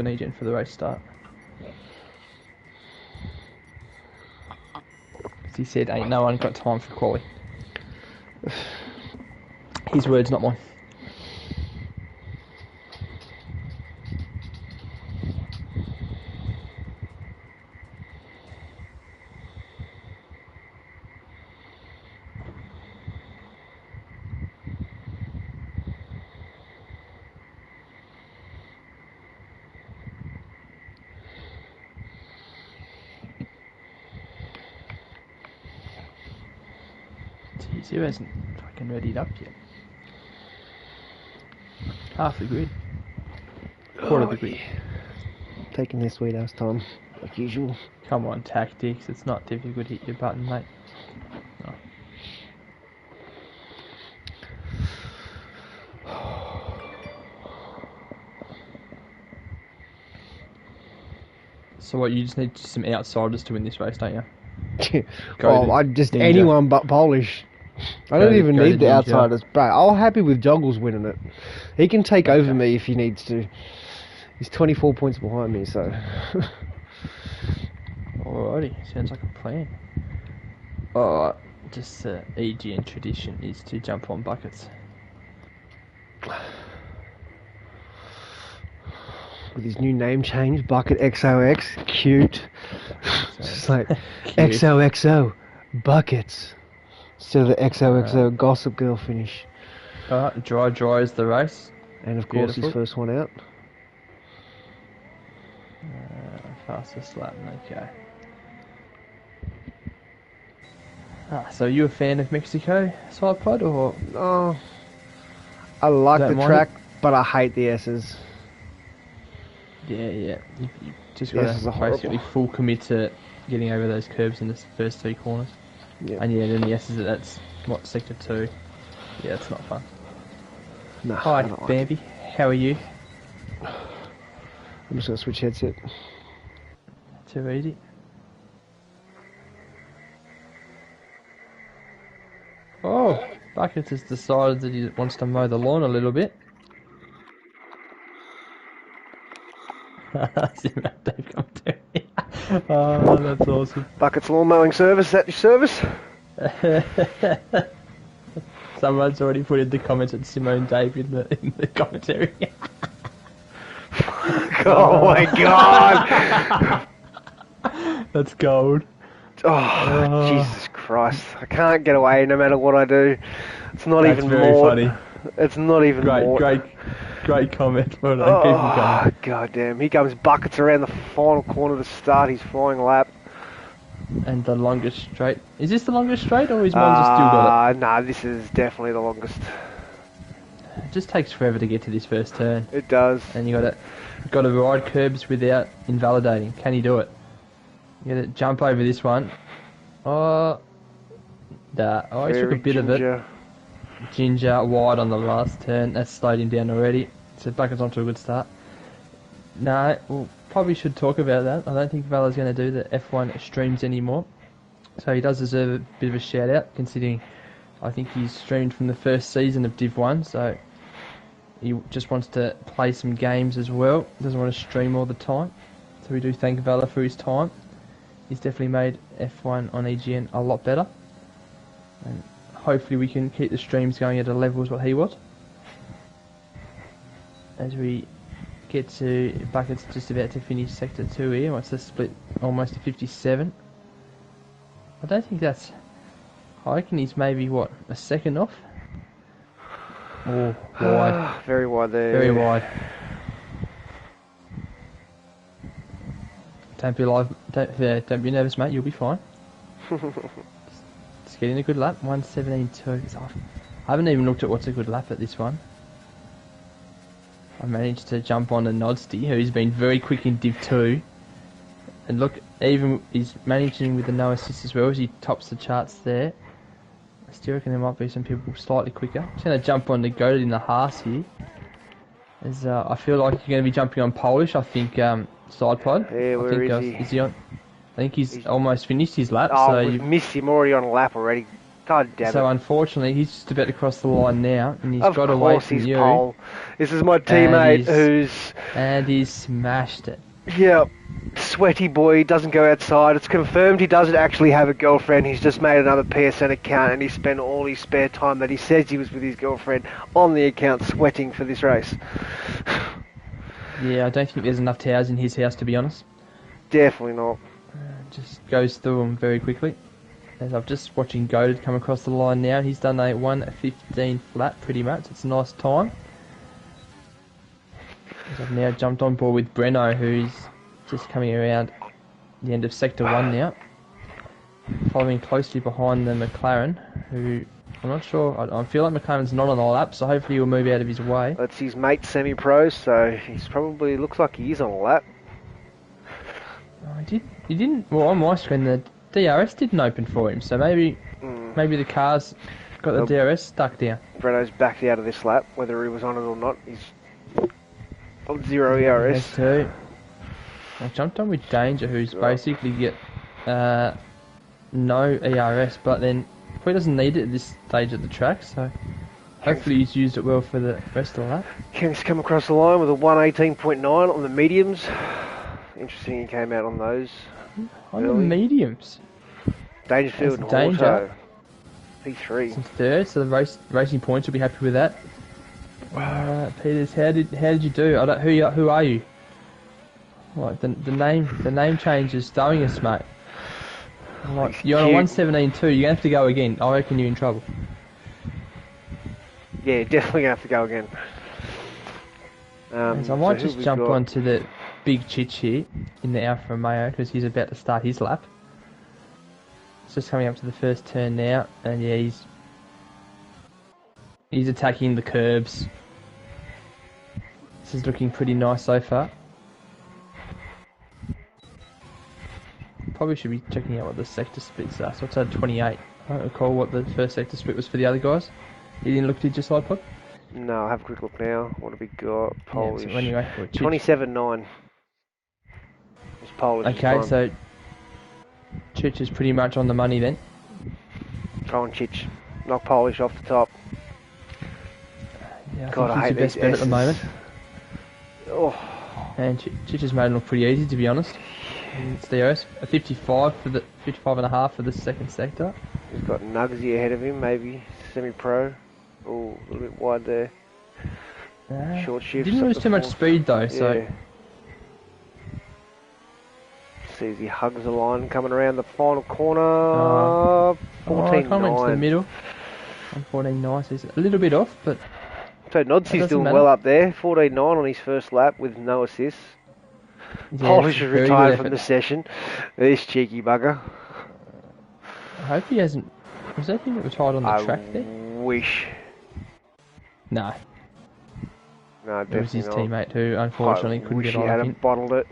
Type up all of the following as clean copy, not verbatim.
an EGN for the race start. He said, ain't no one got time for quali. His words, not mine. Jeez, who hasn't fucking readied up yet? Half the grid. Quarter of the grid. Taking their sweet ass time, like usual. Come on, tactics. It's not difficult to hit your button, mate. No. So what, you just need some outsiders to win this race, don't you? Well, I just Ninja. Anyone but Polish. I don't even need the outsiders, bro. I'm happy with Joggles winning it. He can take over me if he needs to. He's 24 points behind me, so. Alrighty, sounds like a plan. Alright, just EGN tradition is to jump on buckets. With his new name change, Bucket XOX, cute. Just like cute. XOXO, buckets. Instead of the XOXO Gossip Girl finish. Alright, dry is the race. And of course his first one out. Fastest lap, okay. So you a fan of Mexico side pod or? Oh, I like the track, but I hate the S's. Yeah. You just got to basically full commit to getting over those curbs in the first two corners. Yeah. And then the S's, that's what, sector 2. Yeah, it's not fun. No. Hi, Bambi. How are you? I'm just gonna switch headset. Too easy. Oh, Buckets has decided that he wants to mow the lawn a little bit. See that Dave come to. Oh, that's awesome. Buckets lawn mowing service, is that your service? Someone's already put in the comments at Simone Dave in the commentary. Oh my god! That's gold. Oh, Jesus Christ. I can't get away no matter what I do. It's not That's even very more. Funny. It's not even more. Great comment. Well done. Keep him coming. God damn. Here comes Buckets around the final corner to start his flying lap. And the longest straight. Is this the longest straight or is Monza still got it? Nah, this is definitely the longest. It just takes forever to get to this first turn. It does. And you got to ride curbs without invalidating. Can you do it? You got to jump over this one. Oh, he took a bit of it. Ginger wide on the last turn. That's slowed him down already. So Buckets onto a good start. No, well, probably should talk about that. I don't think Vala's going to do the F1 streams anymore. So he does deserve a bit of a shout out, considering I think he's streamed from the first season of Div 1. So he just wants to play some games as well. Doesn't want to stream all the time. So we do thank Vala for his time. He's definitely made F1 on EGN a lot better. And hopefully we can keep the streams going at a level as what he was. As we get to Buckets just about to finish sector 2 here. What's the split? Almost to 57. I don't think that's... I reckon he's maybe, what, a second off? Or wide. Very wide there. Very wide. Don't be nervous, mate. You'll be fine. Just getting a good lap. 1:17.2. I haven't even looked at what's a good lap at this one. I managed to jump on a Nodsty, who's been very quick in Div 2. And look, even he's managing with the no assist as well as he tops the charts there. I still reckon there might be some people slightly quicker. I'm just going to jump on the Goated in the Haas here. As I feel like you're going to be jumping on Polish, I think, side pod. Yeah, where is he? Is he on? I think he's almost finished his lap. Oh, so we've missed him already on a lap already. God damn it. So unfortunately, he's just about to cross the line now, and he's of got away from he's you. pole. This is my teammate And he's smashed it. Yeah, sweaty boy, doesn't go outside. It's confirmed he doesn't actually have a girlfriend. He's just made another PSN account and he spent all his spare time that he says he was with his girlfriend on the account sweating for this race. Yeah, I don't think there's enough towers in his house, to be honest. Definitely not. Just goes through them very quickly. As I've just watching Goated come across the line now. He's done a 1:15 flat pretty much. It's a nice time. As I've now jumped on board with Breno, who's just coming around the end of Sector 1 now. Following closely behind the McLaren, who I'm not sure. I feel like McLaren's not on the lap, so hopefully he'll move out of his way. That's his mate semi-pro, so he's probably looks like he is on a lap. He didn't. Well, on my screen, the DRS didn't open for him, so maybe the car's got the DRS stuck down. Breno's backed out of this lap, whether he was on it or not. He's on 0 ERS. Too. I jumped on with Danger, who's basically get no ERS, but then probably doesn't need it at this stage of the track, so hopefully he's used it well for the rest of the lap. King's come across the line with a 1:18.9 on the mediums. Interesting he came out on those. On the mediums? Dangerfield and Danger. P3. Some third, so the racing points will be happy with that. Peters, how did you do? Who are you? Like the name change is throwing us, mate. Like, you're on a 1:17.2. You're gonna have to go again. I reckon you're in trouble. Yeah, definitely gonna have to go again. So I might just jump onto the big Chich here in the Alfa Romeo because he's about to start his lap. It's just coming up to the first turn now, and yeah, he's attacking the curbs. This is looking pretty nice so far. Probably should be checking out what the sector splits are. So it's at 28. I don't recall what the first sector split was for the other guys. You didn't look, did you, SidePod? No, I'll have a quick look now. What have we got? Polish. Yeah, so anyway, 27.9. It's Polish. Okay, so Chich is pretty much on the money then. Go on, Chich. Knock Polish off the top. Yeah, God, I hate he's the best bet at the moment. Oh. And Chich has made it look pretty easy, to be honest. It's DRS, a 55 for the 55.5 for the second sector. He's got Nugsy ahead of him, maybe semi-pro. Oh, a little bit wide there. Short shift. Didn't lose too much speed though, so. Yeah. See as he hugs the line coming around the final corner. 14.9 to the middle. 14.9, so he's a little bit off, but. So Nodsy's doing well up there. 14.9 on his first lap with no assists. Yeah, Polish is retired from the session. This cheeky bugger. I hope he hasn't. Was that him that retired on the track there? Wish. No. No, it was his teammate who unfortunately couldn't get on. He hadn't bottled it.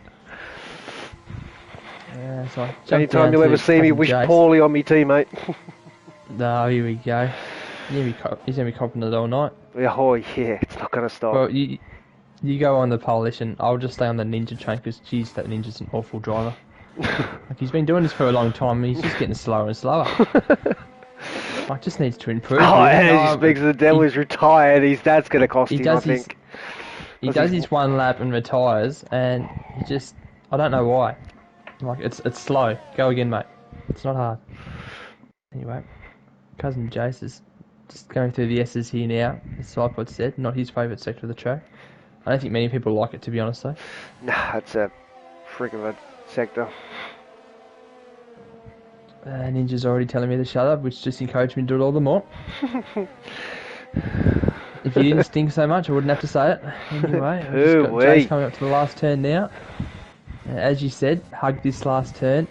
Yeah, so anytime you'll ever see me wish poorly on me teammate. No, here we go. He's going to be copping it all night. Oh yeah, it's not going to stop. Well, you go on the Polish and I'll just stay on the Ninja train because, geez, that Ninja's an awful driver. Like, he's been doing this for a long time and he's just getting slower and slower. Like, just needs to improve. Oh, as he speaks of the devil, he's retired. That's going to cost him, I think. He does his one lap and retires, and he just... I don't know why. Like, it's slow. Go again, mate. It's not hard. Anyway, Cousin Jace is just going through the S's here now, as SidePod said. Not his favourite sector of the track. I don't think many people like it, to be honest, though. Nah, it's a freak of a sector. Ninja's already telling me to shut up, which just encouraged me to do it all the more. If you didn't stink so much, I wouldn't have to say it. Anyway, I've just got Jace coming up to the last turn now. As you said, hug this last turn.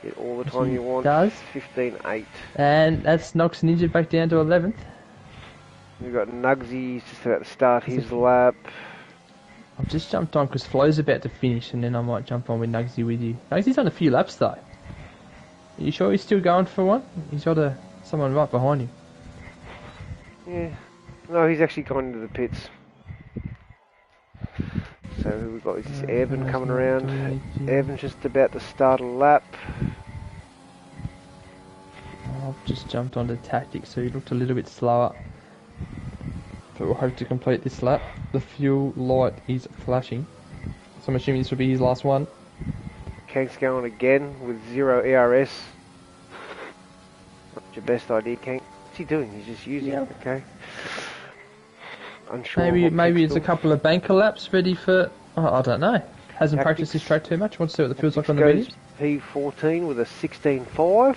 Get all the time you want. Does 15.8. And that knocks Ninja back down to 11th. We've got Nugsy just about to start his lap. I've just jumped on because Flo's about to finish, and then I might jump on with Nugsy with you. Nugsy's done a few laps though. Are you sure he's still going for one? He's got someone right behind him. Yeah. No, he's actually gone into the pits. So who we got? Is this Evan coming around? Evan's just about to start a lap. just jumped onto tactics, so he looked a little bit slower. But we'll hope to complete this lap. The fuel light is flashing, so I'm assuming this will be his last one. Kank's going again with 0 ERS. Not your best idea, Kank. What's he doing? He's just using it, okay. Unsure. Maybe it's a couple of banker laps ready for... Oh, I don't know. Hasn't practiced this track too much. Wants to see what the feels like on the mediums. P14 with a 16.5.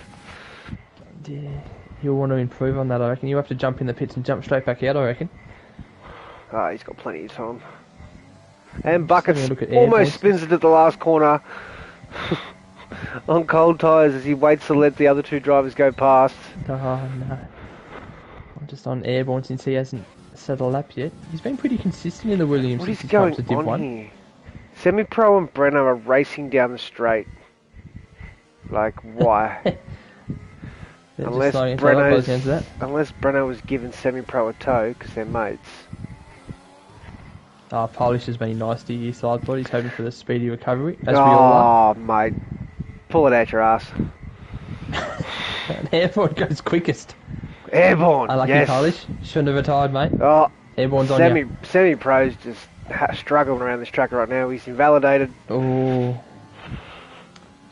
Yeah, you'll want to improve on that, I reckon. You have to jump in the pits and jump straight back out, I reckon. He's got plenty of time. And Buckets almost spins it at the last corner on cold tyres as he waits to let the other two drivers go past. Oh, no. I'm just on airborne since he hasn't set a lap yet. He's been pretty consistent in the Williams. What is going on here? Semi-Pro and Brenner are racing down the straight. Like, why? unless Brenner was giving Semi-Pro a tow, because they're mates. Polish has been nice to you, so I thought he's hoping for the speedy recovery, as we all are. Oh, mate. Pull it out your ass. Airborne goes quickest. Airborne, Unlucky yes. Polish. Shouldn't have retired, mate. Oh, Airborne's on you. Semi-Pro's just struggling around this track right now. He's invalidated. Oh.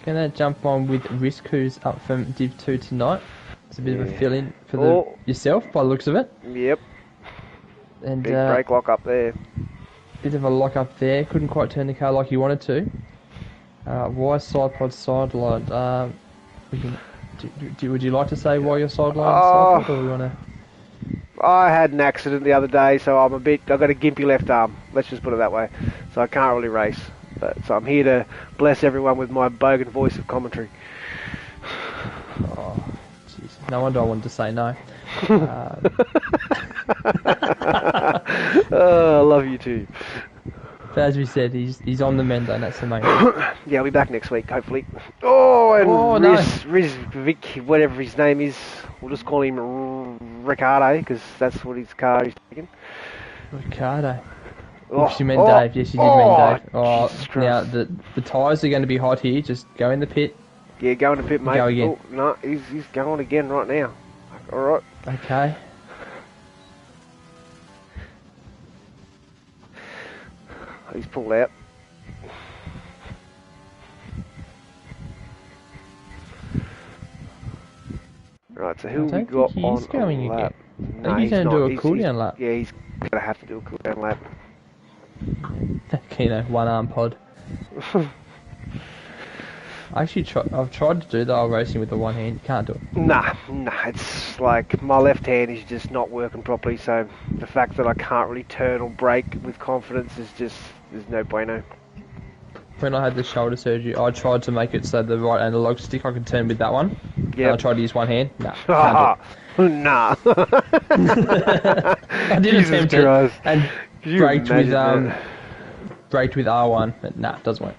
Gonna jump on with Risk, who's up from Div 2 tonight. It's a bit of a fill-in for yourself, by the looks of it. Yep. And big brake lock up there. Bit of a lock up there. Couldn't quite turn the car like he wanted to. Why side pod sidelined? Would you like to say why you're sidelined, or you wanna? I had an accident the other day, so I've got a gimpy left arm. Let's just put it that way. So I can't really race. So I'm here to bless everyone with my bogan voice of commentary. Oh, jeez. No wonder I wanted to say no. I love you too. But as we said, he's on the mend, and that's the main thing. Yeah, I'll be back next week, hopefully. Riz Vic, whatever his name is, we'll just call him Ricardo, because that's what his car is taking. Ricardo. Oh, she meant Dave. Yes, she did mean Dave. Oh, now the tyres are going to be hot here. Just go in the pit. Yeah, go in the pit, mate. Go again. Oh, no, he's going again right now. All right. Okay. He's pulled out. Right, so who we got on going lap? Again. No, he's going to do a cooldown lap. Yeah, he's going to have to do a cooldown lap. Okay, one arm pod. I've tried to do the old racing with the one hand. You can't do it. Nah, it's like my left hand is just not working properly, so the fact that I can't really turn or brake with confidence there's no bueno. When I had the shoulder surgery, I tried to make it so the right analog stick I could turn with that one. Yeah. I tried to use one hand. Nah, can't do it. Nah. I did attempt it and braked with R1, but nah, doesn't work.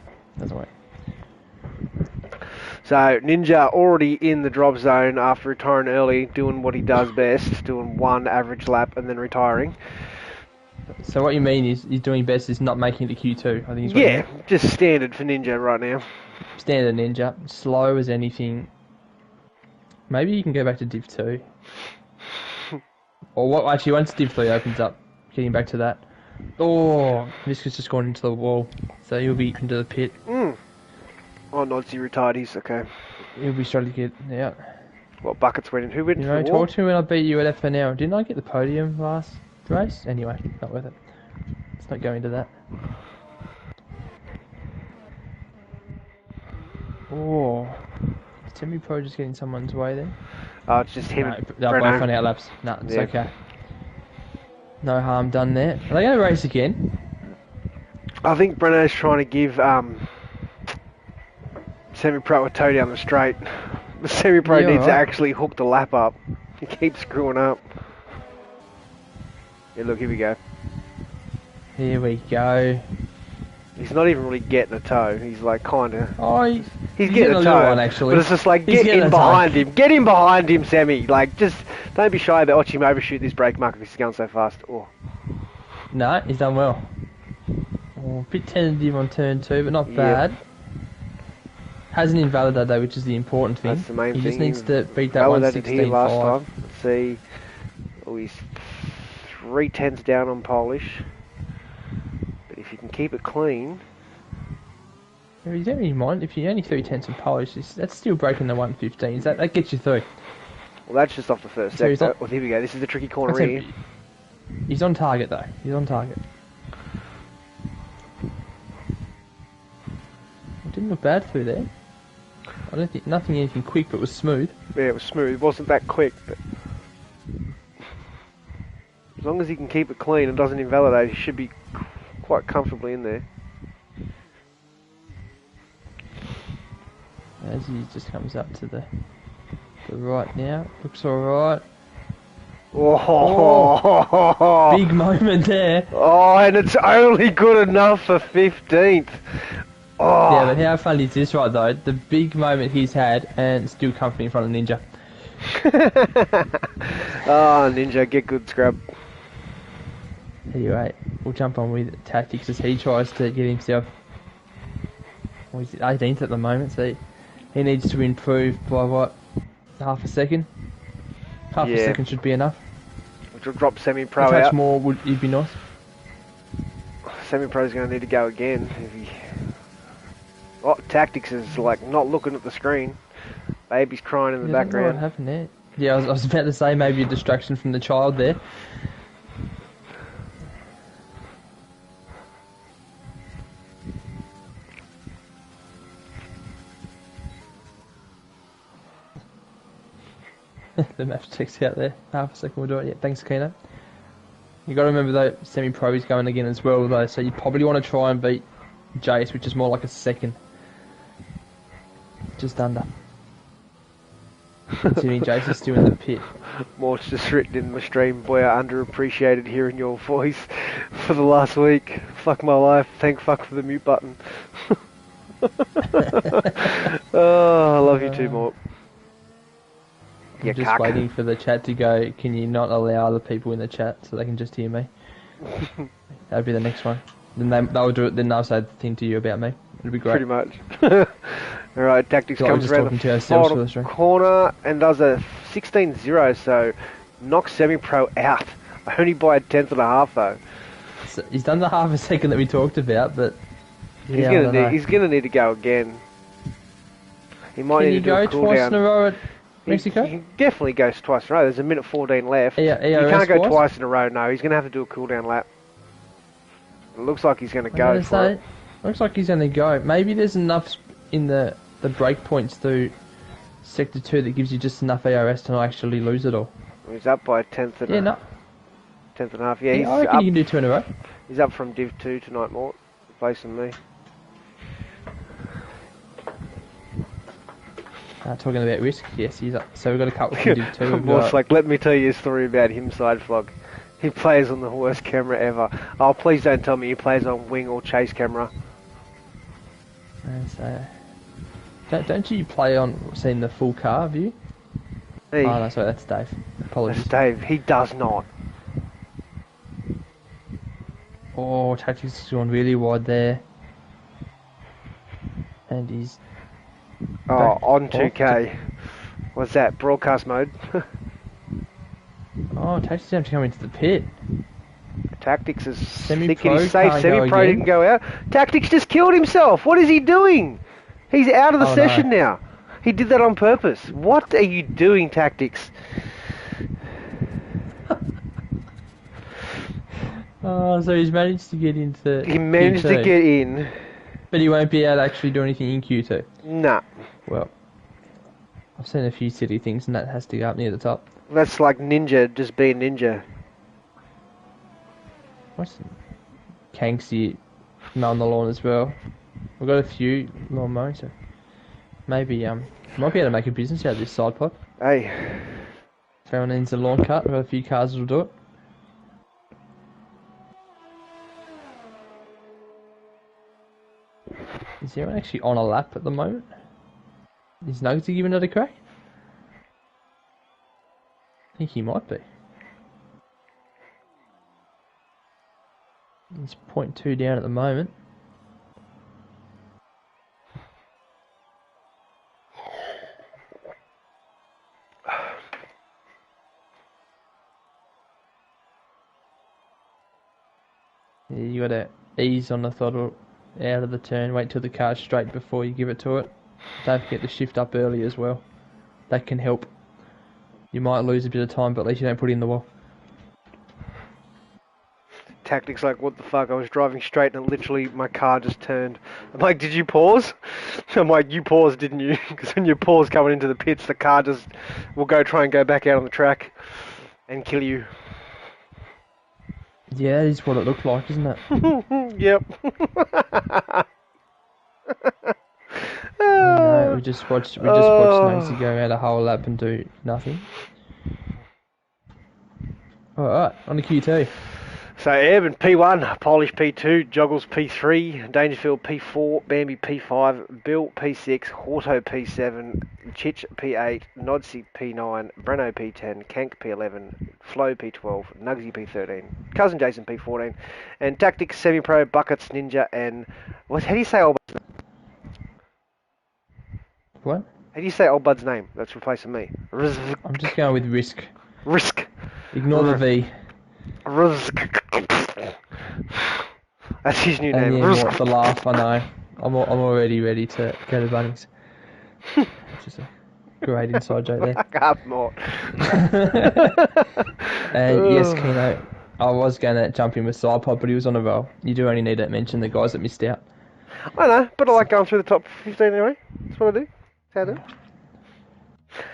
So Ninja already in the drop zone after retiring early, doing what he does best, doing one average lap and then retiring. So what you mean is he's doing best is not making it to Q2, I think. Yeah, just standard for Ninja right now. Standard Ninja, slow as anything. Maybe you can go back to Div 2. Or what? Actually, once Div 3 opens up, getting back to that. Oh, Visca's just gone into the wall, so he'll be into the pit. Oh, Nazi retired. He's okay. He'll be struggling to get out. What Buckets went in? Who went in? Talk to me when I beat you at FNL. Didn't I get the podium last race? Anyway, not worth it. Let's not go into that. Oh, is Semi-Pro just getting someone's way there? Oh, it's just him. No, they're both on outlaps. No, it's okay. No harm done there. Are they going to race again? I think Brenner's trying to give Semi-Pro a tow down the straight. The Semi-Pro needs to actually hook the lap up. He keeps screwing up. Yeah, look, here we go. Here we go. He's not even really getting a tow. He's like kind of... Oh, he's getting a tow. One, actually. But it's just like, get in behind him. Get in behind him, Semi. Like, just don't be shy about watching him overshoot this brake marker because he's going so fast. Oh. No, he's done well. Oh, a bit tentative on turn 2, but not bad. Hasn't invalidated though, which is the important thing. That's the main he thing. just needs to beat that Validated here 116.5. last time. Let's see. Oh, he's 3/10 down on Polish. But if you can keep it clean... Yeah, you don't really mind. If you're only 3/10 in Polish, that's still breaking the 115s. That gets you through. Well, that's just off the first So sector. Well, here we go. This is the tricky corner here. He's on target though. He's on target. It didn't look bad through there. I don't think anything quick, but it was smooth. Yeah, it was smooth. It wasn't that quick, but as long as he can keep it clean and doesn't invalidate, he should be quite comfortably in there. As he just comes up to the right now, looks alright. Oh, big moment there. Oh, and it's only good enough for 15th. Oh. Yeah, but how funny is this right though? The big moment he's had and still comfortably in front of Ninja. Oh, Ninja, get good scrub. Anyway, we'll jump on with tactics as he tries to get himself... Well, he's 18th at the moment, so he needs to improve by what? Half a second? Half a second should be enough. Which will drop semi-pro out. A touch out. more would be nice. Semi-pro's going to need to go again. If he... Oh, tactics is like not looking at the screen. Baby's crying in the background. I don't know what happened there. Yeah, I was about to say maybe a distraction from the child there. The match checks out there. Half a second we'll do it. Yeah, thanks Keno. You got to remember though, semi-pro is going again as well though, so you probably want to try and beat Jace, which is more like a second. Just under. Considering Jace is still in the pit. Mort's just written in the stream, boy, I underappreciated hearing your voice for the last week. Fuck my life. Thank fuck for the mute button. Oh, I love you too, Mort. I'm just waiting for the chat to go, can you not allow other people in the chat so they can just hear me? That'll be the next one. Then they'll do it, then they'll say the thing to you about me. It'll be great. Pretty much. Alright, Tactics comes around the bottom corner and does a 16-0, so knocks Semi-Pro out. Only by a 10.5 though. So he's done the half a second that we talked about, but... Yeah, he's gonna need to go again. He might need to do a cooldown. Can you go twice in a row at Mexico? He definitely goes twice in a row. There's a minute 14 left. You can't go twice in a row, no. He's gonna have to do a cooldown lap. It looks like he's gonna go for it. Looks like he's gonna go. Maybe there's enough in the break points through Sector 2 that gives you just enough ARS to not actually lose it all. He's up by a 10th and a half. Yeah, he's I reckon up. You can do 2 in a row. He's up from Div 2 tonight, Mort. Replacing me. Talking about risk, yes, he's up. So we've got a couple from Div 2. Mort's like, let me tell you a story about him, side vlog. He plays on the worst camera ever. Oh, please don't tell me he plays on wing or chase camera. Don't you play on seeing the full car view? Hey. Oh no, sorry, that's Dave. Apologies. That's Dave. He does not. Oh, Tactics has gone really wide there. And he's... Oh, on 2K. What's that? Broadcast mode? Oh, Tactics have to come into the pit. Tactics is Semi-Pro he's safe. Semi-Pro didn't go out. Tactics just killed himself. What is he doing? He's out of the session now. He did that on purpose. What are you doing, Tactics? Oh, so he's managed to get into He managed Q2, to get in. But he won't be able to actually do anything in Q2. Nah. Well, I've seen a few silly things and that has to go up near the top. That's like Ninja just being Ninja. What's Kanksy mowing the lawn as well? We've got a few lawn mowing, so maybe might be able to make a business out of this side pod. Hey. If anyone needs a lawn cut, we've got a few cars that'll do it. Is anyone actually on a lap at the moment? Is Nuggetsy giving it a crack? I think he might be. He's 0.2 down at the moment. Yeah, you gotta ease on the throttle out of the turn, wait till the car's straight before you give it to it. Don't forget to shift up early as well. That can help. You might lose a bit of time, but at least you don't put it in the wall. Tactics like, what the fuck, I was driving straight and literally my car just turned. I'm like, did you pause? I'm like, you paused, didn't you? Because when you pause coming into the pits, the car just will try and go back out on the track and kill you. Yeah, that is what it looked like, isn't it? Yep. No, we just watched Nosey go out a whole lap and do nothing. Alright, on to Q2. So Urban P1, Polish P2, Joggles P3, Dangerfield P4, Bambi P5, Bill P6, Horto P7, Chich P8, Nodsy P9, Breno P10, Kank P11, Flo P12, Nugsy P13, Cousin Jason P14, and Tactics Semi-Pro, Buckets Ninja, and how do you say old? What? How do you say old bud's name? That's replacing me. I'm just going with Risk. Risk. Ignore the V. Risk. That's his new And name. yeah, the laugh, I know. I'm already ready to go to Bunnings. It's just a great inside joke there. I'm not. And yes, Keno, I was going to jump in with Sidepod, but he was on a roll. You do only need to mention the guys that missed out. I know, but I like going through the top 15 anyway. That's what I do. That's how I do.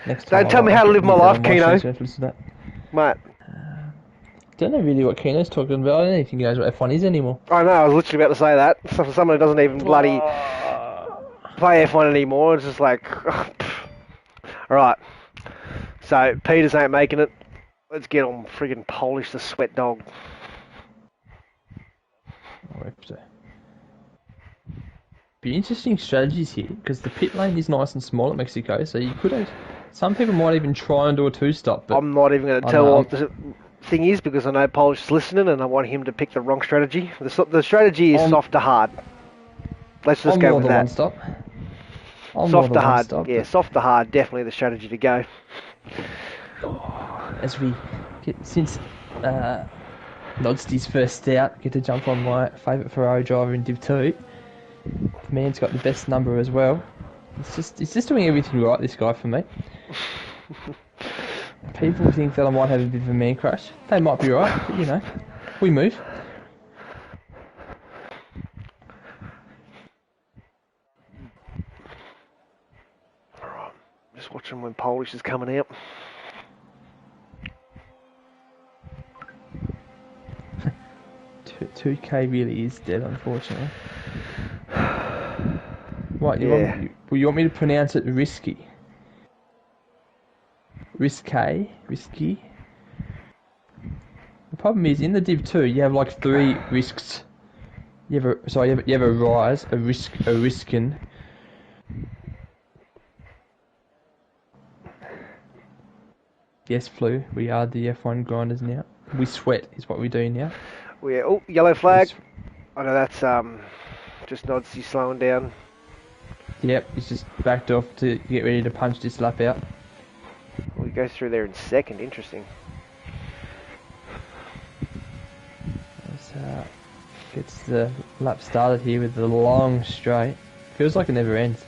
Next time Don't tell me how to live my life, Keno. Mate. Don't know really what Keno's talking about. I don't even think he knows what F1 is anymore. I know, I was literally about to say that. So for someone who doesn't even bloody play F1 anymore, it's just like... Alright. So, Peters ain't making it. Let's get on friggin' Polish the sweat dog. Be interesting strategies here, because the pit lane is nice and small at Mexico, so you could have... Some people might even try and do a two-stop, but... I'm not even going to tell what the thing is, because I know Polish is listening, and I want him to pick the wrong strategy. The strategy is soft to hard. Let's just go with that. One-stop. Soft to hard. Yeah, soft to hard, definitely the strategy to go. As we get... Since... Nodsty's first out, get to jump on my favourite Ferrari driver in Div 2. The man's got the best number as well. He's just doing everything right, this guy, for me. People think that I might have a bit of a man crush. They might be right, but you know, we move. Alright, just watching when Polish is coming out. Two K really is dead, unfortunately. What, you want me to pronounce it risky? Risky? Risky? The problem is, in the Div 2, you have like 3 risks. You have a rise, a risk, a riskin. Yes, Flu, we are the F1 grinders now. We sweat is what we do now. Oh, yellow flag. I know that's just Nodsy slowing down. Yep, he's just backed off to get ready to punch this lap out. Well, he goes through there in second, interesting. Gets the lap started here with the long straight. Feels like it never ends.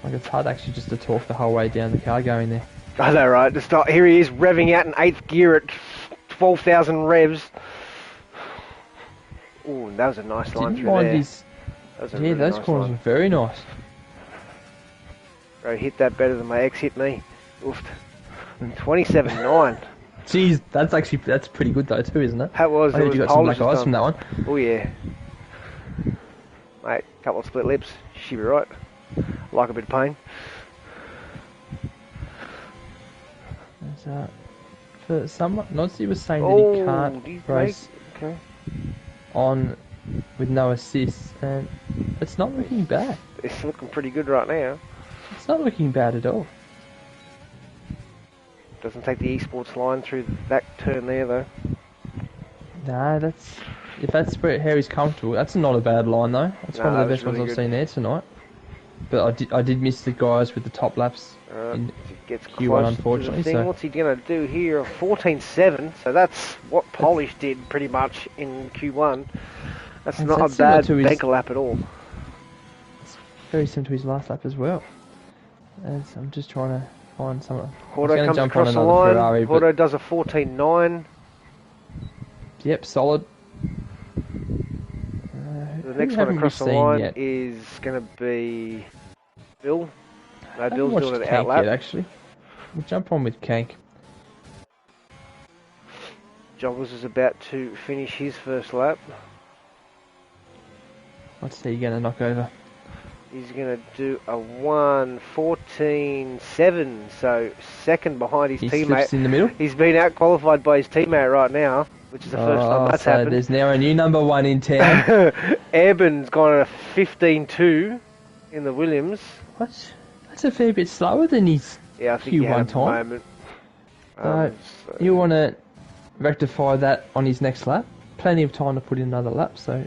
Like it's hard actually just to talk the whole way down the car going there. I know, right? Here he is revving out in 8th gear at 12,000 revs. Ooh, that was a nice line through there. Yeah, those corners were very nice. Bro, hit that better than my ex hit me. Oofed. 27.9. Jeez, that's pretty good though too, isn't it? That was. I heard you got some black eyes from that one. Oh yeah. Mate, couple of split lips. She'll be right. Like a bit of pain. For someone, Nodsy was saying that he can't race on with no assists, and it's not looking bad. It's looking pretty good right now. It's not looking bad at all. Doesn't take the esports line through that turn there though. Nah, if that's how he's comfortable. That's not a bad line though. That's one of the best ones I've seen there tonight. But I did miss the guys with the top laps in Gets Q1, close unfortunately. to the thing. So What's he going to do here? 14.7. So that's what Polish did pretty much in Q1. That's not a bad banker lap at all. It's very similar to his last lap as well. As I'm just trying to find some. Hordo comes across the line. Ferrari, Hordo does a 14.9. Yep, solid. The next one across the line is going to be Bill. No, Bill's doing an out lap. Actually, we'll jump on with Kank. Joggles is about to finish his first lap. What's he going to knock over? He's going to do a 1:14.7, so second behind his teammate. Slips in the middle. He's been out qualified by his teammate right now, which is the first time that's happened. There's now a new number one in town. Airben's got a 15.2 in the Williams. What? That's a fair bit slower than his Q1 time. So you want to rectify that on his next lap. Plenty of time to put in another lap, so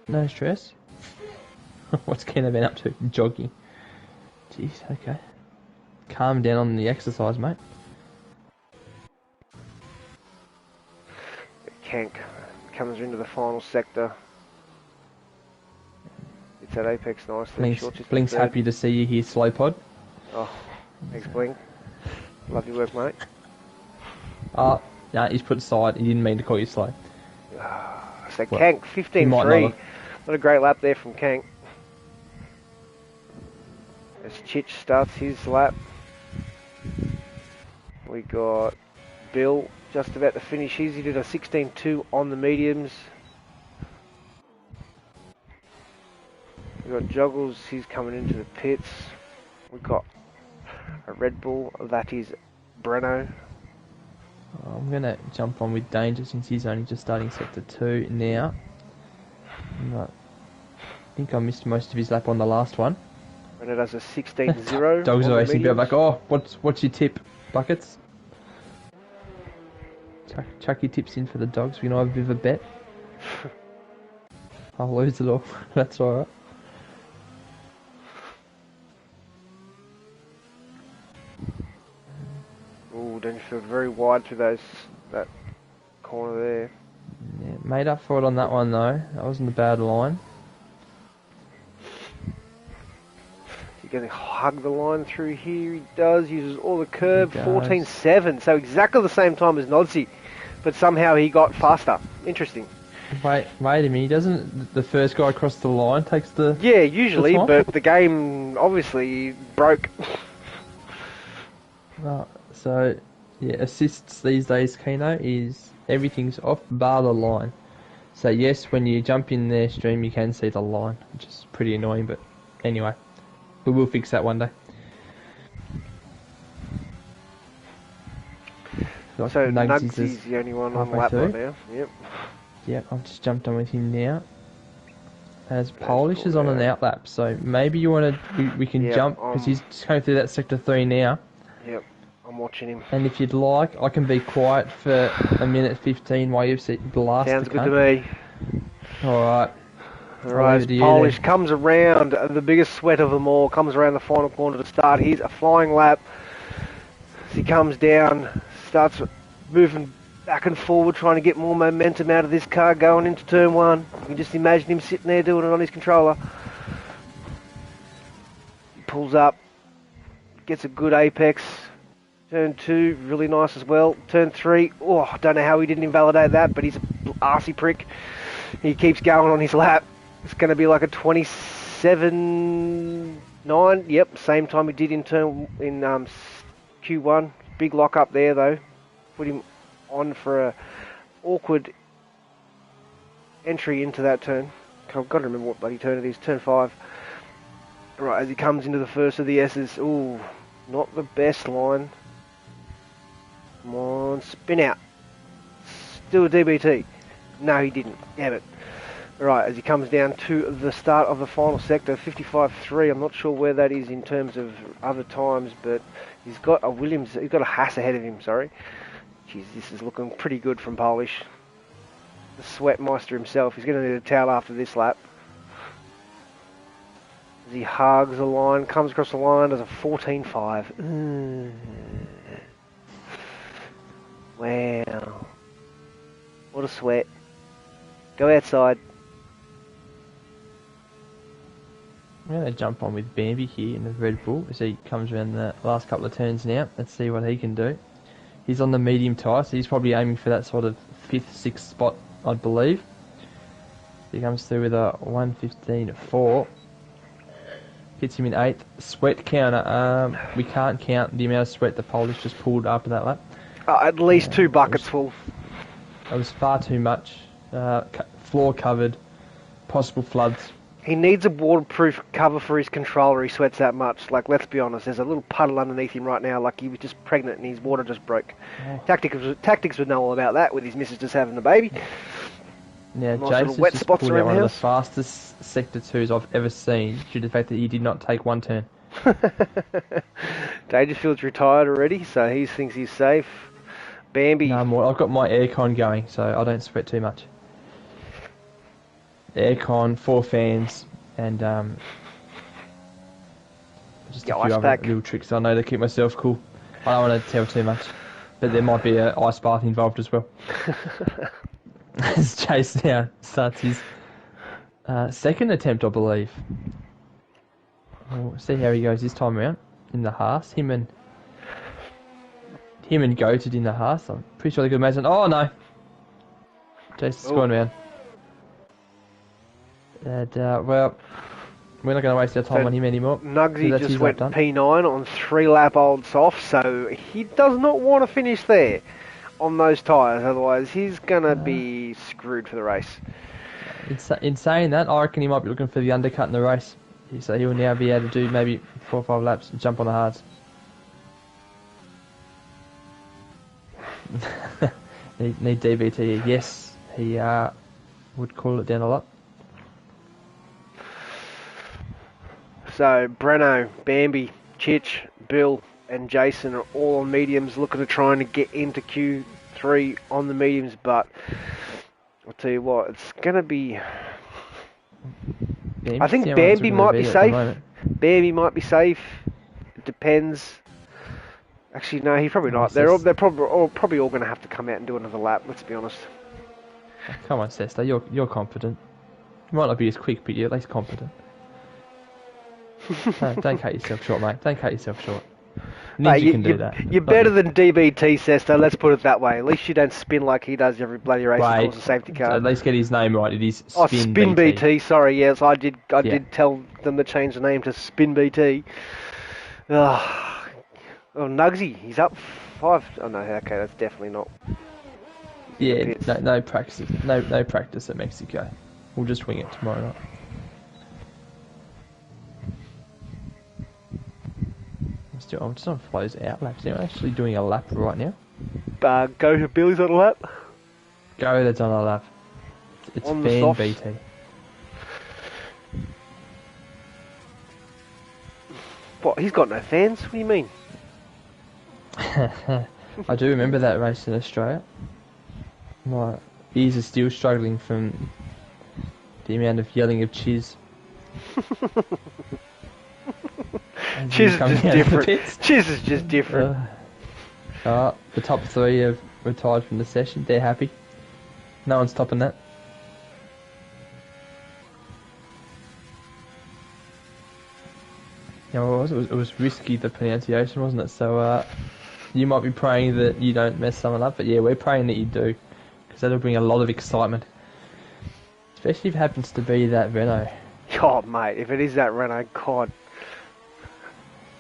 no stress. What's Ken been up to? Jogging. Jeez, okay. Calm down on the exercise, mate. Kank comes into the final sector. It's at apex nicely. Blink's happy to see you here, Slow Pod. Oh, thanks, Blink. Love your work, mate. Oh, no, he's put aside. He didn't mean to call you slow. So Kank, 15.3. What a great lap there from Kank. As Chich starts his lap. We got Bill just about to finish his. He did a 16.2 on the mediums. We got Joggles, he's coming into the pits. We've got a Red Bull, that is Breno. I'm going to jump on with Danger since he's only just starting sector 2 now. I think I missed most of his lap on the last one. Breno does a 16.0. Dogs are actually be like, oh, what's your tip, Buckets? Chuck your tips in for the dogs. We can have a bit of a bet. I'll lose it all. That's alright. Ooh, Dangerfield very wide through that corner there. Yeah, made up for it on that one though. That wasn't a bad line. He's going to hug the line through here. He does. Uses all the curb. 14.7. So exactly the same time as Nodzi, but somehow he got faster. Interesting. Wait a minute. He doesn't. The first guy across the line takes the. Yeah, usually, but the game obviously broke. So, yeah, assists these days, Keno, is everything's off bar the line. So yes, when you jump in their stream, you can see the line, which is pretty annoying. But anyway, we will fix that one day. So Nugsy's the only one on the lap right now. Yep. Yep, I've just jumped on with him now. As Polish is on an outlap, so maybe you want to, we can jump, because he's just going through that sector 3 now. Yep, I'm watching him. And if you'd like, I can be quiet for a minute 15 while you blast the cunt. Sounds good to me. Alright. Alright, Polish comes around, the biggest sweat of them all, comes around the final corner to start. He's a flying lap. As he comes down, starts moving back and forward, trying to get more momentum out of this car going into turn 1. You can just imagine him sitting there doing it on his controller. He pulls up, gets a good apex. Turn 2, really nice as well. Turn 3, oh, I don't know how he didn't invalidate that, but he's an arsey prick. He keeps going on his lap. It's going to be like a 27.9. Yep, same time he did in Q1. Big lock up there though. Put him on for a awkward entry into that turn. I've got to remember what bloody turn it is. Turn 5. Right, as he comes into the first of the S's. Ooh, not the best line. Come on, spin out. Still a DBT. No, he didn't. Damn it. Right, as he comes down to the start of the final sector, 55.3. I'm not sure where that is in terms of other times, but he's got a Williams, he's got a Haas ahead of him, sorry. Jeez, this is looking pretty good from Polish. The Sweatmeister himself. He's going to need a towel after this lap. As he hugs the line, comes across the line, does a 14.5. Wow. What a sweat. Go outside. I'm going to jump on with Bambi here in the Red Bull as he comes around the last couple of turns now. Let's see what he can do. He's on the medium tyre, so he's probably aiming for that sort of 5th, 6th spot, I'd believe. He comes through with a 1:15.4. Hits him in 8th. Sweat counter. We can't count the amount of sweat the Polish just pulled up in that lap. At least 2 buckets full. It was far too much. Floor covered. Possible floods. He needs a waterproof cover for his controller. He sweats that much. Like, let's be honest. There's a little puddle underneath him right now. Like he was just pregnant and his water just broke. Oh. Tactics would know all about that with his missus just having the baby. Now, nice Jason's wet just spots pulled around out one the of the fastest Sector 2s I've ever seen due to the fact that he did not take one turn. Dangerfield's retired already, so he thinks he's safe. Bambi. No more. I've got my aircon going, so I don't sweat too much. Aircon, 4 fans, and just a few other little tricks I know to keep myself cool. I don't want to tell too much, but there might be an ice bath involved as well. As Chase now starts his second attempt, I believe. We'll see how he goes this time around in the Haas. Him and Goated in the Haas. I'm pretty sure they could imagine. Oh no! Chase is going around. And well, we're not going to waste our time on him anymore. Nugsy just went P9 on 3-lap old soft, so he does not want to finish there on those tyres, otherwise he's going to be screwed for the race. In saying that, I reckon he might be looking for the undercut in the race. So he'll now be able to do maybe 4 or 5 laps and jump on the hards. need DBT. Yes, he would cool it down a lot. So Breno, Bambi, Chich, Bill and Jason are all on mediums, looking to trying to get into Q3 on the mediums, but I'll tell you what, it's going to be... I think Bambi might be safe. Bambi might be safe. It depends. Actually, no, he's probably not. They're probably all going to have to come out and do another lap, let's be honest. Come on, Sesta, you're confident. You might not be as quick, but you're at least confident. No, don't cut yourself short, mate. Don't cut yourself short. You can do that. You're better than DBT, Sesta, let's put it that way. At least you don't spin like he does every bloody race and calls a safety car. At least get his name right. It is Spin BT. Sorry, yes, I did tell them to change the name to Spin BT. Oh, Nugsy, he's up 5. Oh no, okay, that's definitely not. Yeah, no practice. No practice at Mexico. We'll just wing it tomorrow night. I'm just on flows out laps. I'm actually doing a lap right now. Go to Billy's on a lap. Go that's on a lap. It's on fan BT. What? He's got no fans? What do you mean? I do remember that race in Australia. My ears are still struggling from the amount of yelling of cheers. Cheers is just different. Cheers is just different. The top 3 have retired from the session. They're happy. No one's topping that. Yeah, it was risky, the pronunciation, wasn't it? So you might be praying that you don't mess someone up, but yeah, we're praying that you do, because that'll bring a lot of excitement. Especially if it happens to be that Renault. God, mate, if it is that Renault, God.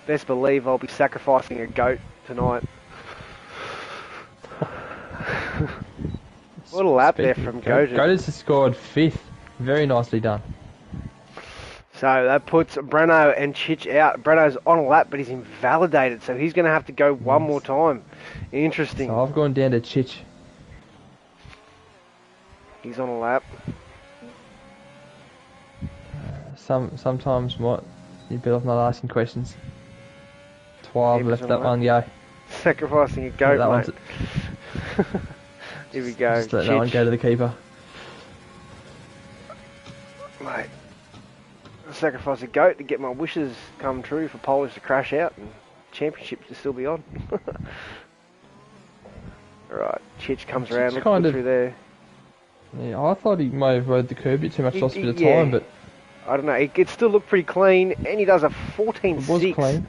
Best believe I'll be sacrificing a goat tonight. What a lap there from Goat. Goat has scored 5th. Very nicely done. So that puts Breno and Chich out. Breno's on a lap, but he's invalidated, so he's going to have to go one more time. Interesting. So I've gone down to Chich. He's on a lap. Sometimes you're better off not asking questions. 12 left that one go. Sacrificing a goat, mate. Here we go. Just let that one go to the keeper. Mate. sacrifice a goat to get my wishes come true for Polish to crash out and championships to still be on. Alright, Chich comes around, looks good through there. Yeah, I thought he may have rode the curb a bit too much, lost a bit of time, but... I don't know, it still looked pretty clean, and he does a 14.6. It was clean.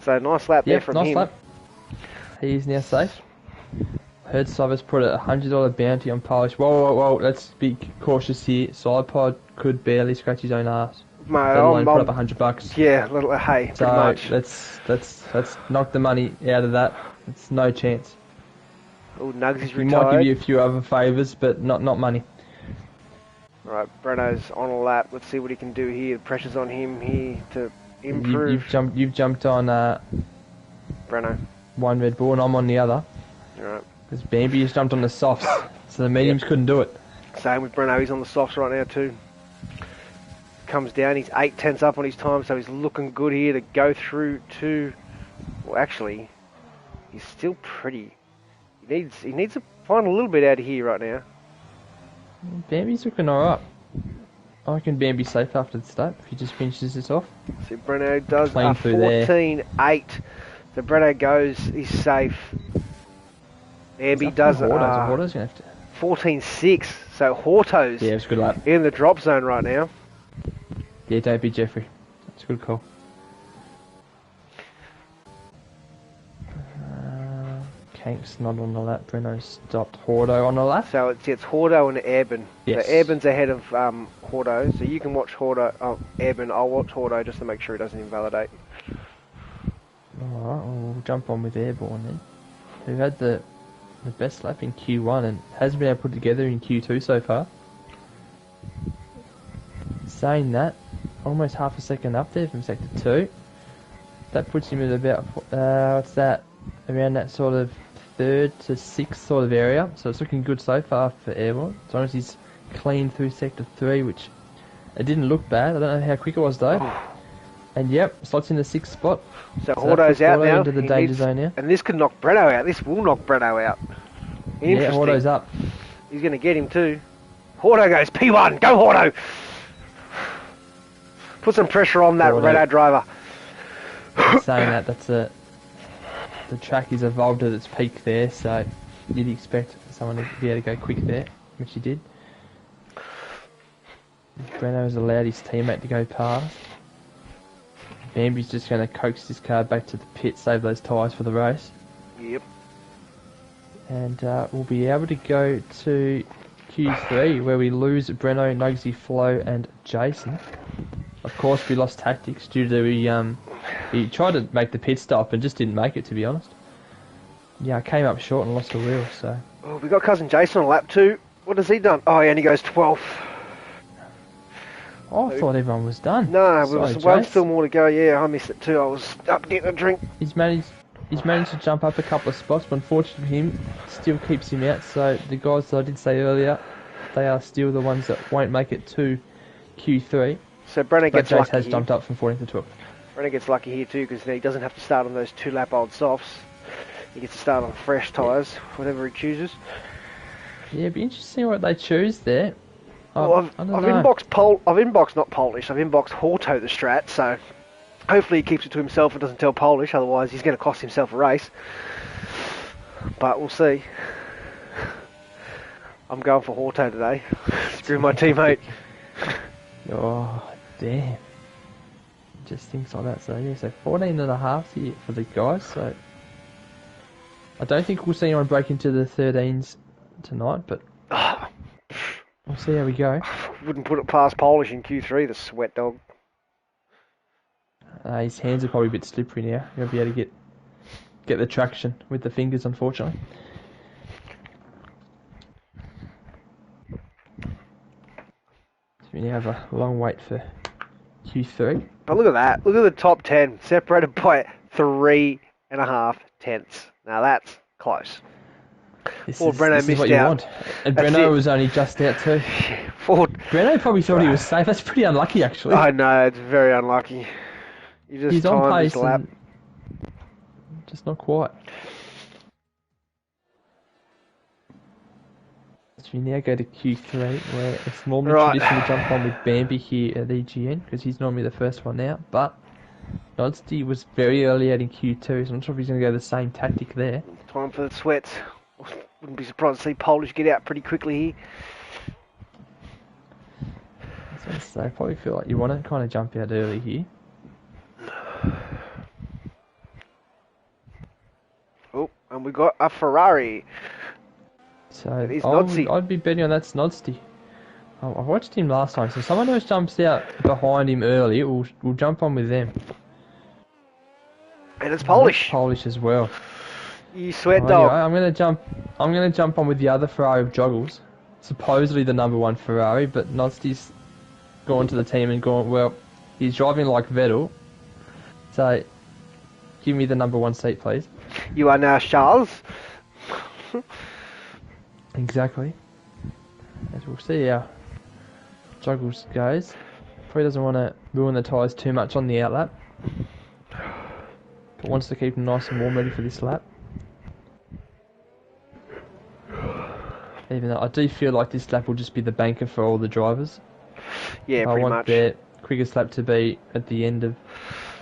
So nice lap there from him. Nice lap. He is now safe. Heard Sivers put a $100 bounty on Polish. Whoa, let's be cautious here. Sidepod could barely scratch his own ass. Let alone put up $100. Yeah, hey, so pretty much. Let's knock the money out of that. It's no chance. Oh, Nugs is retired. He might give you a few other favours, but not money. Right, Breno's on a lap. Let's see what he can do here. The pressure's on him here to improve. You've jumped on Breno. One Red Bull, and I'm on the other. Alright. Because Bambi has jumped on the softs, so the mediums couldn't do it. Same with Breno, he's on the softs right now too. Comes down, he's 8/10 up on his time, so he's looking good here to go through to... Well, actually, he's still pretty... He needs to find a little bit out of here right now. Bambi's looking alright. I reckon Bambi's safe after the start if he just finishes this off. See, Breno does a 14.8. So Breno goes, he's safe. Bambi does 14.6. So Horto's it's a good lap. In the drop zone right now. Yeah, don't be Jeffrey. That's a good call. Kank's not on the lap. Breno stopped Horto on the lap. So it's Horto and Airburn. Yes. So Airbur's ahead of Horto. So you can watch Horto. Airburn. I'll watch Horto just to make sure he doesn't invalidate. Alright, we'll jump on with Airborne then. Who had the best lap in Q1 and hasn't been able to put together in Q2 so far. Saying that, almost half a second up there from sector 2. That puts him at about, what's that? Around that sort of 3rd to 6th sort of area. So it's looking good so far for Airborne. As long as he's clean through sector 3, which it didn't look bad. I don't know how quick it was though. And yep, slots in the 6th spot. So Horto's out now. Into the danger zone now. And this could knock Breno out. This will knock Breno out. Interesting. Yeah, Horto's up. He's going to get him too. Horto goes P1. Go Horto. Put some pressure on that Renault driver. Saying that, the track is evolved at its peak there, so you'd expect someone to be able to go quick there, which he did. Breno has allowed his teammate to go past. Bambi's just going to coax this car back to the pit, save those tyres for the race. Yep. And we'll be able to go to Q3, where we lose Breno, Nugsy, Flo and Jason. Of course, we lost tactics due to he tried to make the pit stop and just didn't make it, to be honest. Yeah, I came up short and lost a wheel, so... Oh, we got cousin Jason on lap 2. What has he done? Oh, he only goes 12th. Oh, I thought everyone was done. No, there was one still more to go. Yeah, I missed it too. I was up getting a drink. He's managed to jump up a couple of spots, but unfortunately for him, still keeps him out. So the guys that I did say earlier, they are still the ones that won't make it to Q3. So Brenner gets lucky. Jace has jumped up from 14th to 12th. Brenner gets lucky here too, because he doesn't have to start on those 2-lap-old softs. He gets to start on fresh tyres, whatever he chooses. Yeah, it'd be interesting what they choose there. Well, I've inboxed Horto the strat, so hopefully he keeps it to himself and doesn't tell Polish, otherwise he's going to cost himself a race. But we'll see. I'm going for Horto today. Screw my teammate. Oh, damn. Just things like that. So yeah, so 14.5 here for the guys, so I don't think we'll see anyone break into the 13s tonight, but we'll see how we go. Wouldn't put it past Polish in Q3, the sweat dog. His hands are probably a bit slippery now. He'll be able to get the traction with the fingers, unfortunately. So we now have a long wait for Q3. But look at that. Look at the top 10, separated by 3.5 tenths. Now that's close. This is what you want. And Breno was only just out too. Breno probably thought he was safe. That's pretty unlucky, actually. I know, it's very unlucky. He's on pace, and just not quite. So we now go to Q3, where it's normally Right. traditional to jump on with Bambi here at EGN, because he's normally the first one out, but Nodsty was very early out in Q2, so I'm not sure if he's going to go the same tactic there. Time for the sweats. Wouldn't be surprised to see Polish get out pretty quickly here. So I probably feel like you want to kind of jump out early here. Oh, and we got a Ferrari. So Nodsty. I'd be betting on that Nodsty. I watched him last time, so someone who jumps out behind him early will jump on with them. And it's Polish. Polish as well. You sweat Anyway, dog. I'm gonna jump on with the other Ferrari of Joggles. Supposedly the #1 Ferrari, but Nodsty's gone to the team and gone, well, he's driving like Vettel. So give me the #1 seat, please. You are now Charles. Exactly. As we'll see how Joggles goes. Probably doesn't want to ruin the tyres too much on the outlap. But wants to keep them nice and warm, ready for this lap. Even though I do feel like this lap will just be the banker for all the drivers. Yeah, I pretty want much. their quickest lap to be at the end of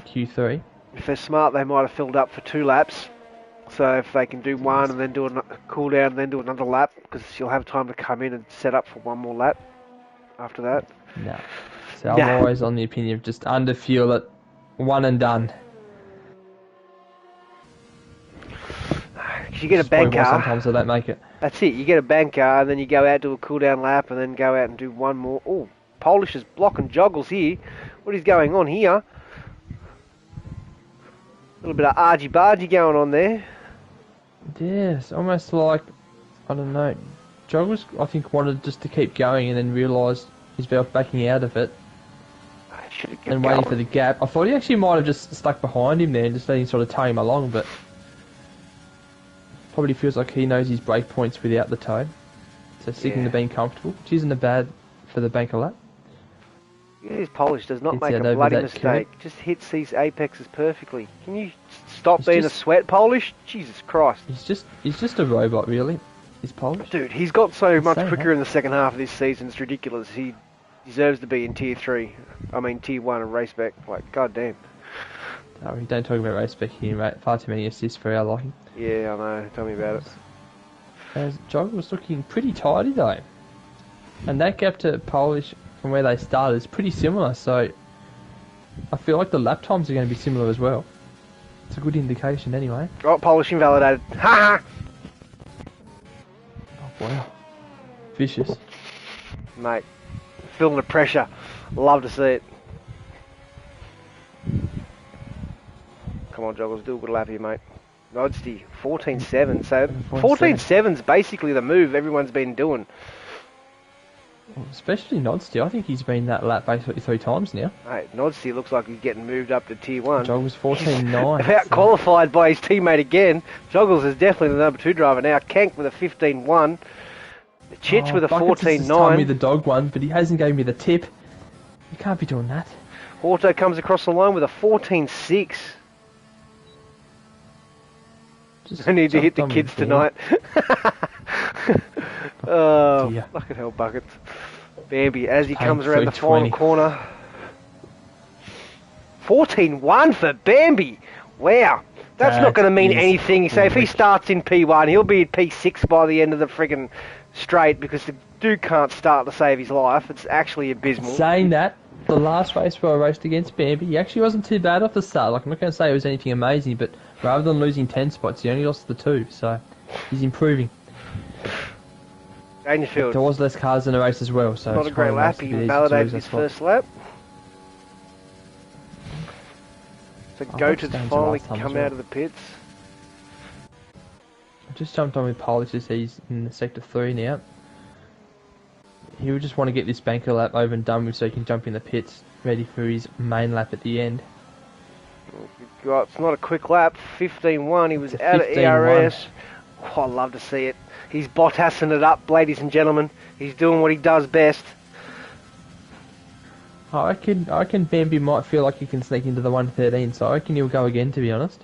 Q3. If they're smart, they might have filled up for 2 laps. So if they can do one and then do a cool down and then do another lap, because you'll have time to come in and set up for one more lap after that. No. So I'm always on the opinion of just under fuel it, one and done. You get a banker. Sometimes I don't make it. That's it. You get a banker and then you go out, do a cool down lap, and then go out and do one more. Oh, Polish is blocking Joggles here. What is going on here? A little bit of argy-bargy going on there. Yes, almost like, I don't know, Joggles I think wanted just to keep going and then realised he's backing out of it and waiting for the gap. I thought he actually might have just stuck behind him there and just letting sort of tow him along, but probably feels like he knows his brake points without the tow. So sticking to being comfortable, which isn't a bad for the banker lap. His Polish does not Hits make out a over bloody that mistake. curve. Just hits these apexes perfectly. Can you stop He's being just- a sweat, Polish? Jesus Christ. He's just a robot, really. He's Polish. Dude, he's got so much Insane, quicker huh? in the second half of this season. It's ridiculous. He deserves to be in Tier 3. I mean, Tier 1 of raceback. Like, goddamn. No, we don't talk about race back here, mate. Far too many assists for our liking. Yeah, I know. Tell me about it. As Jogger was looking pretty tidy though. And that gap to Polish from where they started is pretty similar, so I feel like the lap times are going to be similar as well. It's a good indication anyway. Oh, Polish invalidated. Ha ha! Oh wow. Vicious. Mate, feeling the pressure. Love to see it. Come on, Joggles, do a good lap here, mate. Nodsty, 14.7. So 14.7's basically the move everyone's been doing. Well, especially Nodsty. I think he's been that lap basically 3 times now. Mate, Nodsty looks like he's getting moved up to Tier 1. Joggles 14.9. About qualified by his teammate again. Joggles is definitely the number 2 driver now. Kank with a 15.1. Chich with a Buckets has just 14.9. told me the dog one, but he hasn't gave me the tip. You can't be doing that. Auto comes across the line with a 14.6. I need to hit the kids tonight. Oh, dear. fucking hell, buckets. Bambi, as he Paying comes around the 320. final corner. 14.1 for Bambi. Wow. That's That not going to mean is anything. So if he quick. starts in P1, he'll be at P6 by the end of the friggin' straight because the dude can't start to save his life. It's actually abysmal. Saying that, the last race where I raced against Bambi, he actually wasn't too bad off the start. Like, I'm not going to say it was anything amazing, but rather than losing 10 spots, he only lost the 2, so he's improving. Dangerfield. There was less cars in the race as well, so Not it's a great kinda lap. nice to He be easy to validated lose his that spot. first lap. So I Goat hope has Staines finally last time as come well. out of the pits. I just jumped on with Polish as he's in the sector 3 now. He would just want to get this banker lap over and done with so he can jump in the pits, ready for his main lap at the end. It's not a quick lap. 15.1. He was It's a out of 15.1. ERS. Oh, I love to see it. He's Bottasing it up, ladies and gentlemen. He's doing what he does best. I reckon Bambi might feel like he can sneak into the 113, so I reckon he'll go again, to be honest.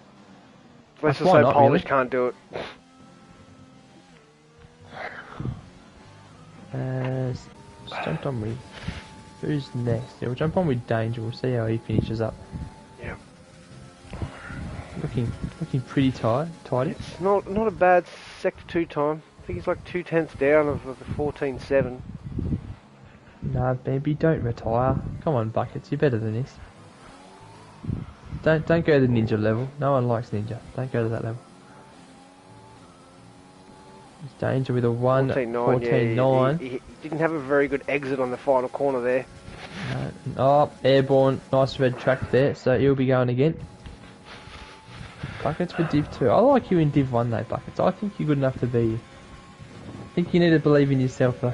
Let's just Why say not, Polish really? can't do it. jumped on with... Who's next? Yeah, we'll jump on with Danger. We'll see how he finishes up. Yeah. Looking pretty tidy. It's not a bad Sector 2 time. I think he's like 2/10 down of the 14.7. Nah, baby, don't retire. Come on, Buckets, you're better than this. Don't go to the ninja level. No one likes ninja. Don't go to that level. It's Danger with a 1:14.9. He didn't have a very good exit on the final corner there. Oh, airborne, nice red track there, so he'll be going again. Buckets for Div 2. I like you in Div 1 though, Buckets. I think you're good enough to be you. I think you need to believe in yourself though.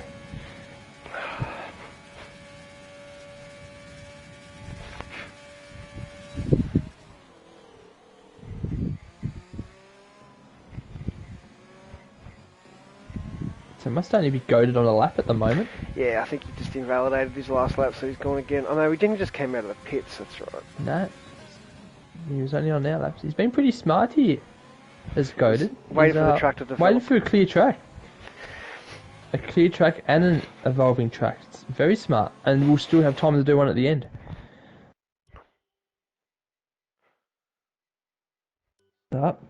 So it must only be goaded on a lap at the moment. Yeah, I think he just invalidated his last lap, so he's gone again. Oh no, he didn't just came out of the pits, that's right. No. He was only on our laps. He's been pretty smart here. As goaded. Waiting for the track to develop. Waiting for a clear track. A clear track and an evolving track. It's very smart. And we'll still have time to do one at the end.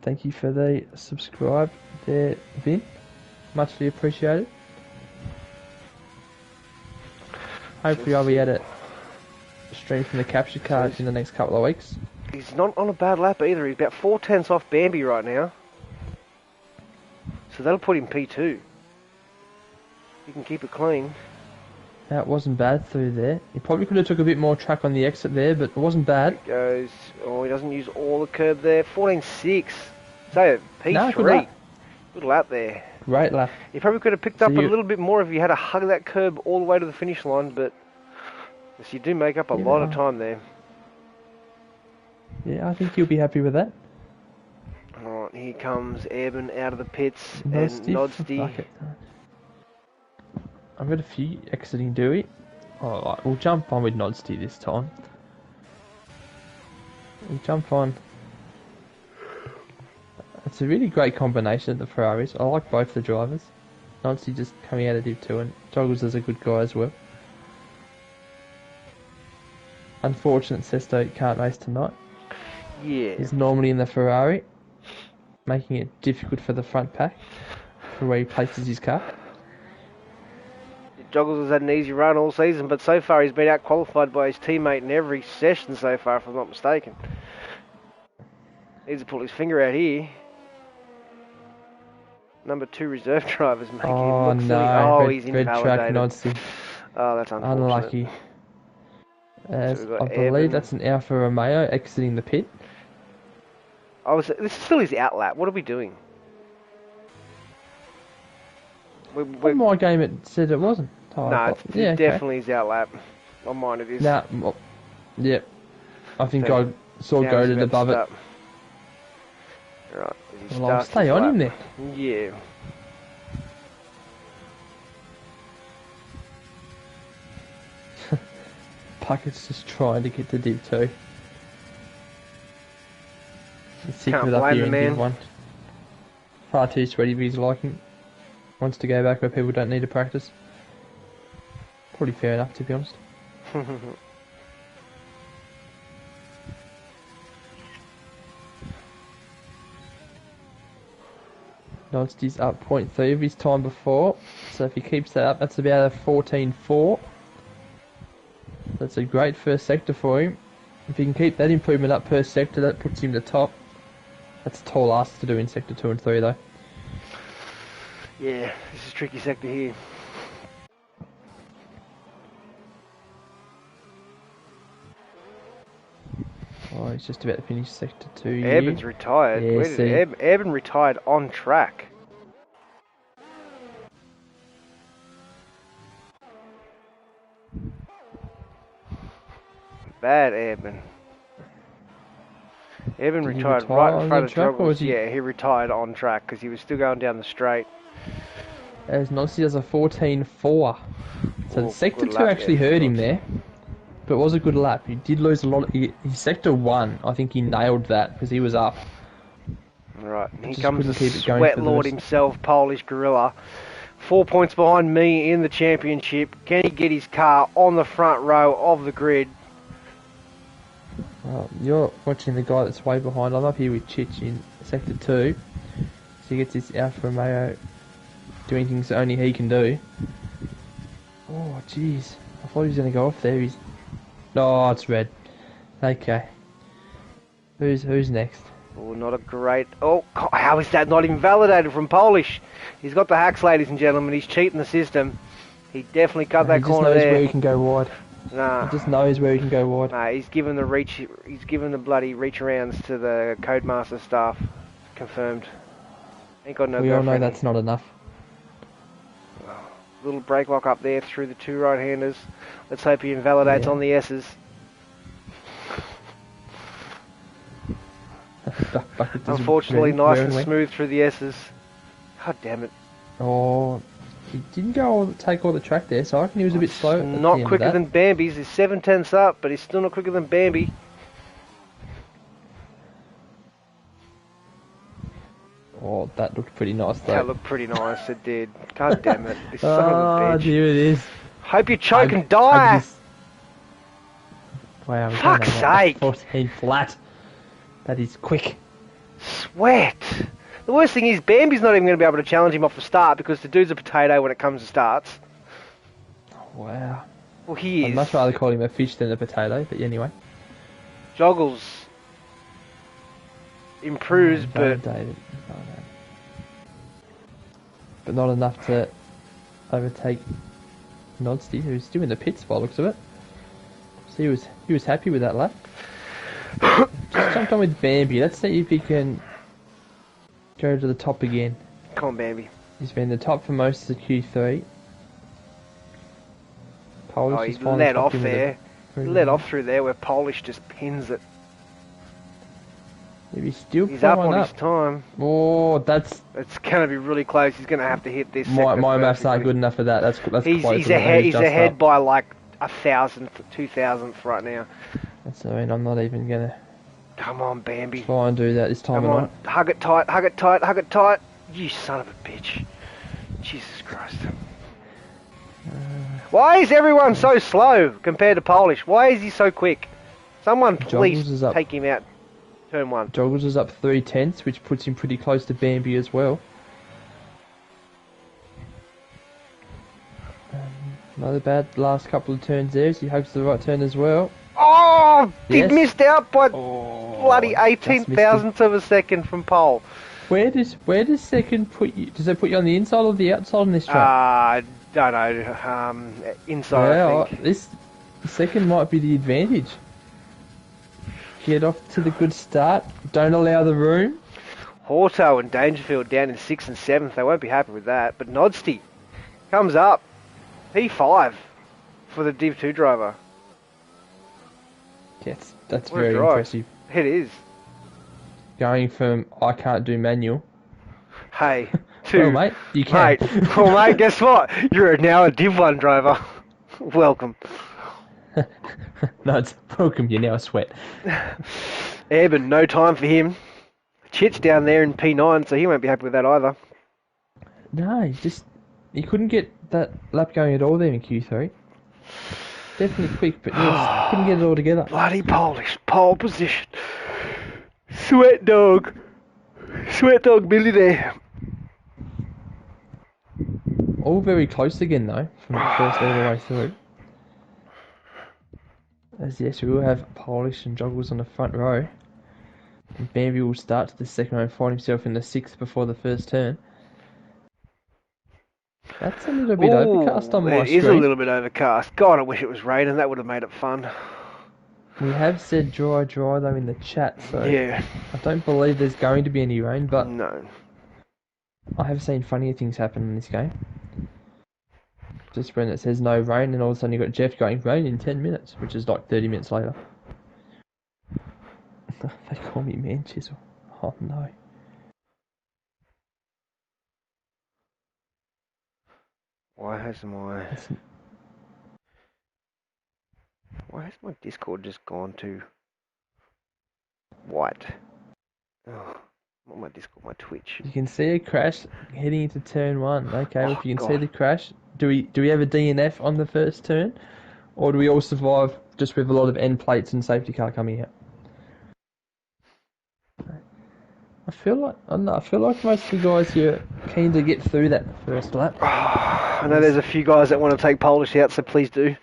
Thank you for the subscribe there, Vin. Muchly appreciated. Hopefully I'll be able to stream from the capture cards in the next couple of weeks. He's not on a bad lap either. He's about 4/10 off Bambi right now. So that'll put him P2. He can keep it clean. That wasn't bad through there. He probably could have took a bit more track on the exit there, but it wasn't bad. It goes. Oh, he doesn't use all the curb there. 14.6. So P3. No, good lap. Good lap there. Great lap. He probably could have picked up a little bit more if he had to hug that curb all the way to the finish line, but yes, you do make up a lot of time there. Yeah, I think you'll be happy with that. Alright, here comes Airborne out of the pits and Nodsty. I've got a few exiting Dewey. Alright, we'll jump on with Nodsty this time. We'll jump on. It's a really great combination of the Ferraris. I like both the drivers. Nodsty just coming out of Div 2 and Joggles is a good guy as well. Unfortunate Sesto can't race tonight. Yeah. He's normally in the Ferrari, making it difficult for the front pack for where he places his car. Joggles has had an easy run all season, but so far he's been out qualified by his teammate in every session so far, if I'm not mistaken. Needs to pull his finger out here. Number 2 reserve driver's making him look silly. Oh, he's invalidated. Oh, that's unfortunate. Unlucky. So I believe that's an Alfa Romeo exiting the pit. This is still his out lap. What are we doing? On my game it said it wasn't. No, it's definitely his out lap. On mine it is. Nah, yep. I think I saw goaded above it. Right. Well, I'll stay on him there. Yeah. Puckett's just trying to get to Div 2. He's sick Can't of it up blame here the in man. Div 1. Far too sweaty for his liking. Wants to go back where people don't need to practice. Probably fair enough, to be honest. Nodsty's up 0.3 of his time before, so if he keeps that up, that's about a 14.4. That's a great first sector for him. If he can keep that improvement up per sector, that puts him to top. That's a tall ask to do in sector 2 and 3 though. Yeah, this is a tricky sector here. Oh, he's just about to finish sector 2 here. Airborne's retired. Yeah, Where did Airborne retired on track? Bad Airborne. Airborne retired right in front of Joggles. Yeah, he retired on track because he was still going down the straight. As Nodsty does a 14.4. So the sector 2 actually hurt him there. But it was a good lap. He did lose a lot. His sector 1, I think he nailed that because he was up. Right, here comes the sweat lord himself, Polish Gorilla. 4 points behind me in the championship. Can he get his car on the front row of the grid? You're watching the guy that's way behind. I'm up here with Chich in sector 2. So he gets his Alfa Romeo doing things that only he can do. Oh, jeez. I thought he was going to go off there. Oh, it's red. Okay. Who's next? Oh, not a great... Oh, how is that not invalidated from Polish? He's got the hacks, ladies and gentlemen. He's cheating the system. He definitely cut that corner there. He just knows where he can go wide. Nah. He just knows where he can go wide. Nah, he's given the reach. He's given the bloody reach arounds to the Codemaster staff. Confirmed. Ain't got no. We all know that's not enough. Little brake lock up there through the two right-handers. Let's hope he invalidates on the S's. Unfortunately, nice and smooth through the S's. God damn it. Oh, he didn't take all the track there, so I reckon he was a bit slow. Not quicker than Bambi's. He's 7/10ths up, but he's still not quicker than Bambi. Oh, that looked pretty nice though. That looked pretty nice, it did. God damn it. This son of a bitch. Here it is. Hope you choke and die! Wow, fuck's sake! 14 flat. That is quick. Sweat! The worst thing is, Bambi's not even going to be able to challenge him off the start because the dude's a potato when it comes to starts. Wow. Well, he is. I'd much rather call him a fish than a potato, but anyway. Joggles improves, but not enough to overtake Nodsty, who's still in the pits by the looks of it. So he was happy with that lap. Just jumped on with Bambi. Let's see if he can go to the top again. Come on, Bambi. He's been the top for most of the Q3. Polish he let off there. He let off through there where Polish just pins it. If he's still He's up on his time. Oh, It's going to be really close. He's going to have to hit this. My maths aren't good enough for that. That's he's close. He's ahead by like 1,000th, 2,000th right now. I'm not even going to... Come on, Bambi. Try and do that this time. Come on. Hug it tight, hug it tight, hug it tight. You son of a bitch. Jesus Christ. Why is everyone so slow compared to Polish? Why is he so quick? Someone please take him out. Turn 1. Joggles is up 3/10, which puts him pretty close to Bambi as well. Another bad last couple of turns there. He hopes the right turn as well. Oh! He missed out by bloody 18,000ths of a second from pole. Where does second put you? Does it put you on the inside or the outside on this track? I don't know. Inside, I think. This second might be the advantage. Get off to the good start. Don't allow the room. Horto and Dangerfield down in 6th and 7th. They won't be happy with that. But Nodsty comes up. P5 for the Div 2 driver. Yes, that's very impressive. It is. Going from I can't do manual. Hey, to well, mate, you can. Mate, guess what? You're now a Div 1 driver. Welcome. No, it's welcome. You're now a sweat. Eben, no time for him. Chit's down there in P9, so he won't be happy with that either. No, he couldn't get that lap going at all there in Q3. Definitely quick, but couldn't get it all together. Bloody Polish pole position. Sweat dog Billy there. All very close again though, from the first all the way through. As yes, we will have Polish and Joggles on the front row. And Bambi will start to the second row and find himself in the 6th before the first turn. That's a little bit overcast on my screen. It is a little bit overcast. God, I wish it was raining. That would have made it fun. We have said dry though in the chat, so yeah. I don't believe there's going to be any rain, but no. I have seen funnier things happen in this game. Just when it says no rain, and all of a sudden you've got Jeff going rain in 10 minutes, which is like 30 minutes later. They call me Man Chisel. Oh no. Why has my Discord just gone to white? Oh, my Discord, my Twitch. You can see a crash heading into turn 1. Okay, well, if you can see God. the crash, do we have a DNF on the first turn? Or do we all survive just with a lot of end plates and safety car coming out? I feel like most of the guys here are keen to get through that first lap. I know there's a few guys that want to take Polish out, so please do.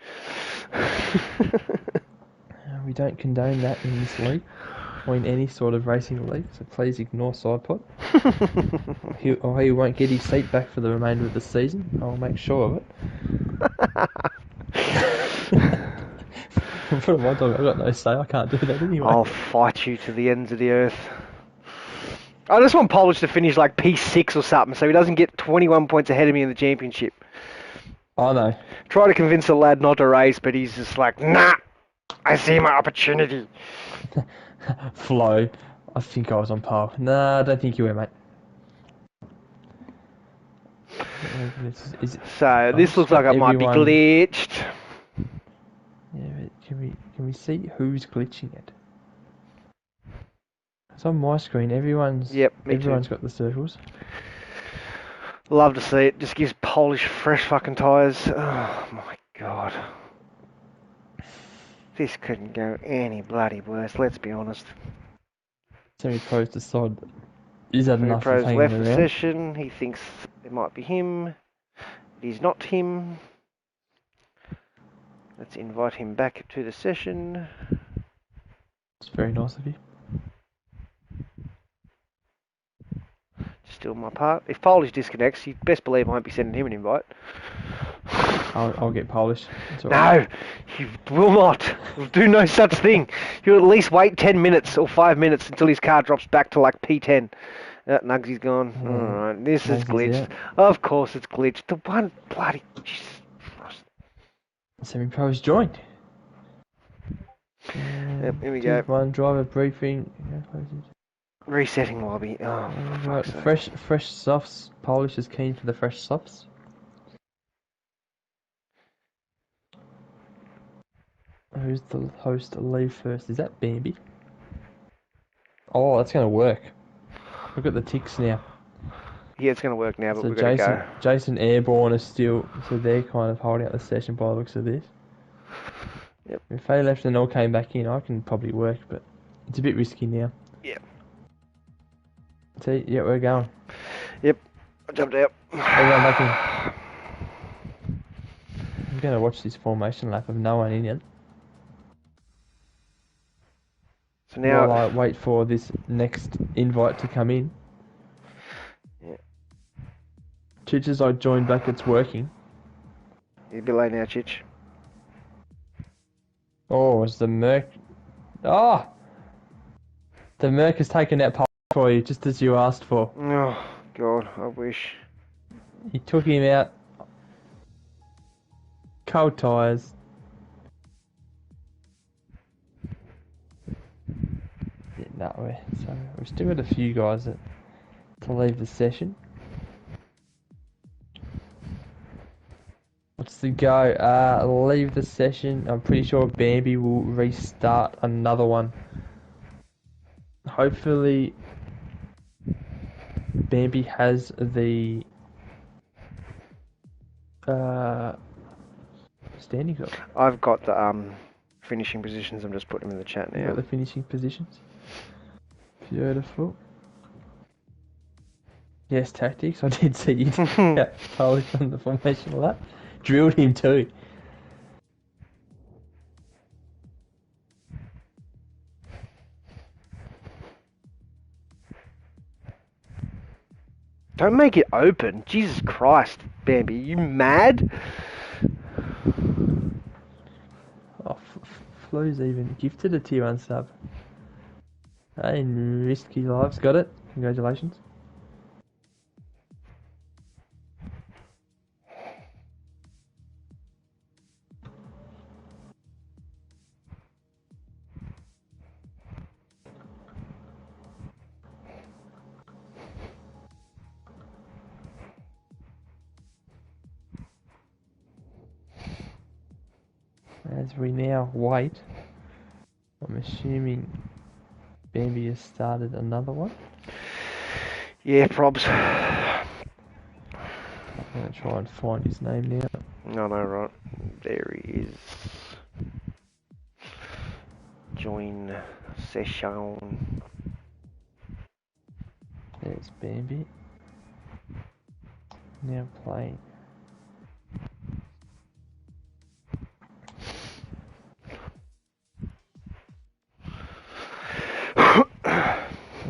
We don't condone that in this league, or in any sort of racing league, so please ignore Sidepod. He won't get his seat back for the remainder of the season. I'll make sure of it. What am I doing? I've got no say. I can't do that anyway. I'll fight you to the ends of the earth. I just want Polish to finish like P6 or something, so he doesn't get 21 points ahead of me in the championship. I know. Try to convince the lad not to race, but he's just like, nah, I see my opportunity. Flo, I think I was on par. Nah, I don't think you were, mate. So this looks like it might be glitched. Yeah, but can we see who's glitching it? It's on my screen. Everyone's got the circles. Love to see it. Just gives Polish fresh fucking tyres. Oh my god. This couldn't go any bloody worse, let's be honest. Semi-pros decide is that enough of hanging left around? the session. He thinks it might be him. It is not him. Let's invite him back to the session. It's very nice of you. Still my part. If Polish disconnects, you best believe I won't be sending him an invite. I'll get Polish. No, you will not. We'll do no such thing. You'll at least wait 10 minutes or 5 minutes until his car drops back to like P10. Nugsy's gone. Yeah. Alright, this is glitched. Of course it's glitched. The one bloody... Jesus Christ. Semi-pros joined. Yep, here we go. One driver briefing. Resetting lobby. Oh, right. Fresh softs. Polish is keen for the fresh softs. Who's the host to leave first? Is that Bambi? Oh, that's going to work. Look at the ticks now. Yeah, it's going to work now, but so we've got to go. Jason Airborne is still... So they're kind of holding out the session by the looks of this. Yep. If they left and all came back in, I can probably work, but it's a bit risky now. Yep. See, yeah, we're going. Yep, I jumped out. Everyone back in. I'm going to watch this formation lap of no one in yet. So now... While I wait for this next invite to come in. Yeah. Chich, as I join back, it's working. You're a bit late now, Chich. Oh, it's the Merc. Oh! The Merc has taken that pole for you, just as you asked for. Oh, God, I wish. He took him out. Cold tyres. Yeah, no, we've still got a few guys to leave the session. What's the go? Leave the session. I'm pretty sure Bambi will restart another one. Hopefully, Bambi has the standings up. I've got the finishing positions. I'm just putting them in the chat now. You got the finishing positions. Beautiful. Yes, tactics. I did see you Polish on the formation lap. Drilled him too. Don't make it open. Jesus Christ, Bambi. You mad? Oh, Flo's even gifted a tier 1 sub. Hey, Risky Lives got it. Congratulations. As we now wait, I'm assuming Bambi has started another one. Yeah, probs. I'm gonna try and find his name now. No, right. There he is. Join session. There's Bambi. Now playing.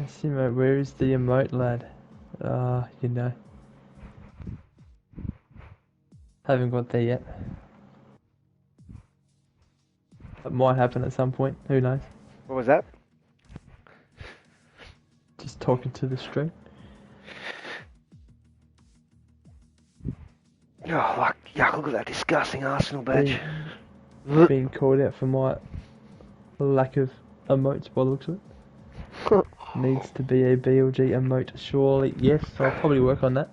Simo, where is the emote, lad? You know. Haven't got there yet. It might happen at some point, who knows? What was that? Just talking to the stream. Oh, yuck, look at that disgusting Arsenal badge. Being called out for my lack of emotes by the looks of it. Needs to be a BLG emote, surely. Yes, I'll probably work on that.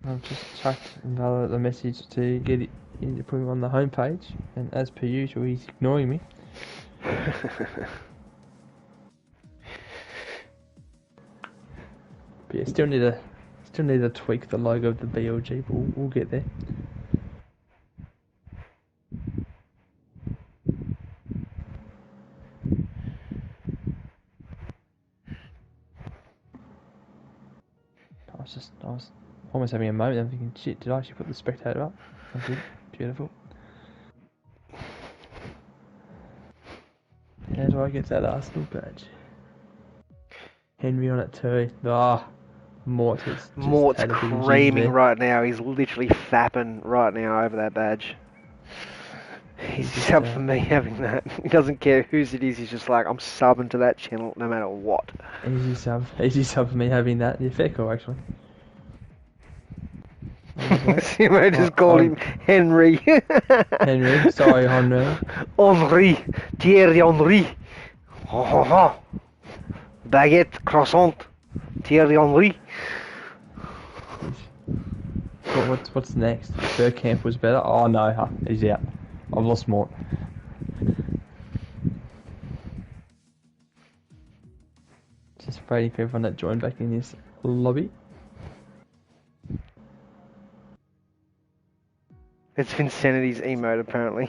I've just chucked the message to get it to put him on the homepage, and as per usual, he's ignoring me. But yeah, still need to tweak the logo of the BLG, but we'll get there. I was almost having a moment. I'm thinking, shit, did I actually put the spectator up? I did. Beautiful. How do I get that Arsenal badge? Henry on it too. Mort's creaming right now. He's literally fapping right now over that badge. He's just up for me having that. He doesn't care whose it is. He's just like, I'm subbing to that channel no matter what. Easy sub for me having that. Yeah, fair call actually. Simo just called him Henry. Henry, sorry Henry. Henry, Thierry Henry. Baguette, croissant, Thierry Henry. What's next? Bergkamp was better. Oh no, he's out. I've lost Mort. Just waiting for everyone to join back in this lobby. It's Vincentity's emote apparently.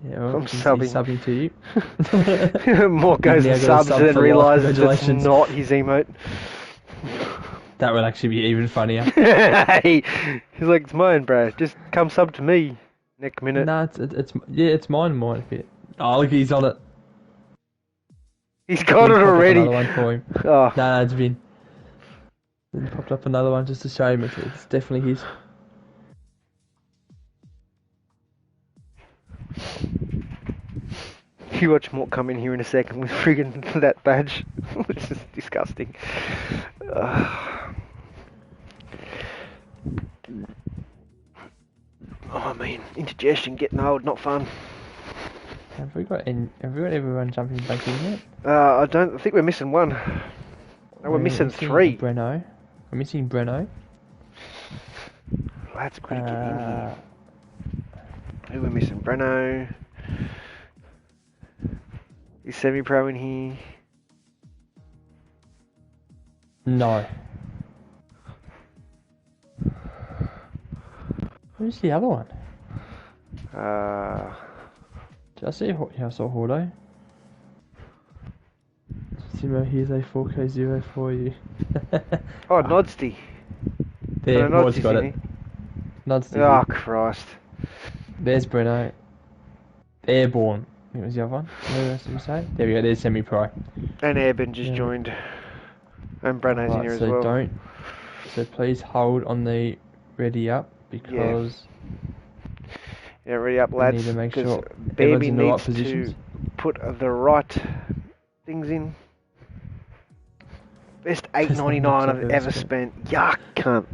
Yeah, well, I'm subbing to you. Mort goes and subs and then realises it's not his emote. That would actually be even funnier. Hey, he's like, it's mine, bro. Just come sub to me. Next minute. Nah, it's mine. Oh, look, he's on it. He's got it already. Another one for him. Oh. Nah, it's been. Then popped up another one just to show him it's definitely his. You watch Mort come in here in a second with friggin' that badge, which is disgusting. I mean, indigestion, getting old, not fun. Have we got everyone jumping back in yet? I think we're missing one. No, we're missing three. We're missing Breno. That's quick to get in here. Who we're missing? Breno. Is semi-pro in here? No. Who's the other one? Did I see? I saw Hordo. Simo, here's a 4K0 for you. Oh, Nodsty. There, Nod's got it. Nodsty. Oh, Christ. There's Breno. Airborne. I think it was the other one. What else did we say? There we go, there's semi-pro. And Airborne just joined. And Breno's in here as well. So please hold on the ready up because... Yeah, ready up, lads. We need to make sure Baby in the right needs positions. to put the right things in. Best $8.99 I've ever spent. Yuck, cunt.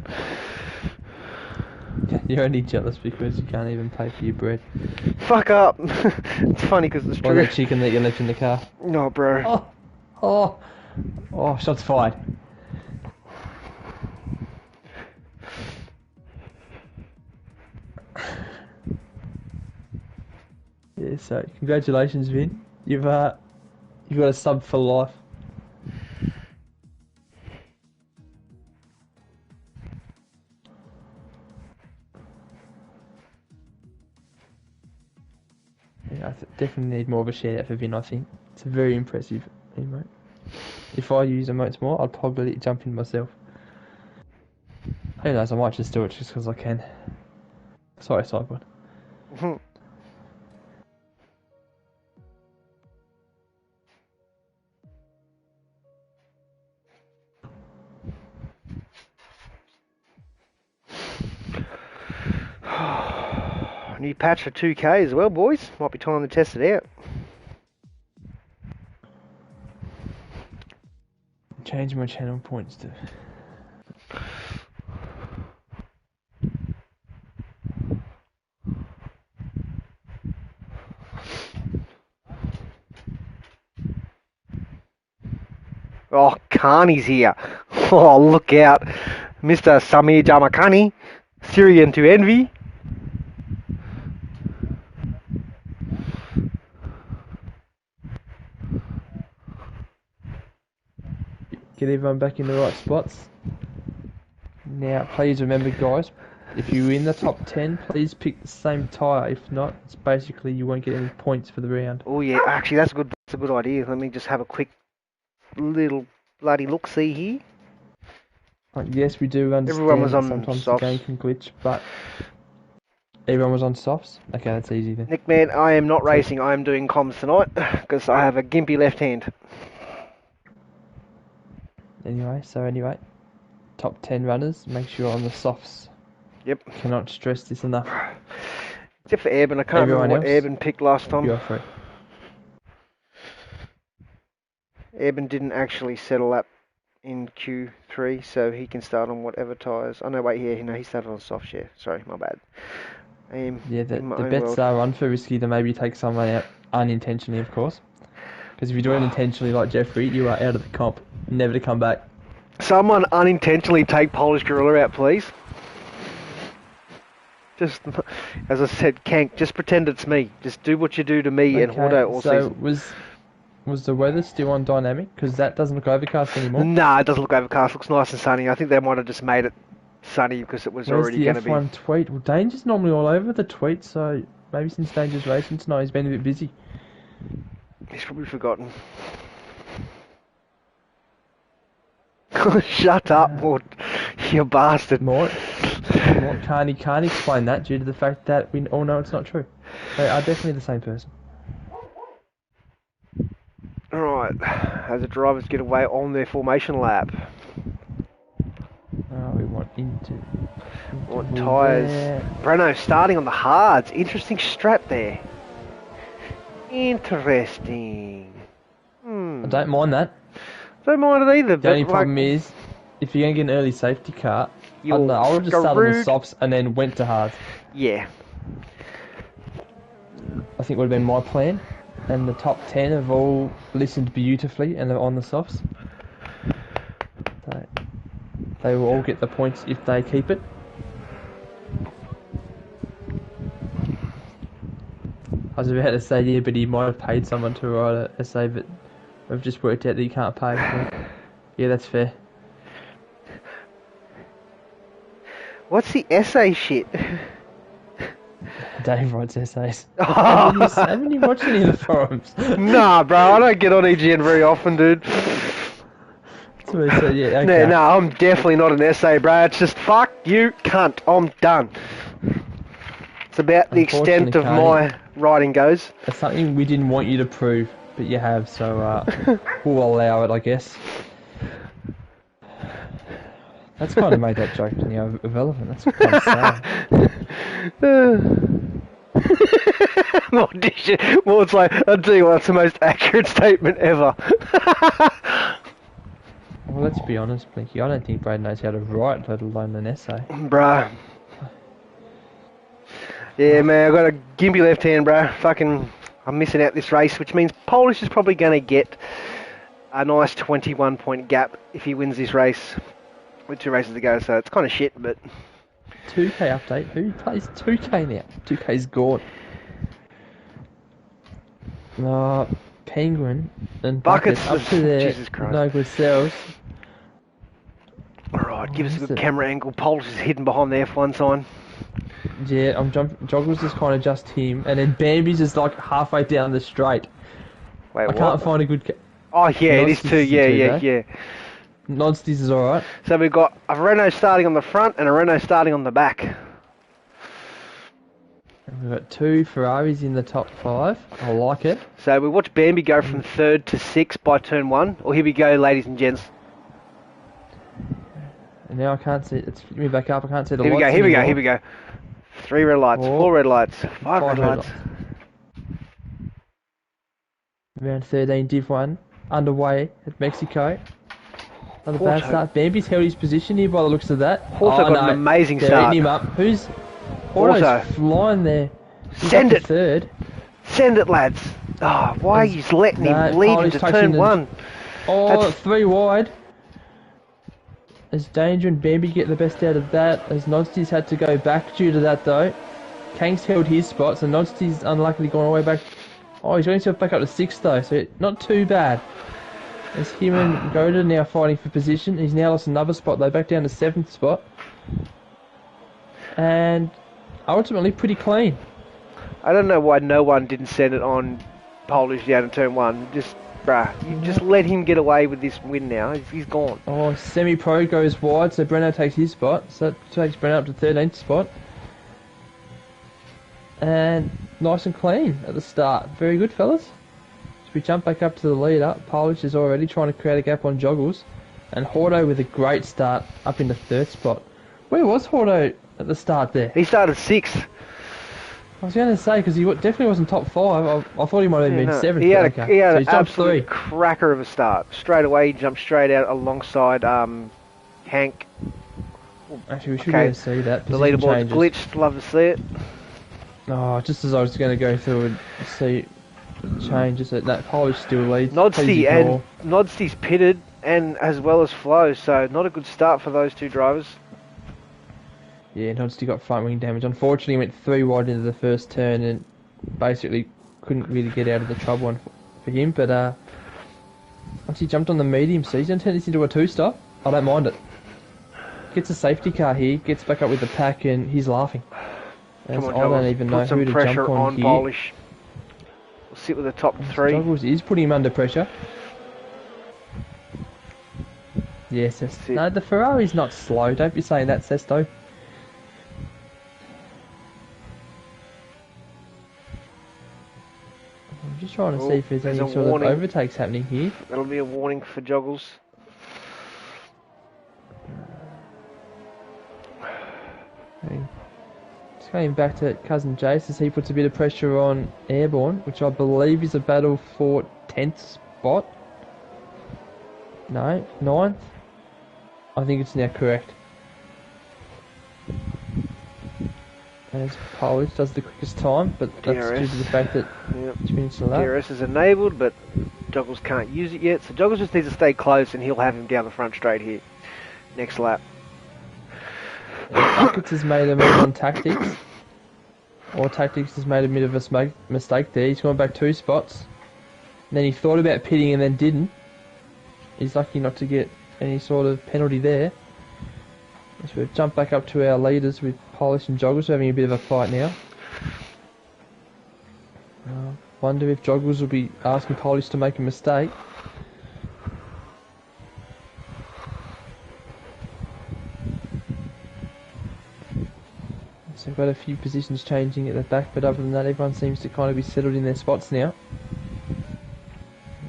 You're only jealous because you can't even pay for your bread. Fuck up. It's funny because it's true. Or that chicken that you left in the car. No, bro. Oh, shots fired. Yeah, so congratulations, Vin. You've got a sub for life. Yeah, I definitely need more of a shout out for Vin. I think it's a very impressive emote. If I use emotes more, I'll probably jump in myself. Who knows? I might just do it just because I can. Sorry, Cyclone. New patch for 2K as well, boys. Might be time to test it out. Change my channel points to. Oh, Carney's here. Oh, look out. Mr. Samir Jamakani. Syrian to envy. Get everyone back in the right spots. Now, please remember, guys, if you're in the top 10, please pick the same tyre. If not, it's basically you won't get any points for the round. Oh, yeah. Actually, that's a good idea. Let me just have a quick little bloody look-see here. Yes, we do understand Everyone was that on sometimes softs. the game can glitch, but everyone was on softs? Okay, that's easy then. Nick, man, I am not racing. I am doing comms tonight because I have a gimpy left hand. Anyway, top 10 runners, make sure you're on the softs. Yep. Cannot stress this enough. Except for Eben. I can't Everyone remember what else, Eben picked last time. you're free. Eben didn't actually settle up in Q3, so he can start on whatever tyres. Oh, no, wait, yeah, he started on soft share. Sorry, my bad. Yeah, the bets are run for risky to maybe take someone out unintentionally, of course. Because if you do it intentionally like Jeffrey, you are out of the comp, never to come back. Someone unintentionally take Polish Gorilla out, please. Just, as I said, Kank, just pretend it's me. Just do what you do to me and Hordo all season. Was the weather still on dynamic? Because that doesn't look overcast anymore. Nah, it doesn't look overcast. It looks nice and sunny. I think they might have just made it sunny because it was already going to be... Where's the F1 tweet? Well, Danger's normally all over the tweet, so maybe since Danger's racing tonight, he's been a bit busy. He's probably forgotten. Shut up, Mort. You bastard. Mort can't explain that due to the fact that we all know it's not true. They are definitely the same person. Alright, as the drivers get away on their formation lap. We want into What tyres? Breno starting on the hards. Interesting strap there. Interesting. I don't mind that. Don't mind it either. The only problem is, if you're going to get an early safety car, I don't know, I would have just started on the softs and then went to hards. Yeah. I think would have been my plan. And the top 10 have all listened beautifully and they're on the softs. They will all get the points if they keep it. I was about to say, yeah, but he might have paid someone to write an essay, but we've just worked out that you can't pay. So yeah, that's fair. What's the essay shit? Dave writes essays. Haven't you watched any of the forums? Nah, bro, I don't get on EGN very often, dude. So yeah, okay. No, I'm definitely not an essay, bro. It's just fuck you, cunt. I'm done. It's about the extent of my writing goes. It's something we didn't want you to prove, but you have, so we'll allow it, I guess. That's kind of made that joke irrelevant. That's kind of sad. Well, it's like, I'll tell you what, it's the most accurate statement ever. Well, let's be honest, Blinky. I don't think Brad knows how to write, let alone an essay. Bruh. Yeah, man, I've got a gimpy left hand, bruh. Fucking, I'm missing out this race, which means Polish is probably going to get a nice 21-point gap if he wins this race with 2 races to go, so it's kind of shit, but... 2K update? Who plays 2K now? 2K's gone. Penguin and Buckets Buckets up to their Jesus Christ. no good selves. Alright, give us a good camera angle. Polish is hidden behind the F1 sign. Yeah, Joggles is kind of just him, and then Bambi's is like halfway down the straight. Wait, I can't find a good... Oh yeah, it is too, yeah. Nodsty's is alright. So we've got a Renault starting on the front and a Renault starting on the back. We've got 2 Ferraris in the top 5. I like it. So we watch Bambi go from 3rd to 6th by turn 1. Or here we go, ladies and gents. And now I can't see... It's me back up. I can't see the lights Here anymore. we go. 3 red lights, 4 red lights, 5 red lights. Round 13, Div 1. Underway at Mexico. Another bad start. Bambi's held his position here by the looks of that. Porto got an amazing They're start. eating him up. Who's... Porto's flying there. Send it. 3rd. Send it, lads. Oh, why are you letting him lead into turn 1? Oh, 3 wide. As Danger and Bambi get the best out of that. As Nodsty's had to go back due to that though. Kang's held his spot, so Nodsty's unluckily gone all the way back. Oh, he's got himself back up to 6th though, so not too bad. As him and Goda now fighting for position. He's now lost another spot though, back down to 7th spot. And ultimately pretty clean. I don't know why no one didn't send it on Polish down to turn 1. Just, bruh, you just let him get away with this win now. He's gone. Oh, Semi-Pro goes wide, so Breno takes his spot. So that takes Breno up to 13th spot. And nice and clean at the start. Very good, fellas. So we jump back up to the leader. Polish is already trying to create a gap on Joggles. And Hordo with a great start up into 3rd spot. Where was Hordo at the start there? He started 6th. I was going to say, because he definitely wasn't top 5. I thought he might have been 7th. He had an so absolute cracker of a start. Straight away, he jumped straight out alongside Hank. Actually, we should be able to see that. The leaderboard's glitched. Love to see it. Oh, just as I was going to go through and see the changes, that Polish still leads. Nodsty's pitted, and as well as Flo, so not a good start for those 2 drivers. Yeah, Nodsty got front wing damage. Unfortunately, he went 3 wide into the first turn and basically couldn't really get out of the trouble for him. But once he jumped on the medium, so he's going to turn this into a 2-stop. I don't mind it. Gets a safety car here, gets back up with the pack, and he's laughing. Come on, I don't even know who to jump on here. Polish. We'll sit with the top 3. Joggles is putting him under pressure. Yes, no, the Ferrari's not slow. Don't be saying that, Sesto. I'm just trying to see if there's any sort of overtakes happening here. That'll be a warning for Joggles. Just going back to Cousin Jace as he puts a bit of pressure on Airborne, which I believe is a battle for 10th spot. No, 9th. I think it's now correct. As Polish does the quickest time, but that's due to the fact that it's been so low. DRS is enabled, but Joggles can't use it yet, so Joggles just needs to stay close and he'll have him down the front straight here. Next lap. Buckets has made a move on Tactics. Or Tactics has made a bit of a mistake there. He's gone back 2 spots. And then he thought about pitting and then didn't. He's lucky not to get any sort of penalty there. So we've jumped back up to our leaders with Polish and Joggles having a bit of a fight now. Wonder if Joggles will be asking Polish to make a mistake. So we've got a few positions changing at the back, but other than that everyone seems to kind of be settled in their spots now.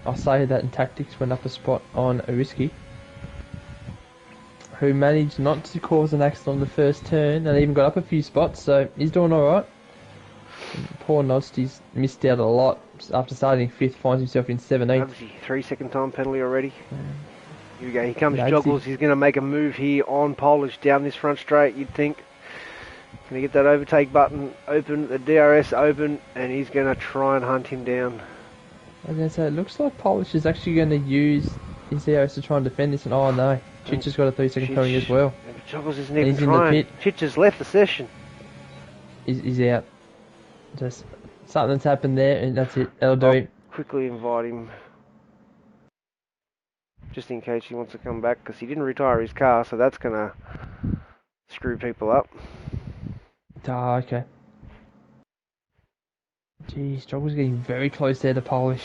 I say that, and Tactics went up a spot on Ariski, who managed not to cause an accident on the first turn and even got up a few spots, so he's doing alright. Poor Nodsty's missed out a lot. After starting 5th, finds himself in 17th. 3-second time penalty already. Here we go, here comes Joggles. He's going to make a move here on Polish down this front straight, you'd think. Going to get that overtake button open, the DRS open, and he's going to try and hunt him down. I was going to say, it looks like Polish is actually going to use his DRS to try and defend this, and oh no, Chich has got a 3-second penalty as well. Yeah, Joggles isn't even trying. Chich has left the session. He's out. Just Something's happened there, and that's it. That'll do it. Quickly invite him. Just in case he wants to come back, because he didn't retire his car, so that's going to screw people up. Ah, okay. Geez, Joggle's getting very close there to polish.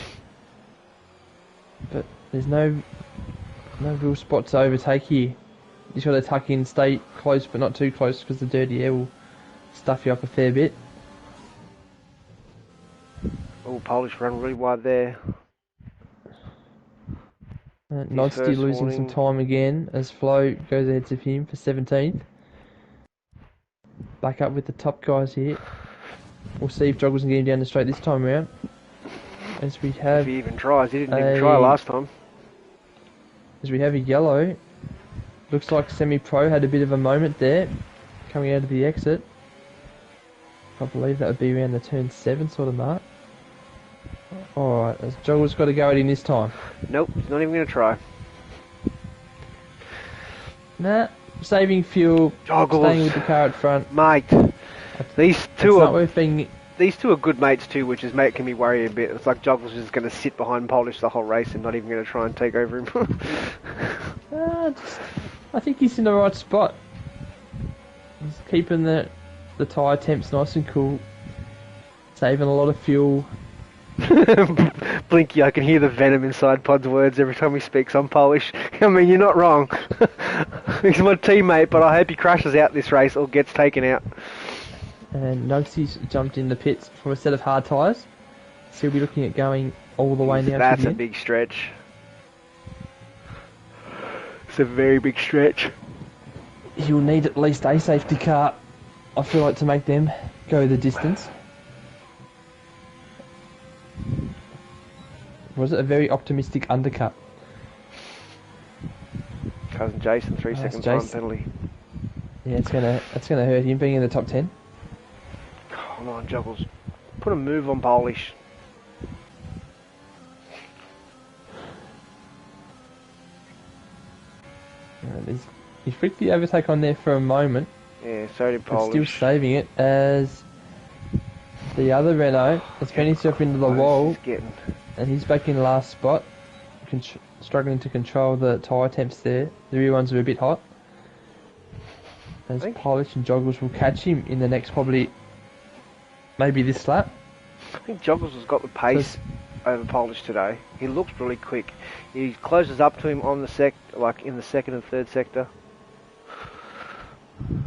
But there's no real spot to overtake here. You just got to tuck in, stay close but not too close, because the dirty air will stuff you up a fair bit. Oh, Polish run really wide there. Nodsty losing some time again as Flo goes ahead of him for 17th. Back up with the top guys here. We'll see if Joggles can get him down the straight this time around. As we have, if he even tries, he didn't even try last time. As we have a yellow. Looks like Semi-Pro had a bit of a moment there, coming out of the exit. I believe that would be around the turn 7 sort of mark. Alright, has Joggles got to go at him this time? Nope, he's not even going to try. Nah, saving fuel, Joggles. staying with the car at front. Mate, these two are good mates too, which is making me worry a bit. It's like Joggles is going to sit behind Polish the whole race and not even going to try and take over him. I think he's in the right spot. He's keeping the tyre temps nice and cool, saving a lot of fuel. Blinky, I can hear the venom inside Pod's words every time he speaks on Polish. I mean, you're not wrong. He's my teammate, but I hope he crashes out this race or gets taken out. And Nugsy's jumped in the pits from a set of hard tyres. So he'll be looking at going all the way now. That's a big stretch. It's a very big stretch. He'll need at least a safety car, I feel like, to make them go the distance. Was it a very optimistic undercut? Cousin Jason, 3 second time penalty. Yeah, it's gonna hurt him being in the top 10. Come on, Juggles. Put a move on Polish. He flicked the overtake on there for a moment. Yeah, so did Polish. Still saving it as the other Renault has found himself into the wall. And he's back in last spot, struggling to control the tyre temps there. The rear ones are a bit hot. As Polish and Joggles will catch him in the next, probably, maybe this lap. I think Joggles has got the pace over Polish today. He looks really quick. He closes up to him on the in the second and third sector.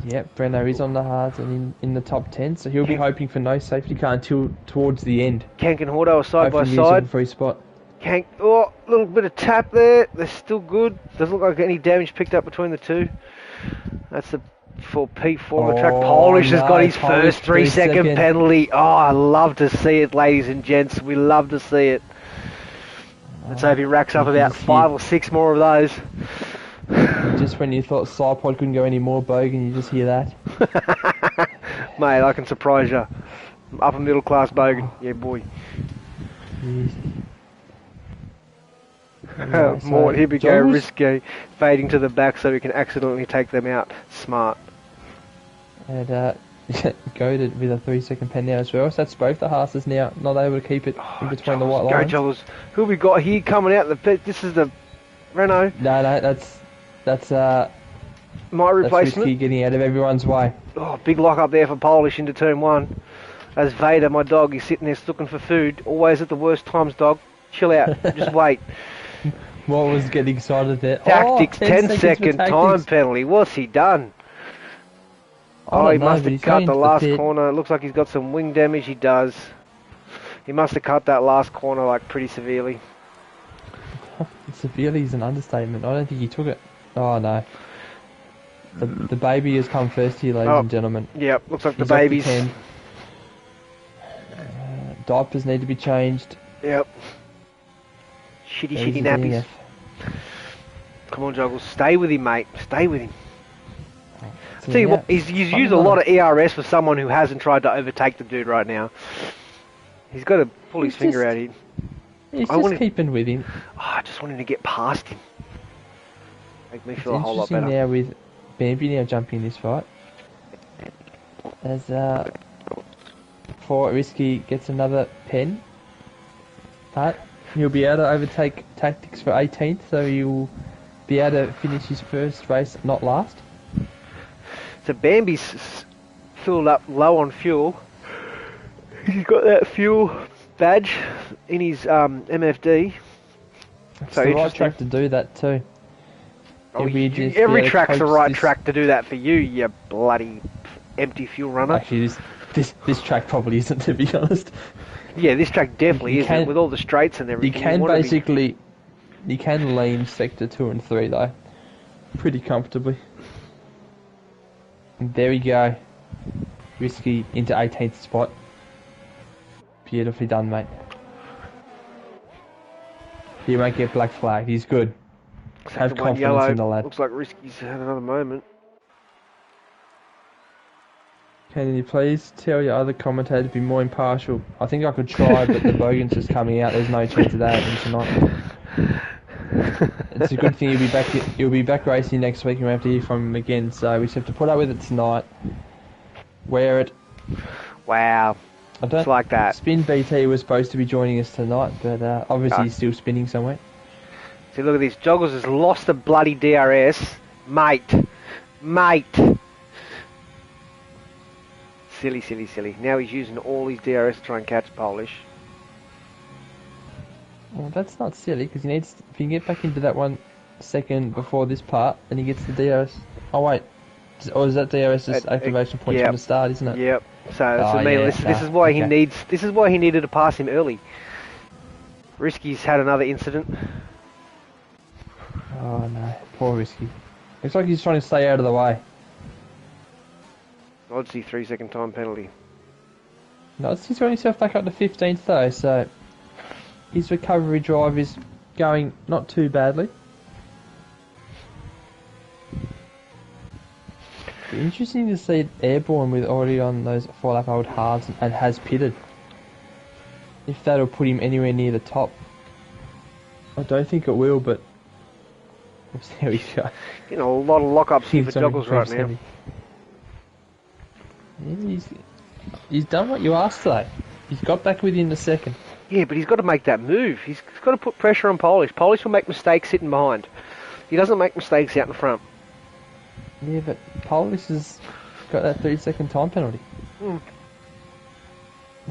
Yep, Breno is on the hards and in the top 10, so he'll be hoping for no safety car until towards the end. Kank and Hordo are side by side. Free spot. Kank, a little bit of tap there. They're still good. Doesn't look like any damage picked up between the two. That's the for P4 on the track. Polish has got his first 3 second penalty. Oh, I love to see it, ladies and gents. We love to see it. Let's hope he racks up about 5 or 6 more of those. Just when you thought Cypod couldn't go any more, Bogan, you just hear that. Mate, I can surprise you. Upper middle class Bogan. Yeah, boy. Mort, here we go, risky. Fading to the back so we can accidentally take them out. Smart. And goaded with a 3 second pen now as well. So that's both the Haas's now not able to keep it in between the white lines. Go, Joggles. Who we got here coming out the pit? This is the Renault. No, that's my replacement. That's risky, getting out of everyone's way. Oh, big lock up there for Polish into turn 1. As Vader, my dog, is sitting there looking for food. Always at the worst times, dog. Chill out. Just wait. What was getting excited there? Tactics, 10 second time penalty. What's he done? Oh, he must have cut the last corner. It looks like he's got some wing damage. He does. He must have cut that last corner like pretty severely. Severely is an understatement. I don't think he took it. Oh no. The baby has come first here, ladies and gentlemen. Yep, looks like the baby's. Diapers need to be changed. Yep. Shitty nappies. Come on, Joggles. Stay with him, mate. Stay with him. Tell you what, he's used a lot of ERS for someone who hasn't tried to overtake the dude right now. He's got to pull his finger out here. He's just keeping with him. Oh, I just wanted to get past him. Make me feel a whole lot better. Now with Bambi now jumping in this fight. As before Risky gets another pen. But he'll be able to overtake Tactics for 18th, so he'll be able to finish his first race, not last. So Bambi's filled up low on fuel. He's got that fuel badge in his MFD. It's the right track to do that too. Oh, every track's the right track to do that for you, you bloody empty fuel runner. Actually, this track probably isn't, to be honest. Yeah, this track definitely isn't, with all the straights and everything. You can lean sector 2 and 3 though, pretty comfortably. And there we go, Risky into 18th spot. Beautifully done, mate. He won't get black flag. He's good. Have confidence in the lad. Looks like Risky's had another moment. Can you please tell your other commentator to be more impartial? I think I could try, but the bogan's just coming out. There's no chance of that tonight. It's a good thing he'll be back racing next week and we'll have to hear from him again. So we just have to put up with it tonight. Wear it. Wow. It's like that. Spin BT was supposed to be joining us tonight, but obviously he's still spinning somewhere. See, look at this. Joggles has lost the bloody DRS. Mate. Silly. Now he's using all his DRS to try and catch Polish. Well, that's not silly, because he needs... If he can get back into that 1 second before this part, then he gets the DRS... Oh, wait. Or is that DRS just activation points from the start, isn't it? Yep. This is why he needs... This is why he needed to pass him early. Risky's had another incident. Oh, no. Poor Risky. Looks like he's trying to stay out of the way. Oddsy 3-second time penalty. No, he's got himself back up to 15th though, so his recovery drive is going not too badly. Be interesting to see Airborne with already on those 4-lap old hards and has pitted. If that'll put him anywhere near the top. I don't think it will, but we'll see how he goes. Getting a lot of lockups here for Joggles right now. He's done what you asked today. He's got back within the second. Yeah, but he's got to make that move. He's got to put pressure on Polish. Polish will make mistakes sitting behind. He doesn't make mistakes out in front. Yeah, but Polish has got that 3-second time penalty.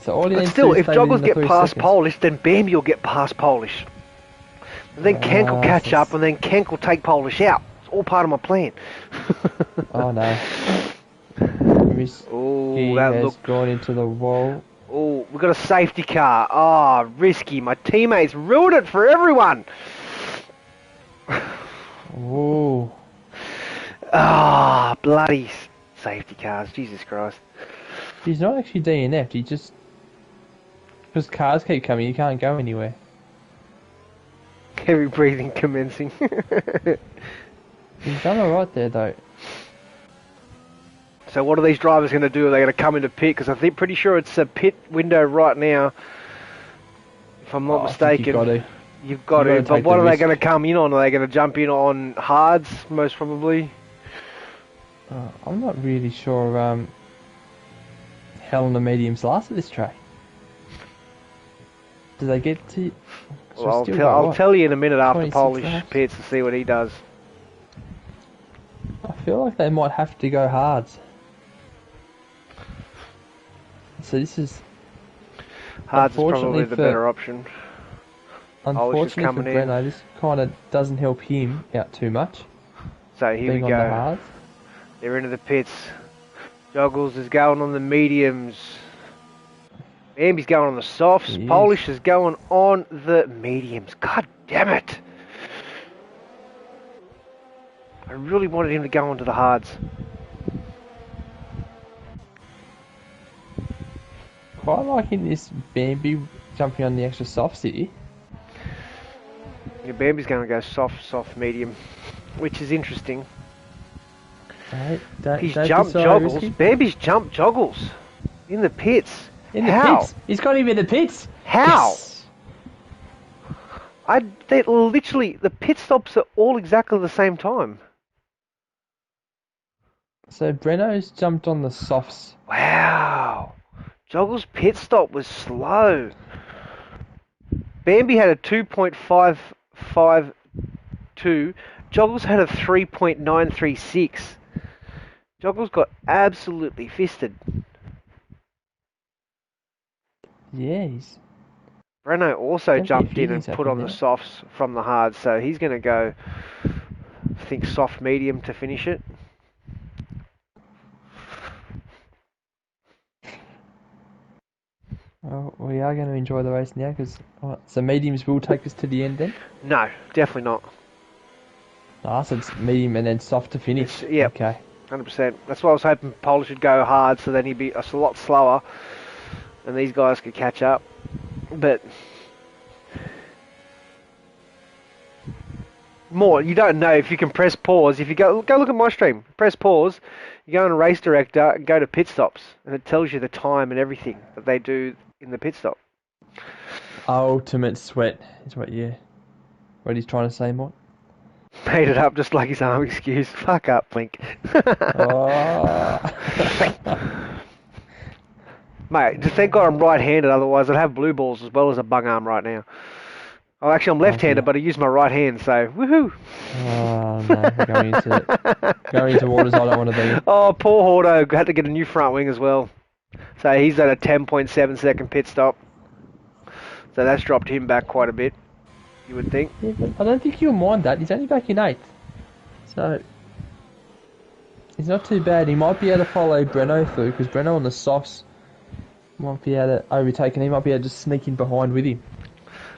So all he needs still, to do if Joggles get past Polish, then Bambi will get past Polish. And then Kenk will catch up, and then Kenk will take Polish out. It's all part of my plan. Oh no. He has gone into the wall. Oh, we've got a safety car. Oh, Risky. My teammates ruined it for everyone. Oh. Ah, bloody safety cars. Jesus Christ. He's not actually DNF'd. He just... Because cars keep coming, you can't go anywhere. Heavy breathing commencing. He's done alright there, though. So what are these drivers going to do? Are they going to come into pit? Because I'm pretty sure it's a pit window right now. If I'm not mistaken. You've got to. But what are they going to come in on? Are they going to jump in on hards, most probably? I'm not really sure how long the mediums last at this track. Do they get to... Well, I'll tell you in a minute after Polish pits to see what he does. I feel like they might have to go hards. So this is... Hards is probably the better option. Unfortunately for Breno, this kind of doesn't help him out too much. So here we go. They're into the pits. Joggles is going on the mediums. Bambi's going on the softs. Polish is going on the mediums. God damn it. I really wanted him to go onto the hards. Quite liking this Bambi jumping on the extra softs here. Yeah, Bambi's going to go soft, medium, which is interesting. He's jumped Joggles. Risky. Bambi's jumped Joggles in the pits. In the pits? He's got him in the pits. How? Yes. They literally, the pit stops are all exactly the same time. So Breno's jumped on the softs. Wow. Joggle's pit stop was slow. Bambi had a 2.552. Joggles had a 3.936. Joggles got absolutely fisted. Yeah, he's... Breno also Don't be a jumped few in and things put on happening the there. softs from the hards, so he's going to go, I think, soft medium to finish it. Well, we are going to enjoy the race now, because... so mediums will take us to the end then? No, definitely not. Ah, so it's medium and then soft to finish. Yep. Okay. 100%. That's why I was hoping Polish would go hard, so then he'd be a lot slower, and these guys could catch up. But more, you don't know if you can press pause. If you go look at my stream, press pause, you go on a race director and go to pit stops, and it tells you the time and everything that they do in the pit stop. Ultimate sweat is what he's trying to say, Mort. Made it up just like his arm excuse. Fuck up, Blink. Oh. Mate, just thank God I'm right-handed, otherwise I'd have blue balls as well as a bung arm right now. Oh, actually, I'm left-handed, but I use my right hand, so woohoo! Oh no, we're going into waters I don't want to be in. Oh, poor Hordo had to get a new front wing as well. So he's at a 10.7 second pit stop. So that's dropped him back quite a bit, you would think. Yeah, but I don't think he'll mind that. He's only back in 8th. So, he's not too bad. He might be able to follow Breno through, because Breno on the softs might be able to overtake, and he might be able to just sneak in behind with him.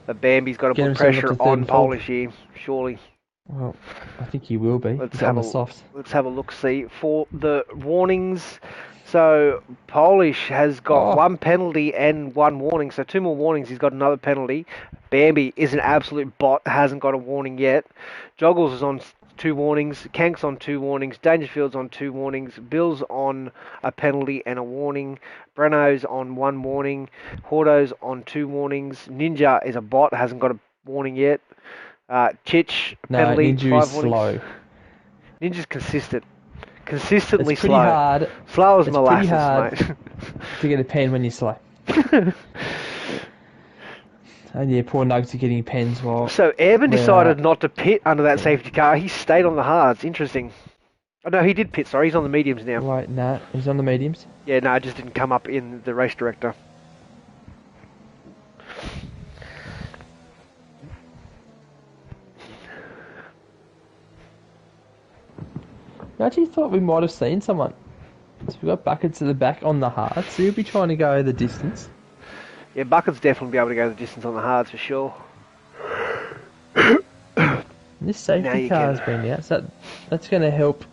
But Bambi's got to put pressure on Polish here, surely. Well, I think he will be. Let's have a look-see for the warnings. So Polish has got one penalty and one warning, so 2 more warnings. He's got another penalty. Bambi is an absolute bot, hasn't got a warning yet. Joggles is on 2 warnings. Kank's on 2 warnings. Dangerfield's on 2 warnings. Bill's on a penalty and a warning. Breno's on 1 warning. Hordo's on 2 warnings. Ninja is a bot, hasn't got a warning yet. Chich, penalty, Ninja 5 is warnings. slow. Ninja's consistently it's pretty slow. Hard. Slow as it's molasses, pretty hard mate. to get a pen when you're slow. And yeah, poor Nugs are getting pens while... So Evan decided not to pit under that safety car. He stayed on the hards. Interesting. Oh, no, he did pit. Sorry, he's on the mediums now. Right, nah, he's on the mediums. Yeah, no, it just didn't come up in the race director. I actually thought we might have seen someone. So we got Buckets at the back on the hard, so he'll be trying to go the distance. Yeah, Buckets definitely be able to go the distance on the hards for sure. This safety car has been out, so that's going to help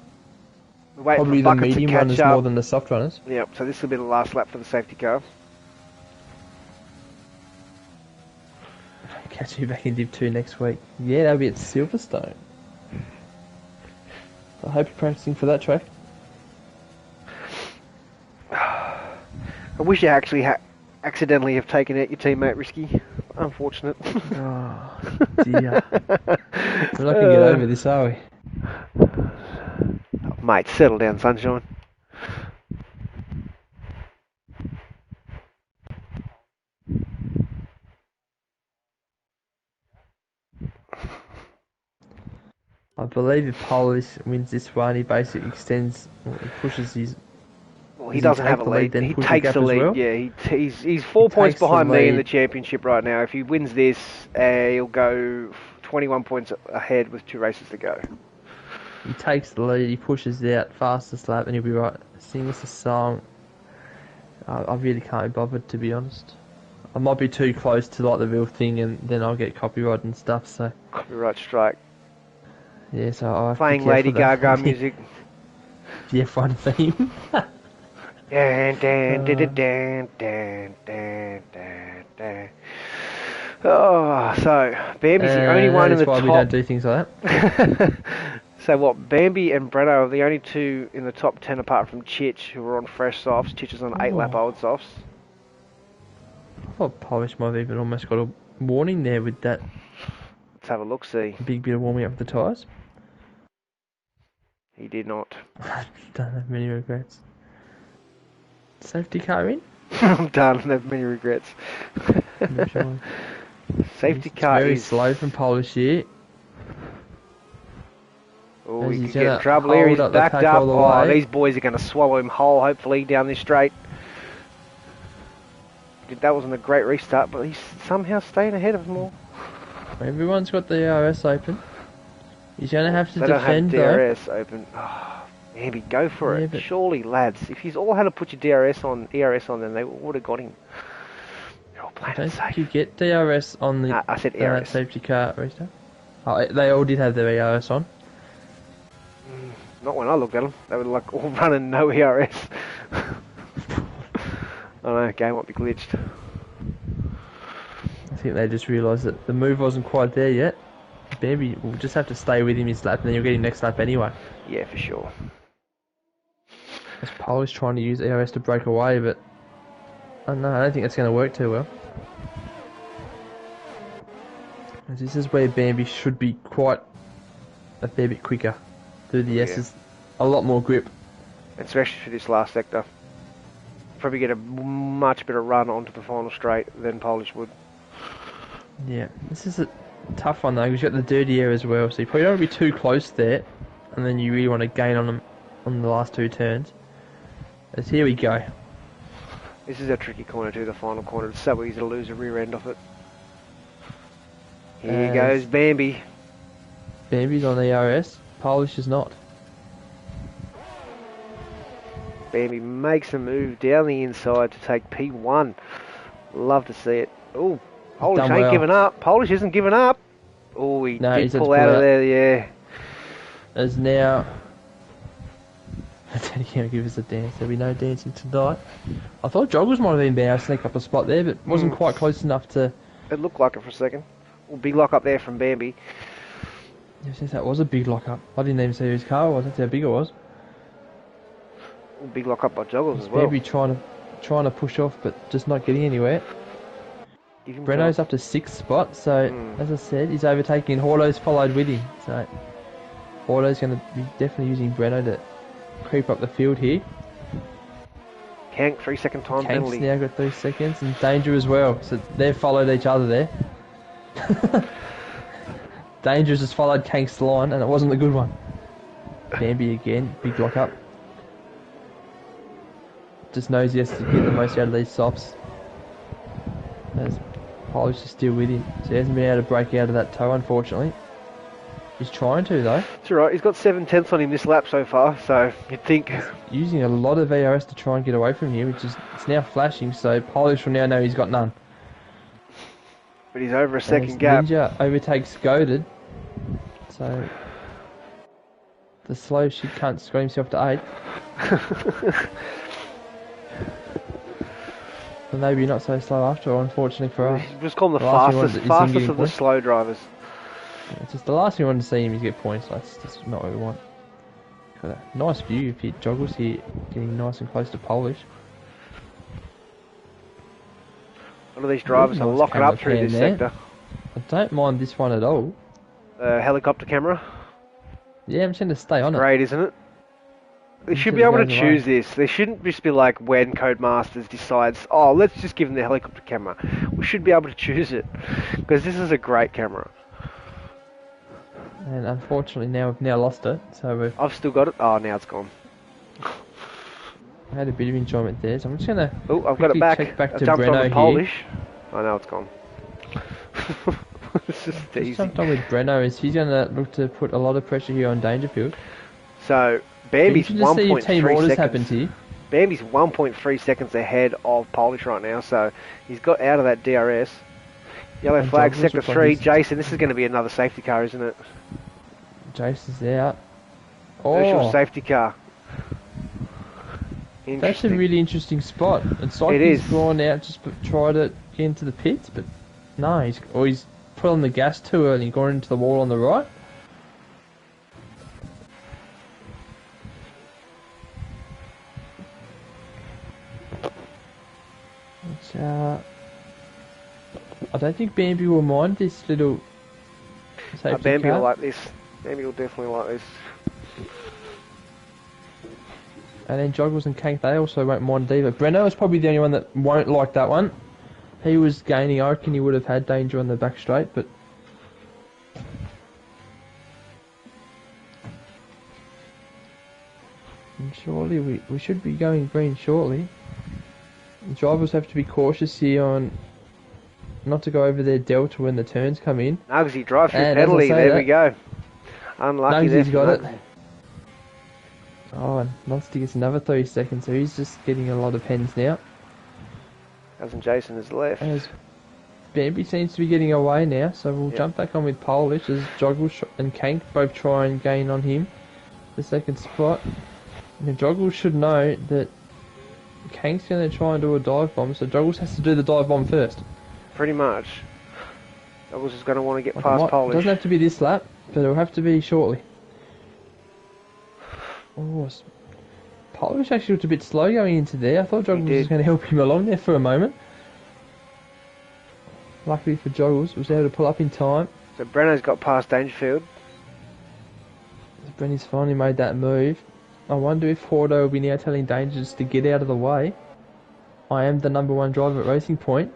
probably the medium runners more than the soft runners. Yep, so this will be the last lap for the safety car. Catch you back in Div 2 next week. Yeah, that'll be at Silverstone. I hope you're practicing for that track. I wish you actually accidentally have taken out your teammate Risky. Unfortunate. Oh, dear. We're not going to get over this, are we? Oh, mate, settle down, sunshine. I believe if Polish wins this one, he basically extends, he pushes his... Well, he doesn't have a lead. He takes the lead. Well? Yeah, he's 4 points behind me in the championship right now. If he wins this, he'll go 21 points ahead with 2 races to go. He takes the lead. He pushes out fastest lap, and he'll be right. Sing us a song. I really can't be bothered, to be honest. I might be too close to like the real thing, and then I'll get copyright and stuff. So copyright strike. Yeah, so I playing Lady Gaga music. The F1 theme. Oh, so Bambi's the only one in the top. That's why we don't do things like that. So what? Bambi and Breno are the only 2 in the top 10 apart from Chich, who are on fresh softs. Chich is on 8-lap old softs. I thought Polish might have even almost got a warning there with that. Let's have a look, see. A big bit of warming up the tyres. He did not. Don't have many regrets. Safety car in? I'm done. I have many regrets. Safety car very is slow from Polish here. Oh, he could get in trouble here. He's backed up. Oh, these boys are going to swallow him whole, hopefully, down this straight. That wasn't a great restart, but he's somehow staying ahead of them all. Everyone's got the ARS open. He's going to have to defend, though. They don't have DRS open. Oh, maybe go for it. Surely, lads, if you all had to put your ERS on, then they would have got him. They're all playing it safe. I think you get DRS on the I said ERS. Safety car restart. Oh, they all did have their ERS on. Not when I looked at them. They were like all running no ERS. I don't know, game might be glitched. I think they just realised that the move wasn't quite there yet. Bambi will just have to stay with him his lap and then you'll get him next lap anyway. Yeah, for sure. As Polish trying to use ERS to break away, but I don't think that's going to work too well. This is where Bambi should be quite a fair bit quicker. Through the S's, a lot more grip. Especially for this last sector. Probably get a much better run onto the final straight than Polish would. Yeah, this is a tough one though, because you've got the dirty air as well, so you probably don't want to be too close there, and then you really want to gain on them on the last two turns. As here we go. This is a tricky corner too, the final corner. It's so easy to lose a rear end off it. Here goes Bambi. Bambi's on the ERS. Polish is not. Bambi makes a move down the inside to take P1. Love to see it. Oh, Polish ain't giving up. Polish isn't giving up. Oh, he did pull out of there, yeah. As now... I don't think he'll give us a dance. There'll be no dancing tonight. I thought Joggles might have been able to sneak up a spot there, but wasn't quite close enough to... It looked like it for a second. Big lock up there from Bambi. Yes, that was a big lock up. I didn't even see whose car it was. That's how big it was. Big lock up by Joggles as well. Maybe trying to push off, but just not getting anywhere. Breno's up to 6th spot, so as I said, he's overtaking. Horto's followed with him, so Horto's going to be definitely using Breno to creep up the field here. Kank, 3-second time penalty. Kank's now got 3 seconds, and Danger as well. So they've followed each other there. Danger just followed Kank's line, and it wasn't a good one. Bambi again, big lock up. Just knows he has to get the most out of these softs. As Polish is still with him, so he hasn't been able to break out of that toe, unfortunately. He's trying to, though. It's alright, he's got 7/10 on him this lap so far, so you'd think... He's using a lot of VRS to try and get away from here, which is it's now flashing, so Polish will now know he's got none. But he's over a second gap. Ninja overtakes Goaded, so the slow shit cunt's got himself to 8th. But maybe not so slow after all, unfortunately for us. He's just called the fastest of the slow drivers. It's just the last thing we want to see him is get points. That's just not what we want. Got a nice view if he joggles here, getting nice and close to Polish. One of these drivers will lock it up through this sector. I don't mind this one at all. Helicopter camera. Yeah, I'm just going to stay on it. Great, isn't it? They should be able to choose this. They shouldn't just be like when Codemasters decides, oh, let's just give them the helicopter camera. We should be able to choose it. Because this is a great camera. And unfortunately now we've lost it. So I've still got it. Oh, now it's gone. I had a bit of enjoyment there, so I'm just going to... Oh, I've got it back. Check back I to jumped Breno on the Polish. Oh, now it's gone. It's just easy. Jumped on with Breno. He's going to look to put a lot of pressure here on Dangerfield. So, Bambi's 1.3 seconds. Here. Bambi's 1.3 seconds ahead of Polish right now, so he's got out of that DRS. Yellow flag, sector 3. Jason, this is going to be another safety car, isn't it? Jason's out. Virtual safety car. That's a really interesting spot. It's like he's gone out just to try to get into the pits, but no, he's put on the gas too early and gone into the wall on the right. I don't think Bambi will mind this little safety Bambi car. will like this. Bambi will definitely like this. And then Joggles and Kank, they also won't mind either. Breno is probably the only one that won't like that one. He was gaining. I reckon he would have had danger on the back straight, but... And surely we should be going green shortly. The drivers have to be cautious here on not to go over their delta when the turns come in. Nugsy drive through penalty, there we go. Unlucky there. Nugsy's got it. Oh, and Lusty gets another 30 seconds, so he's just getting a lot of pens now. Cousin Jason is left. As Bambi seems to be getting away now, so we'll jump back on with Polish as Joggles and Kank both try and gain on him the second spot. And Joggles should know that Kank's going to try and do a dive bomb, so Joggles has to do the dive bomb first. Pretty much. Joggles is going to want to get past Polish. It doesn't have to be this lap, but it'll have to be shortly. Oh, Polish actually looked a bit slow going into there. I thought Joggles was going to help him along there for a moment. Luckily for Joggles, was able to pull up in time. So Breno's got past Dangerfield. Brenny's finally made that move. I wonder if Hordo will be now telling Dangers to get out of the way. I am the #1 driver at Racing Point.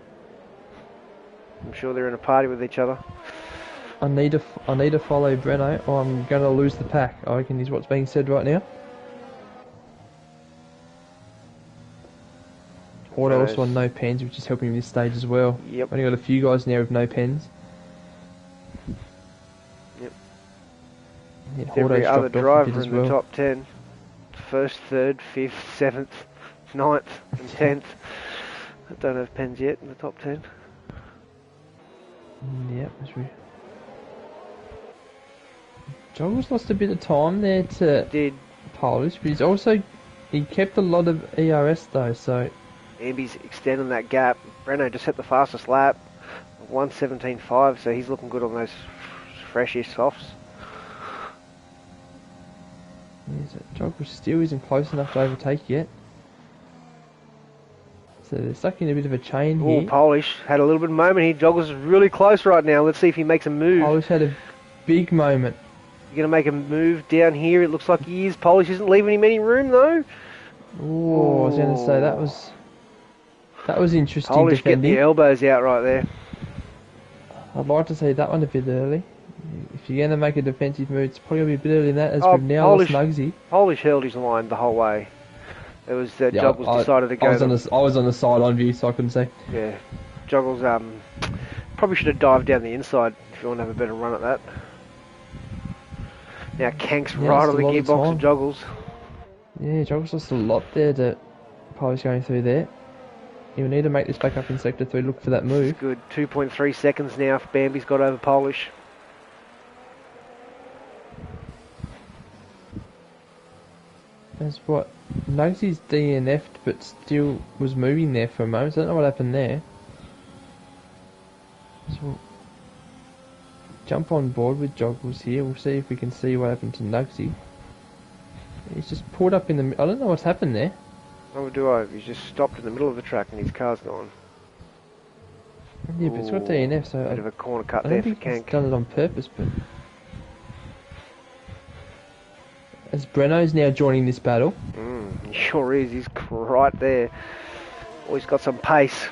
I'm sure they're in a party with each other. I need to follow Breno or I'm going to lose the pack, I reckon is what's being said right now. Hordo also on no pens, which is helping him this stage as well. Yep. Only got a few guys now with no pens. Yep. Yeah, every other driver in the top 10. First, third, fifth, seventh, ninth, and 10th. I don't have pens yet in the top 10. Yep, that's right. Joggles lost a bit of time there to Polish, but he kept a lot of ERS though, so... Ambi's extending that gap. Breno just hit the fastest lap, 1:17.5, so he's looking good on those freshish softs. Yeah, so Joggles still isn't close enough to overtake yet. So they're stuck in a bit of a chain here. Oh, Polish had a little bit of moment here. Joggles is really close right now. Let's see if he makes a move. Polish had a big moment. You're going to make a move down here. It looks like he is. Polish isn't leaving him any room though. Oh, I was going to say that was interesting. Polish defending. getting the elbows out right there. I'd like to see that one a bit early. If you're going to make a defensive move, it's probably going to be a bit early than that, as we've now lost Nugsy. Polish held his line the whole way. It was Joggles decided to go. I was on the side-on view, so I couldn't see. Yeah, Joggles probably should have dived down the inside if you want to have a better run at that. Now Kank's right on the gearbox of Joggles. Yeah, Joggles lost a lot there to Polish going through there. He'll need to make this back up in Sector 3, look for that move. It's good, 2.3 seconds now if Bambi's got over Polish. That's what, Nugsy's DNF'd but still was moving there for a moment, so I don't know what happened there. So we'll jump on board with Joggles here, we'll see if we can see what happened to Nugsy. He's just pulled up in the... I don't know what's happened there. Oh, do I? He's just stopped in the middle of the track and his car's gone. Yeah, but it's got DNF, so... Bit of a corner cut I there don't for think Kank. he's done it on purpose, but... As Breno's now joining this battle. He sure is, he's right there. Oh, he's got some pace.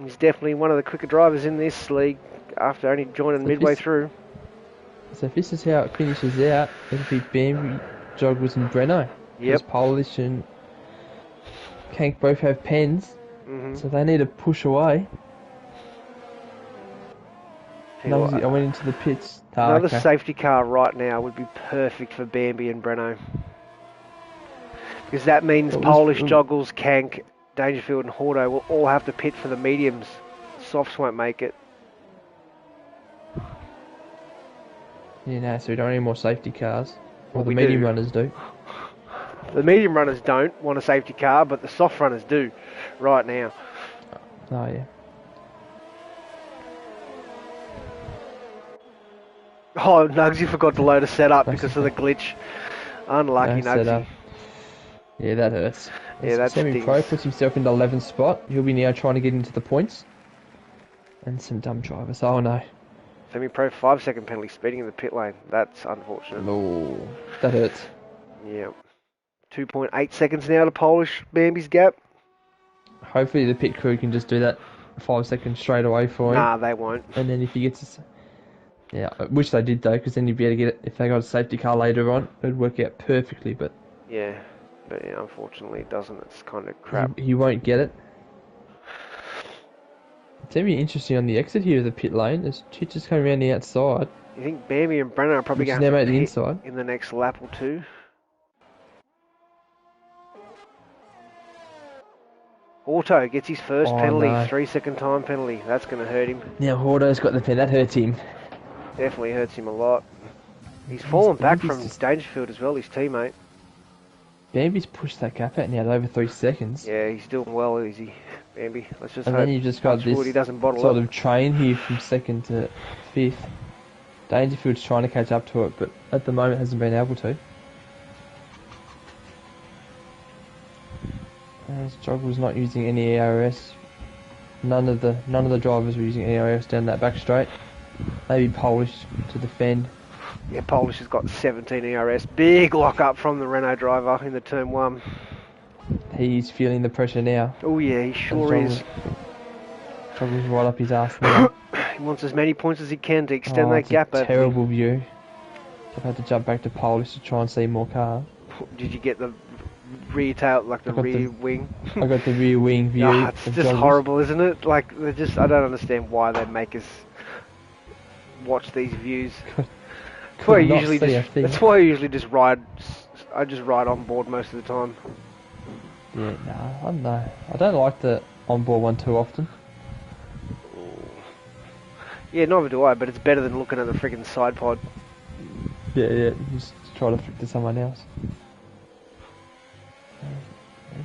He's definitely one of the quicker drivers in this league after only joining midway through. So if this is how it finishes out, it'll be Bambi, Joggles and Breno. Yep. Because Polish and Kank both have pens, so they need to push away. I went into the pits. Another safety car right now would be perfect for Bambi and Breno. Because that means Polish, Joggles, Kank, Dangerfield and Hordo will all have to pit for the mediums. Softs won't make it. Yeah, no, so we don't need more safety cars. Well, the medium runners do. The medium runners don't want a safety car, but the soft runners do right now. Oh, yeah. Oh, Nugsy forgot to load a setup because of the glitch. Unlucky Nugsy. Yeah, that hurts. Yeah, that Semi-Pro puts himself in the 11th spot. He'll be now trying to get into the points. And some dumb drivers. Oh, no. Semi-Pro 5-second penalty speeding in the pit lane. That's unfortunate. No, that hurts. Yeah. 2.8 seconds now to polish Bambi's gap. Hopefully the pit crew can just do that 5 seconds straight away for him. Nah, they won't. And then if he gets yeah, I wish they did though, because then you'd be able to get it if they got a safety car later on. It'd work out perfectly, but yeah, unfortunately it doesn't. It's kind of crap. He won't get it. It's going to be interesting on the exit here of the pit lane. There's just coming around the outside. You think Bambi and Brenner are probably going to make the pit inside in the next lap or two? Auto gets his first penalty, no. 3-second time penalty. That's going to hurt him. Now Hordo's got the pen. That hurts him. Definitely hurts him a lot. He's fallen back from Dangerfield as well, his teammate. Bambi's pushed that gap out now to over 3 seconds. Yeah, he's doing well, is he, Bambi? Let's just and hope then you've just got this he doesn't bottle sort up. of train here from 2nd to 5th. Dangerfield's trying to catch up to it, but at the moment hasn't been able to. Struggles not using any ARS. None of the drivers were using ARS down that back straight. Maybe Polish to defend. Yeah, Polish has got 17 ERS. Big lock up from the Renault driver in the turn 1. He's feeling the pressure now. Oh yeah, he sure is. Struggles right up his ass now. He wants as many points as he can to extend that gap. Terrible view. I've had to jump back to Polish to try and see more cars. Did you get the rear tail, like the rear wing? I got the rear wing view. Oh, it's just horrible, isn't it? Like, I don't understand why they make us watch these views. That's why I usually just ride. I just ride on board most of the time. Yeah, no, I don't know. I don't like the onboard one too often. Yeah, neither do I. But it's better than looking at the freaking side pod. Yeah. Just try to flick to someone else.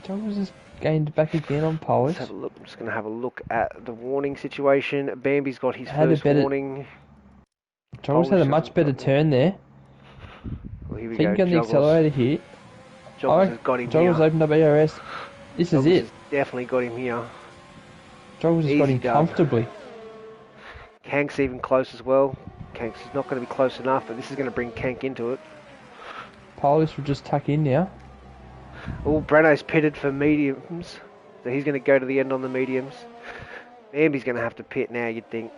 John was just gained back again on Polish. Let's have a look. I'm just going to have a look at the warning situation. Bambi's got his first warning. Joggles had a much better turn there. Well, here we go. He can get on the accelerator here. Joggles has got him Joggles here. opened up ARS. This is it. Definitely got him here. Joggles has got him comfortably. Kank's even close as well. Kank's not going to be close enough, but this is going to bring Kank into it. Polish will just tuck in now. Oh, Breno's pitted for mediums, so he's going to go to the end on the mediums. Bambi's going to have to pit now, you'd think.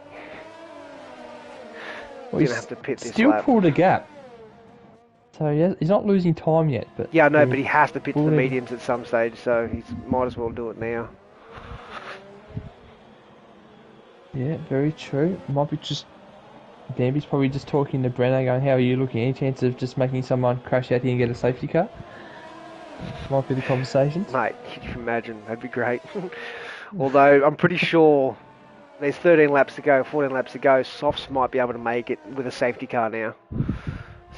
He's going to have to pit this still lap. Pulled a gap. So yeah, he's not losing time yet. But yeah, no, but he has to pit to the mediums at some stage, so he might as well do it now. Yeah, very true. Might be just... Bambi's probably just talking to Breno going, how are you looking? Any chance of just making someone crash out here and get a safety car? Might be the conversation. Mate, can you imagine? That'd be great. Although, I'm pretty sure there's 13 laps to go, 14 laps to go. Softs might be able to make it with a safety car now.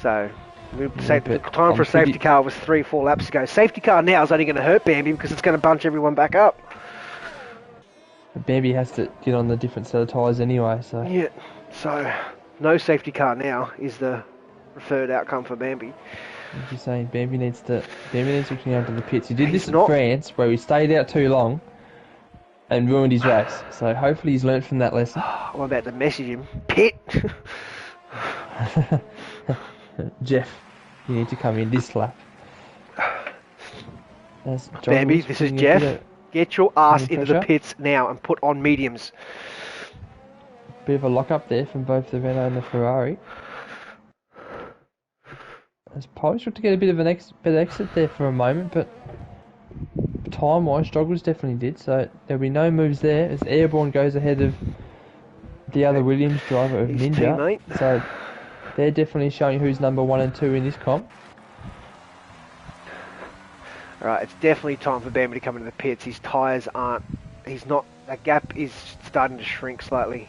So, the time for a safety car was 3-4 laps ago. Safety car now is only going to hurt Bambi because it's going to bunch everyone back up. Bambi has to get on the different set of tyres anyway, so... Yeah, so no safety car now is the preferred outcome for Bambi. I'm just saying, Bambi needs to come out to the pits. He did this in France, where he stayed out too long and ruined his race. So hopefully he's learnt from that lesson. I'm about to message him. Pit! Jeff, you need to come in this lap. Bambi, this is Jeff. Get your ass into the pits now and put on mediums. Bit of a lock-up there from both the Renault and the Ferrari. As Polish looked to get a bit of an better exit there for a moment, but time-wise, Struggles definitely did, so there'll be no moves there as Airborne goes ahead of the other Williams driver of Ninja. Teammate. So they're definitely showing who's number 1 and 2 in this comp. Alright, it's definitely time for Bambi to come into the pits. His tyres aren't... that gap is starting to shrink slightly.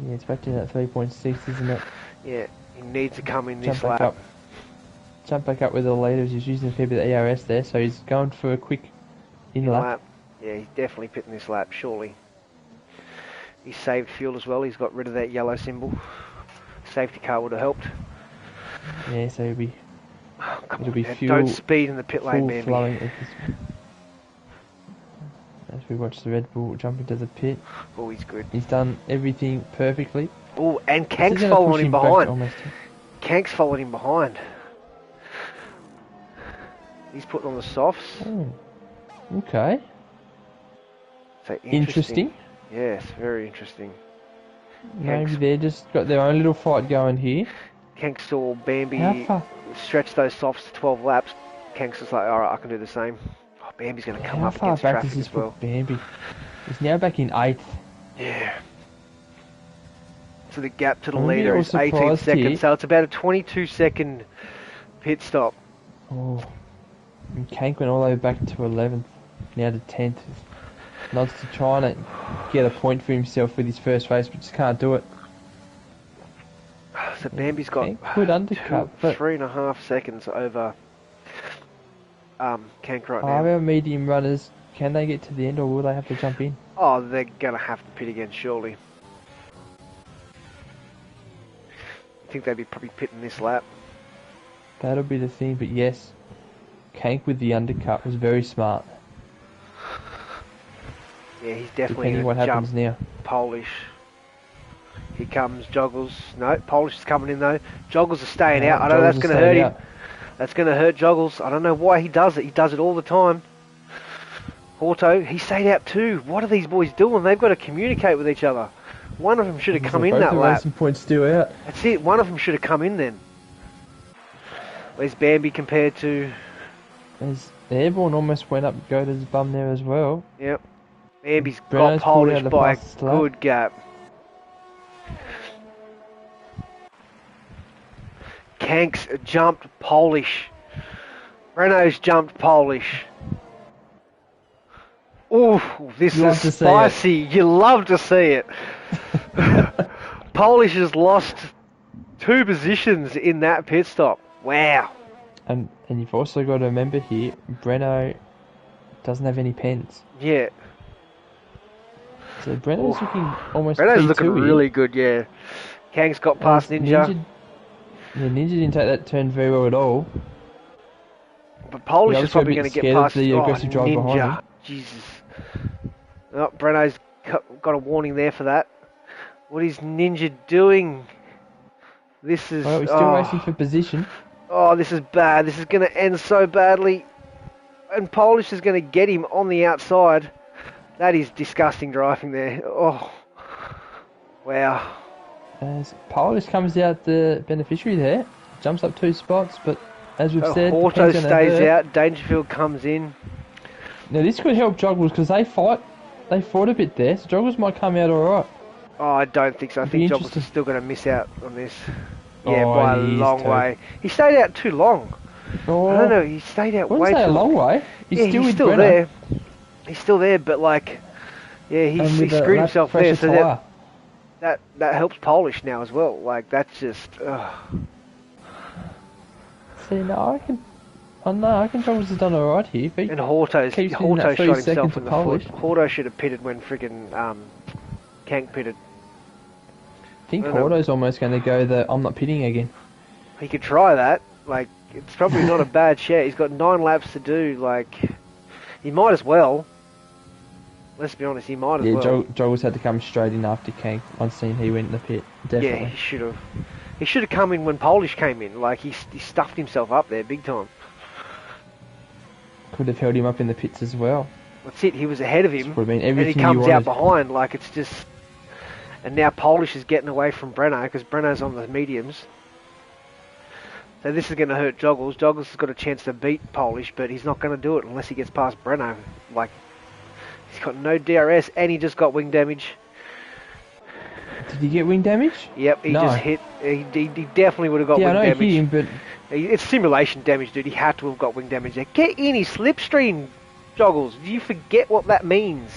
Yeah, it's back to that 3.6, isn't it? Yeah, he needs to come in this lap. Jump back up with the leaders. He's using a fair bit of ERS there, so he's going for a quick in-lap. Yeah, he's definitely pitting this lap, surely. He saved fuel as well. He's got rid of that yellow symbol. Safety car would have helped. Yeah, so it'll be... It'll be fuel. Don't speed in the pit lane, Bambi. As we watch the Red Bull jump into the pit. Oh, he's good. He's done everything perfectly. Oh, and Kank's following him behind. Kank's followed him behind. He's putting on the softs. Oh, okay. So Interesting. Yes, very interesting. Maybe they're just got their own little fight going here. Kank saw Bambi stretch those softs to 12 laps. Kank's just like, alright, I can do the same. Oh, Bambi's going to come up against traffic as well. Bambi? He's now back in 8th. Yeah. So the gap to the leader is 18 seconds. Here. So it's about a 22-second pit stop. Oh. And Kank went all the way back to 11th. Now to 10th. Nods to trying to get a point for himself with his first race, but just can't do it. So Bambi's got good undercut, 3.5 seconds over Kank right now. Our medium runners, can they get to the end or will they have to jump in? Oh, they're going to have to pit again, surely. I think they'd be probably pitting this lap. That'll be the thing, but yes, Kank with the undercut was very smart. Yeah, he's definitely going to jump now. Polish. Here comes Joggles. No, Polish is coming in though. Joggles is staying out. I know that's going to hurt him. That's going to hurt Joggles. I don't know why he does it. He does it all the time. Auto, he stayed out too. What are these boys doing? They've got to communicate with each other. One of them should have come in that lap. Some points still out. That's it. One of them should have come in then. Where's Bambi compared to? As Airborne almost went up Goda's bum there as well. Yep. Bambi's got Polish by a good gap. Kank's jumped Polish. Renault's jumped Polish. Ooh, this is spicy. You love to see it. Polish has lost 2 positions in that pit stop. Wow. And you've also got to remember here, Breno doesn't have any pens. Yeah. So Breno's looking almost Breno's looking really good, yeah. Kang's got past Ninja. Ninja didn't take that turn very well at all. But Polish is probably going to get past the aggressive drive behind him. Jesus. Oh, Breno's got a warning there for that. What is Ninja doing? This is... Well, he's still racing for position. Oh, this is bad. This is going to end so badly. And Polish is going to get him on the outside. That is disgusting driving there. Oh. Wow. As Polish comes out the beneficiary there. Jumps up 2 spots, but as we've said... Auto stays out. Dangerfield comes in. Now this could help Joggles because they fought a bit there, so Joggles might come out alright. Oh, I don't think so. I think Joggles is still going to miss out on this. Yeah, by a long way. He stayed out too long. Oh, I don't know, he stayed out way too long. a long way. He's still there. He's still there, but like, yeah, he screwed himself there. So that helps Polish now as well. Like, that's just... See, no, I can Joggles has done alright here. And Horto shot himself in the foot. Horto should have pitted when friggin' Kank pitted. I think Horto's almost going to go the I'm not pitting again. He could try that. Like, it's probably not a bad share. He's got 9 laps to do. Like, he might as well. Let's be honest, he might as well. Yeah, Joggles had to come straight in after Kank once he went in the pit. Definitely. Yeah, he should have. He should have come in when Polish came in. Like, he stuffed himself up there big time. Could have held him up in the pits as well. That's it. He was ahead of him, and he comes out behind. Like, it's just... And now Polish is getting away from Breno because Breno's on the mediums. So this is going to hurt Joggles. Joggles has got a chance to beat Polish, but he's not going to do it unless he gets past Breno. Like, he's got no DRS and he just got wing damage. Did he get wing damage? Yep, he just hit. He definitely would have got wing damage. Yeah, I know he hit him, but... It's simulation damage, dude. He had to have got wing damage there. Get in his slipstream, Joggles. Do you forget what that means?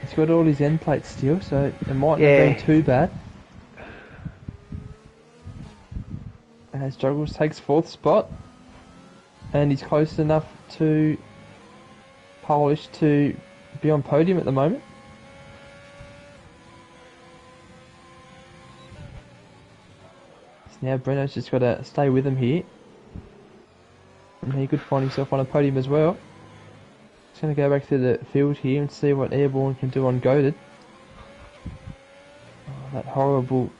He's got all his end plates still, so it mightn't have been too bad. As Joggles takes 4th spot, and he's close enough to Polish to be on podium at the moment. So now Breno's just got to stay with him here, and he could find himself on a podium as well. Just going to go back to the field here and see what Airborne can do on Goated. Oh, that horrible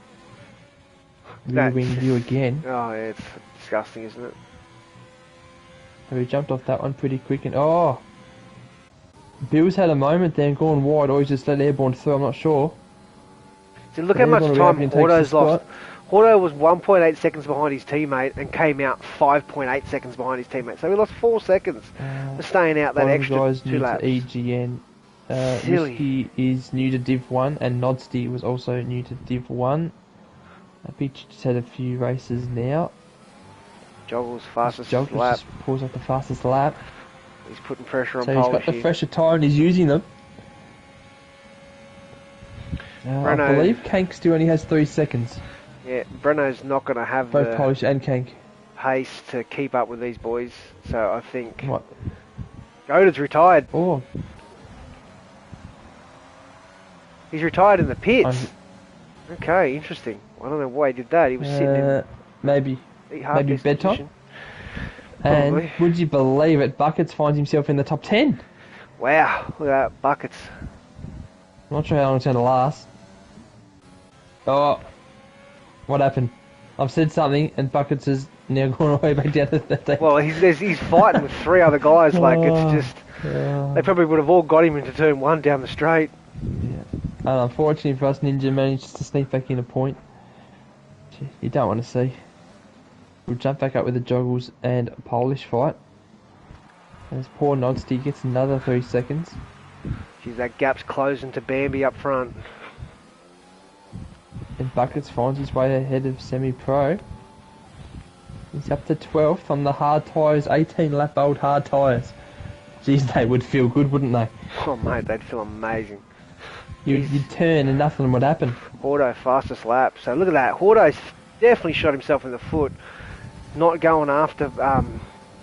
rear wing view again. Oh, yeah, it's disgusting, isn't it? We jumped off that one pretty quick and Bill's had a moment there and gone wide, or he's just let Airborne through, I'm not sure. So look how much time Hordo's lost. Hordo was 1.8 seconds behind his teammate and came out 5.8 seconds behind his teammate. So he lost 4 seconds for staying out that extra guys 2 new laps. To EGN. Silly. Risky is new to Div 1 and Nodsty was also new to Div 1. Beach just had a few races now. Joggles fastest Joggles lap. just pulls off the fastest lap. He's putting pressure on So Polish. he's got the fresher tyre and he's using them. I believe Kank still only has 3 seconds. Yeah, Breno's not going to have both the Polish and Kank pace to keep up with these boys. So I think what? Goda's retired. Oh, he's retired in the pits. Okay, interesting. I don't know why he did that. He was sitting in maybe bedtime. Position. And would you believe it? Buckets finds himself in the top 10. Wow, look at that, Buckets. I'm not sure how long it's going to last. Oh, what happened? I've said something, and Buckets has now gone all the way back down to 13. Well, he's fighting with 3 other guys. Like it's just they probably would have all got him into turn 1 down the straight. Yeah. Unfortunately for us, Ninja managed to sneak back in a point. You don't want to see. We'll jump back up with the Joggles and Polish fight. And this poor Nodsty gets another 3 seconds. Geez, that gap's closing to Bambi up front. And Buckets finds his way ahead of Semi-Pro. He's up to 12th on the hard tyres, 18 lap old hard tyres. Jeez, they would feel good, wouldn't they? Oh mate, they'd feel amazing. You'd turn and nothing would happen. Hordo fastest lap. So look at that. Hordo's definitely shot himself in the foot. Not going after,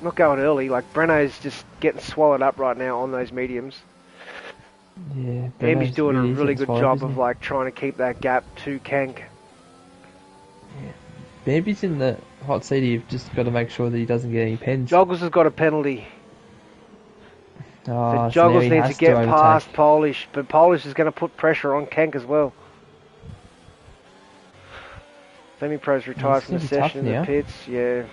not going early. Like Breno's just getting swallowed up right now on those mediums. Yeah, Bambi's doing a really good job of like trying to keep that gap to Kank. Yeah. Bambi's in the hot seat. You've just got to make sure that he doesn't get any pens. Joggles has got a penalty. Oh, so Joggles needs to get past Polish, but Polish is going to put pressure on Kank as well. Semi-Pro's retired from the session in the pits, yeah.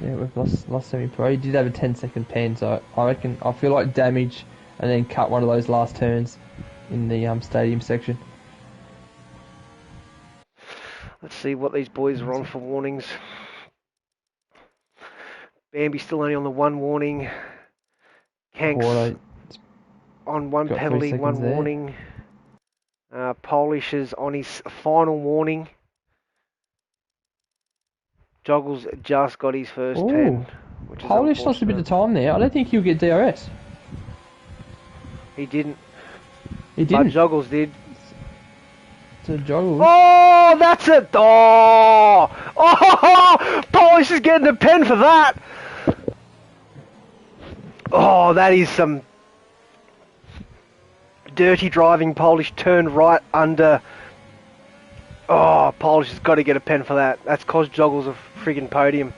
Yeah, we've lost Semi-Pro. He did have a 10-second pen, so I feel like damage and then cut one of those last turns in the stadium section. Let's see what these boys are on for warnings. Bambi's still only on the 1 warning. Kank's on 1 penalty, 1 warning. Polish is on his final warning. Joggles just got his first pen. Polish lost a bit of time there. I don't think he'll get DRS. He didn't. He didn't. But Joggles did. So Joggles. Oh, that's it! Oh! Polish is getting the pen for that! Oh, that is some dirty driving. Polish turned right under. Oh, Polish has got to get a pen for that. That's caused Joggles a friggin' podium.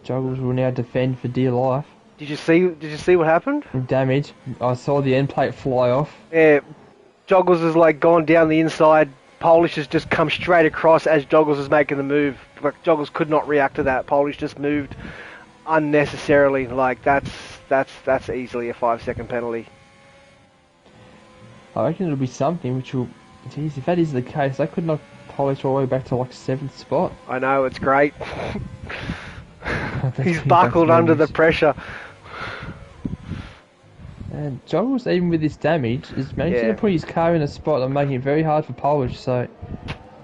Joggles will now defend for dear life. Did you see what happened? Damage. I saw the end plate fly off. Yeah, Joggles has like gone down the inside. Polish has just come straight across as Joggles is making the move. But Joggles could not react to that. Polish just moved unnecessarily. Like that's easily a 5-second penalty. I reckon it'll be something which will... Jeez, if that is the case, they could knock Polish all the way back to like 7th spot. I know, it's great. He's buckled under the pressure. And Joggles, even with this damage, is managing to put his car in a spot and making it very hard for Polish, so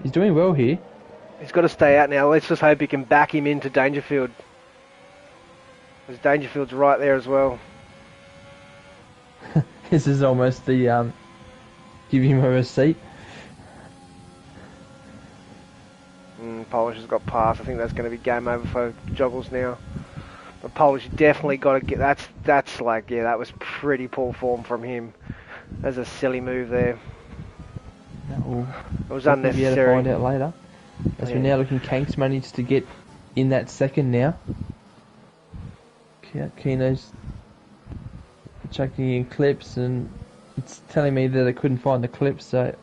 he's doing well here. He's got to stay out now. Let's just hope he can back him into Dangerfield. Because Dangerfield's right there as well. This is almost the give him a receipt. Polish has got past. I think that's going to be game over for Joggles now. But Polish definitely got to get... That's like... Yeah, that was pretty poor form from him. That's a silly move there. It was unnecessary. We'll find out later. As we're now looking, Kank's managed to get in that second now. Kino's chucking in clips and it's telling me that I couldn't find the clips, so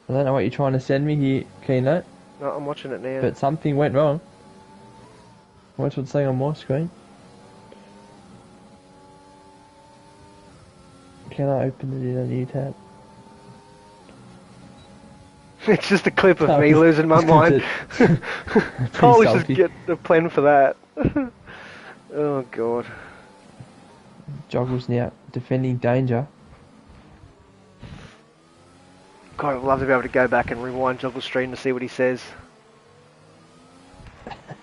I don't know what you're trying to send me here, Kino. No, I'm watching it now. But something went wrong. Watch what's saying on my screen. Can I open it in a new tab? It's just a clip of me losing my mind. Polish just get the plan for that. Oh god. Joggles now defending danger. God, I'd love to be able to go back and rewind Joggles' stream to see what he says.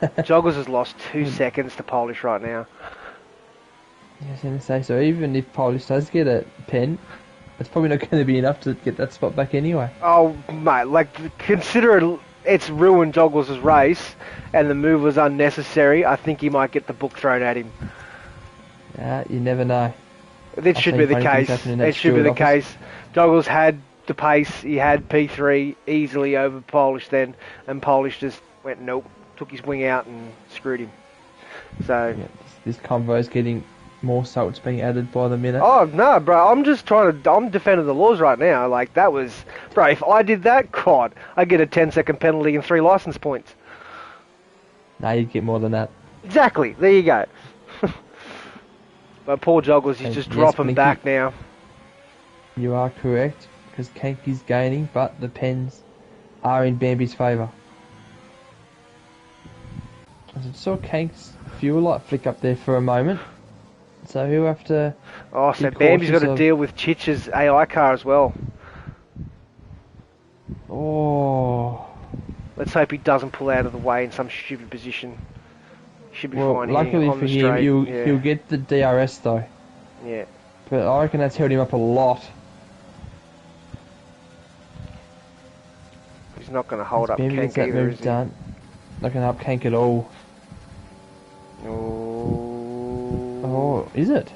Joggles has lost 2 seconds to Polish right now. Yeah, I was going to say, so even if Polish does get a pen, it's probably not going to be enough to get that spot back anyway. Oh, mate, like, consider it's ruined Joggles' race, and the move was unnecessary. I think he might get the book thrown at him. You never know. It should be the case. It should be the case. Joggles had the pace. He had P3 easily over Polish then, and Polish just went nope, took his wing out and screwed him. So yeah, this convo is getting more salts being added by the minute. Oh no, bro! I'm defending the laws right now. Like that was, bro. If I did that, God, I get a 10-second penalty and 3 license points. No, you'd get more than that. Exactly. There you go. But poor Joggles, he's just dropping back now. You are correct, because Kank is gaining, but the pens are in Bambi's favour. I saw Kank's fuel light flick up there for a moment, so he'll have to... Oh, so Bambi's got to deal with Chitch's AI car as well. Oh... Let's hope he doesn't pull out of the way in some stupid position. Should be fine here. Luckily for him, he'll get the DRS though. Yeah. But I reckon that's held him up a lot. He's not going to hold up Kank either, is he? Not going to help Kank at all. Oh, is it?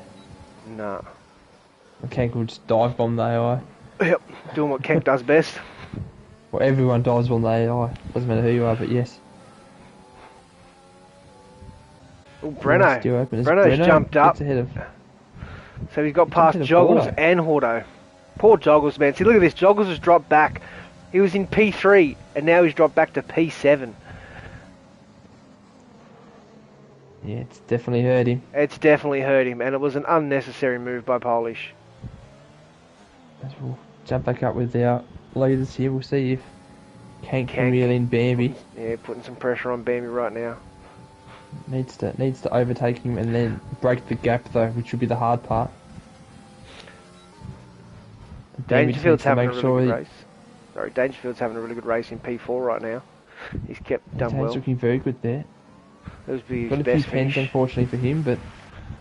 Nah. Kank will just dive bomb the AI. Yep, doing what Kank does best. Well, everyone dives bomb the AI. Doesn't matter who you are, but yes. Oh, Breno's jumped up. So he's got past Joggles and Hordo. Poor Joggles, man. See, look at this. Joggles has dropped back. He was in P3, and now he's dropped back to P7. Yeah, it's definitely hurt him. It's definitely hurt him, and it was an unnecessary move by Polish. We'll jump back up with our leaders here. We'll see if Kank can reel in Bambi. Yeah, putting some pressure on Bambi right now. Needs to overtake him and then break the gap though, which will be the hard part. Dangerfield's having a really good race. Sorry, Dangerfield's having a really good race in P4 right now. He's done well. He's looking very good there. That was his got a best few pens, unfortunately for him, but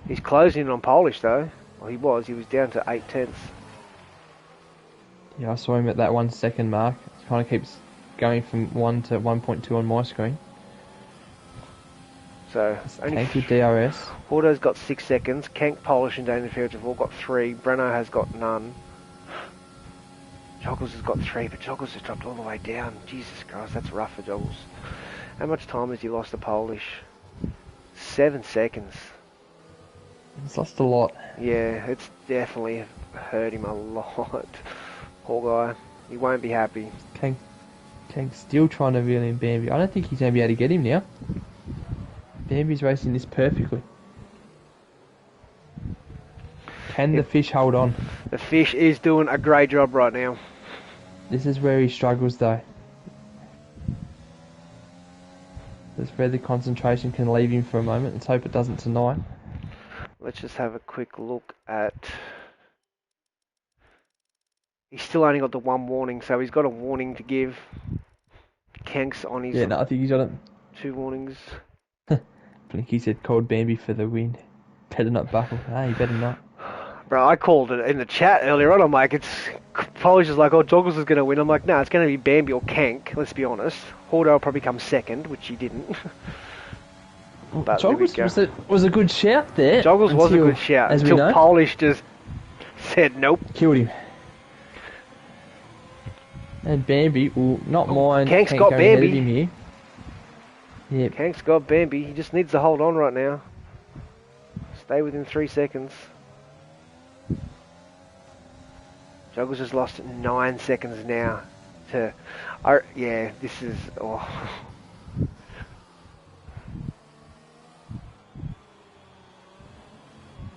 he's closing in on Polish though. Well, he was down to 8/10. Yeah, I saw him at that 1 second mark. It kind of keeps going from 1 to 1.2 on my screen. So Kank with DRS. Hordo's got 6 seconds. Kank, Polish and Dangerfield have all got 3. Breno has got none. Joggles has got 3, but Joggles has dropped all the way down. Jesus Christ, that's rough for Joggles. How much time has he lost to Polish? 7 seconds. He's lost a lot. Yeah, it's definitely hurt him a lot. Poor guy. He won't be happy. Kank's still trying to reel in Bambi. I don't think he's going to be able to get him now. Bambi's racing this perfectly. Can the fish hold on? The fish is doing a great job right now. This is where he struggles though. This is where the concentration can leave him for a moment. Let's hope it doesn't tonight. Let's just have a quick look at... He's still only got the 1 warning, so he's got a warning to give. Kank's on his... Yeah, no, I think he's got 2 warnings. Blinky said called Bambi for the win. Better not buckle. Hey, better not. Bro, I called it in the chat earlier on. I'm like, Polish is like, oh, Joggles is going to win. I'm like, no, it's going to be Bambi or Kank, let's be honest. Hordo will probably come second, which he didn't. But Joggles was a good shout there. Joggles was a good shout until Polish just said nope. Killed him. And Bambi will not mind Kank's got Bambi. Him here. Yep. Kank's got Bambi. He just needs to hold on right now. Stay within 3 seconds. Joggles has lost 9 seconds now to... yeah, this is... Oh.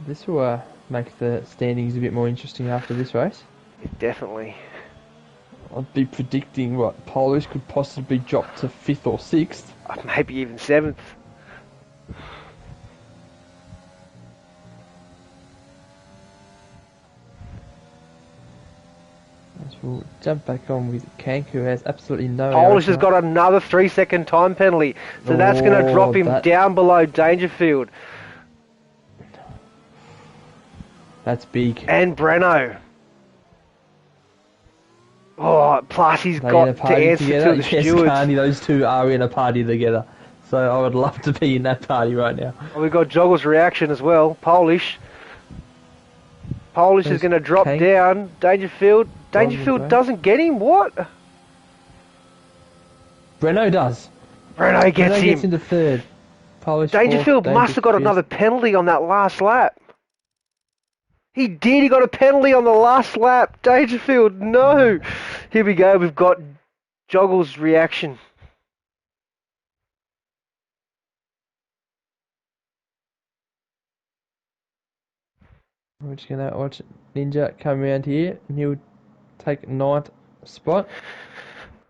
This will make the standings a bit more interesting after this race. Yeah, definitely. I'd be predicting what Polish could possibly drop to 5th or 6th. Maybe even 7th. We'll jump back on with Kank, who has absolutely no... Polish has got another 3-second time penalty, so that's going to drop him down below Dangerfield. That's big. And Breno. Oh, plus he's got to answer together? to the Yes, stewards. Carney, those two are in a party together. So I would love to be in that party right now. Well, we've got Joggle's reaction as well. Polish is going to drop down. Dangerfield doesn't get him. What? Breno does. Breno gets into 3rd. Polish Dangerfield must have got another penalty on that last lap. He did. He got a penalty on the last lap. Dangerfield, no. Here we go. We've got Joggle's reaction. We're just going to watch Ninja come around here, and he'll take 9th spot.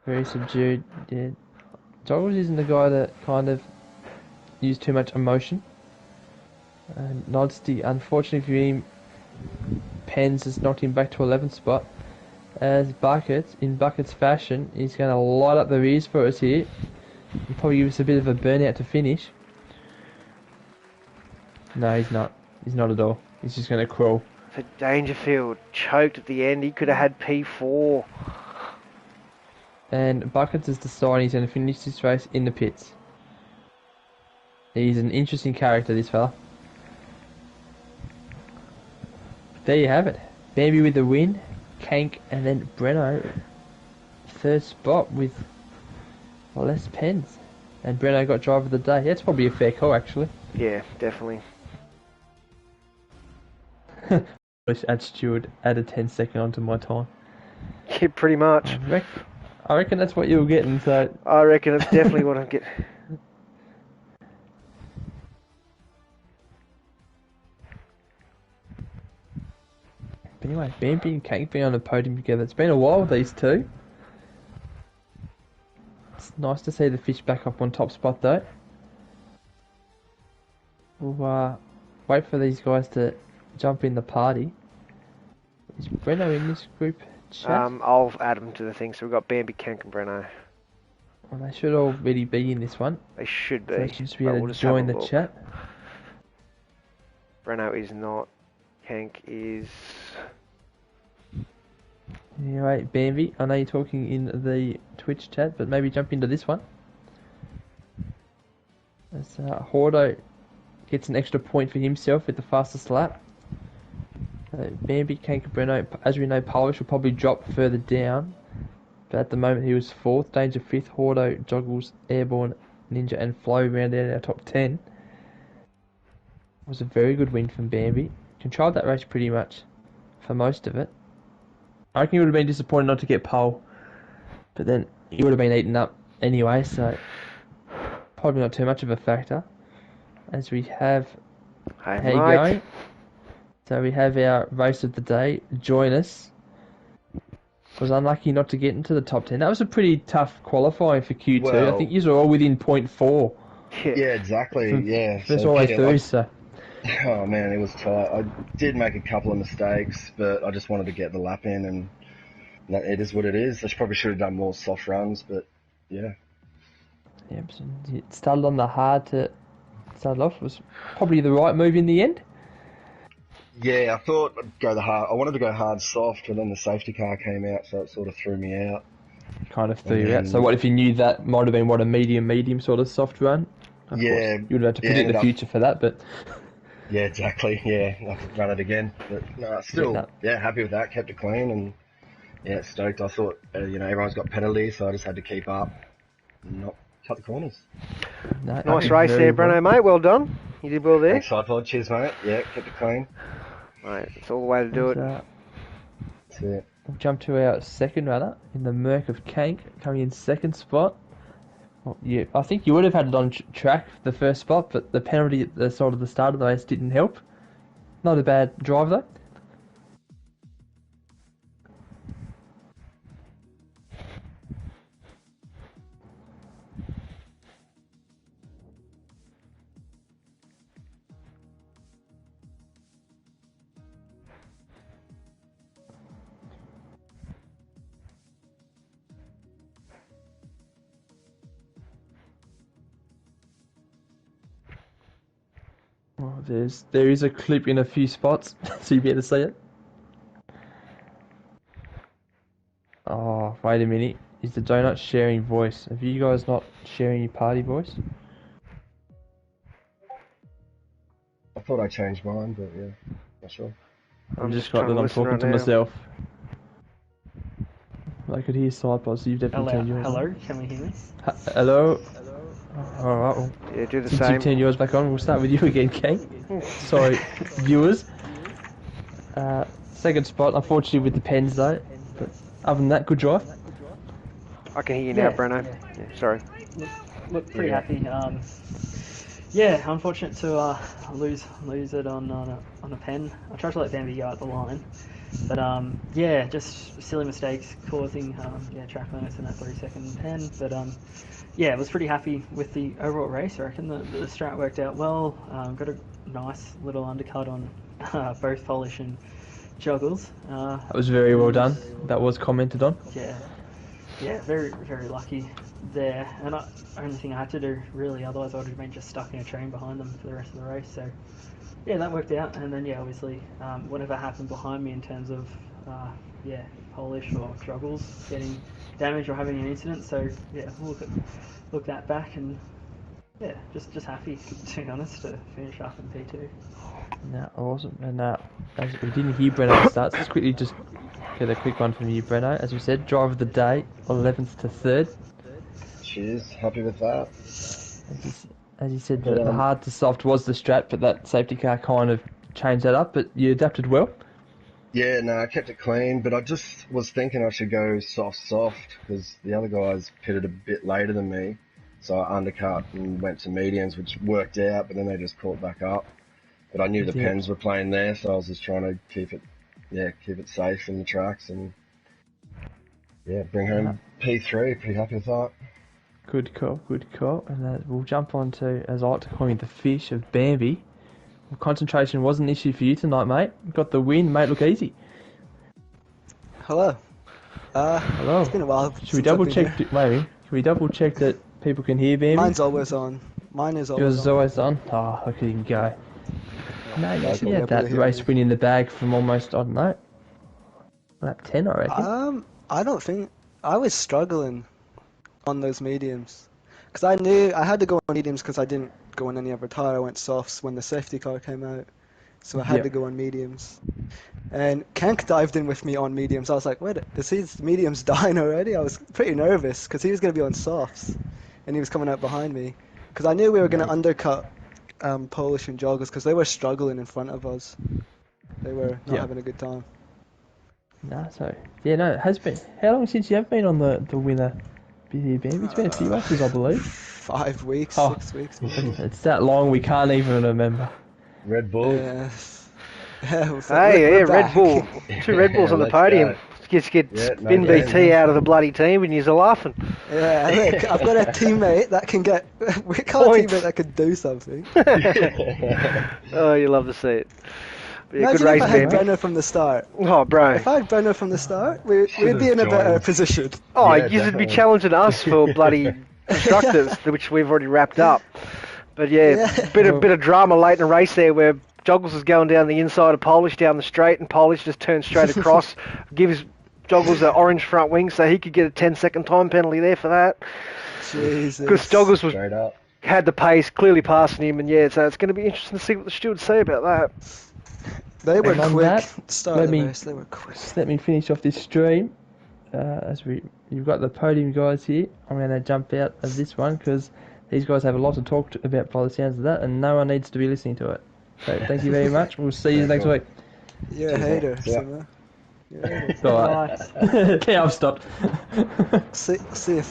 Very subdued. Yeah. Joggles isn't the guy that kind of used too much emotion. Nodsty, unfortunately for him, Pens has knocked him back to 11th spot. As Buckets, in Buckets fashion, is going to light up the rears for us here. He'll probably give us a bit of a burnout to finish. No, he's not. He's not at all. He's just going to crawl. For Dangerfield, choked at the end. He could have had P4. And Buckets is deciding he's going to finish this race in the pits. He's an interesting character, this fella. There you have it. Bambi with the win. Kank and then Breno 3rd spot with less Pens. And Breno got driver of the day. That's probably a fair call, actually. Yeah, definitely. Add steward, add a 10-second onto my time. Yeah, pretty much. I reckon that's what you were getting, so... I reckon it's definitely what I get. But anyway, Bambi and Kank being on the podium together. It's been a while with these two. It's nice to see the fish back up on top spot, though. We'll wait for these guys to jump in the party. Is Breno in this group chat? I'll add them to the thing. So we've got Bambi, Kank and Breno. Well, they should already be in this one. They should be. So they should just be able to join the chat. Breno is not. Kank is... Anyway, Bambi, I know you're talking in the Twitch chat, but maybe jump into this one. As Hordo gets an extra point for himself with the fastest lap. Bambi, Kank, Breno, as we know, Polish will probably drop further down. But at the moment he was 4th, Danger 5th, Hordo, Joggles, Airborne, Ninja and Flo rounded out in our top 10. It was a very good win from Bambi. Controlled that race pretty much for most of it. I reckon he would have been disappointed not to get pole. But then he would have been eaten up anyway, so probably not too much of a factor. As we have... How you going? So we have our race of the day. Join us. Was unlucky not to get into the top 10. That was a pretty tough qualifying for Q2. Well, I think you were all within 0.4. Yeah, exactly. That's all the way through, so. Oh man, it was tight. I did make a couple of mistakes, but I just wanted to get the lap in, and it is what it is. I probably should have done more soft runs, but yeah. Yeah, it started on the hard to start off. It was probably the right move in the end. Yeah, I thought I'd go the hard. I wanted to go hard soft, but then the safety car came out, so it sort of threw me out. Kind of threw you out. So what if you knew that might have been a medium sort of soft run? Of course, you would have had to predict the future for that, but. Yeah, exactly. Yeah, I could run it again, but no, still, happy with that. Kept it clean, and yeah, stoked. I thought everyone's got penalties, so I just had to keep up and not cut the corners. No, nice race there, Breno, mate. Well done. You did well there. Thanks, Sidepod. Cheers, mate. Yeah, kept it clean. Right, it's all the way to do it. That's it. we'll jump to our second runner in the Merc of Kank, coming in second spot. Well, yeah, I think you would have had it on track the first spot, but the penalty at the sort of the start of the race didn't help. Not a bad drive though. Oh, there is a clip in a few spots, so you better see it. Oh, wait a minute. Is the donut sharing voice? Have you guys not sharing your party voice? I thought I changed mine, but yeah, not sure. I've just got that I'm talking to myself. I could hear Sidepod, so you've definitely turned yours on. Hello, can we hear me? Hello? Alright, well, Yeah, do the since same. you've turned yours back on, we'll start with you again, Kate. Sorry, viewers. Second spot, unfortunately with the pens though. But other than that, good drive. I can hear you now, Breno. Yeah, sorry. Look pretty happy. Yeah, unfortunate to lose it on a pen. I tried to let Bambi go out the line, but yeah, just silly mistakes causing track limits in that 3-second pen. But yeah, I was pretty happy with the overall race. I reckon the strat worked out well. Got a nice little undercut on both Polish and Juggles. That was very well done. That was commented on. Yeah, very, very lucky there. And only thing I had to do, really, otherwise I would have been just stuck in a train behind them for the rest of the race. So, yeah, that worked out. And then, yeah, obviously, whatever happened behind me in terms of, Polish or Juggles getting damaged or having an incident. So, yeah, we'll look that back and, yeah, just happy, to be honest, to finish up in P2. No, awesome. And as we didn't hear Breno at the start, so let's quickly just get a quick one from you, Breno. As we said, driver of the day, 11th to 3rd. Cheers, happy with that. As you said, the hard to soft was the strat, but that safety car kind of changed that up, but you adapted well. Yeah, no, I kept it clean, but I just was thinking I should go soft, because the other guys pitted a bit later than me, so I undercut and went to mediums, which worked out, but then they just caught back up. But I knew the pens were playing there, so I was just trying to keep it safe in the tracks and bring home P3. Pretty happy with that. Good call. And we'll jump on to, as I like to call him, the fish of Bambi. Well, concentration was an issue for you tonight, mate. Got the win, mate. Look easy. Hello. Hello. It's been a while. Should we double check? Maybe. Can we double check that people can hear Bambi? Mine's always on. Mine is always Yours is always on. Oh, look at him go. No, you had that race win in the bag from almost, I don't know, lap 10, I reckon. I don't think... I was struggling on those mediums. Because I knew I had to go on mediums because I didn't go on any other tyre. I went softs when the safety car came out. So I had to go on mediums. And Kank dived in with me on mediums. I was like, wait, is his mediums dying already? I was pretty nervous because he was going to be on softs. And he was coming out behind me. Because I knew we were going to undercut Polish and Joggers because they were struggling in front of us. They were not having a good time. It has been. How long since you have been on the winner? It's been a few races, I believe. 5 weeks, 6 weeks. It's that long we can't even remember. Red Bull. Yes. Red Bull. 2 Red Bulls on the podium. Just get Spin BT out of the bloody team and you're laughing. Yeah, look, I've got a teammate that can get... We got a teammate that can do something. Oh, you love to see it. Yeah, imagine if I had Brenner from the start. Oh, bro. If I had Brenner from the start, we'd be in a better position. Oh, you'd be challenging us for bloody constructors, which we've already wrapped up. But bit of drama late in the race there where Joggles was going down the inside of Polish down the straight and Polish just turned straight across, gives Joggles an orange front wing so he could get a 10-second time penalty there for that. Jesus. Because Joggles had the pace, clearly passing him, and so it's going to be interesting to see what the stewards say about that. They were quick. Let me finish off this stream. You've got the podium guys here. I'm going to jump out of this one because these guys have a lot to talk about by the sounds of that, and no one needs to be listening to it. So thank you very much. We'll see you next week. You're a hater. Yeah, it is. Alright. Yeah, I've stopped. See you Friday.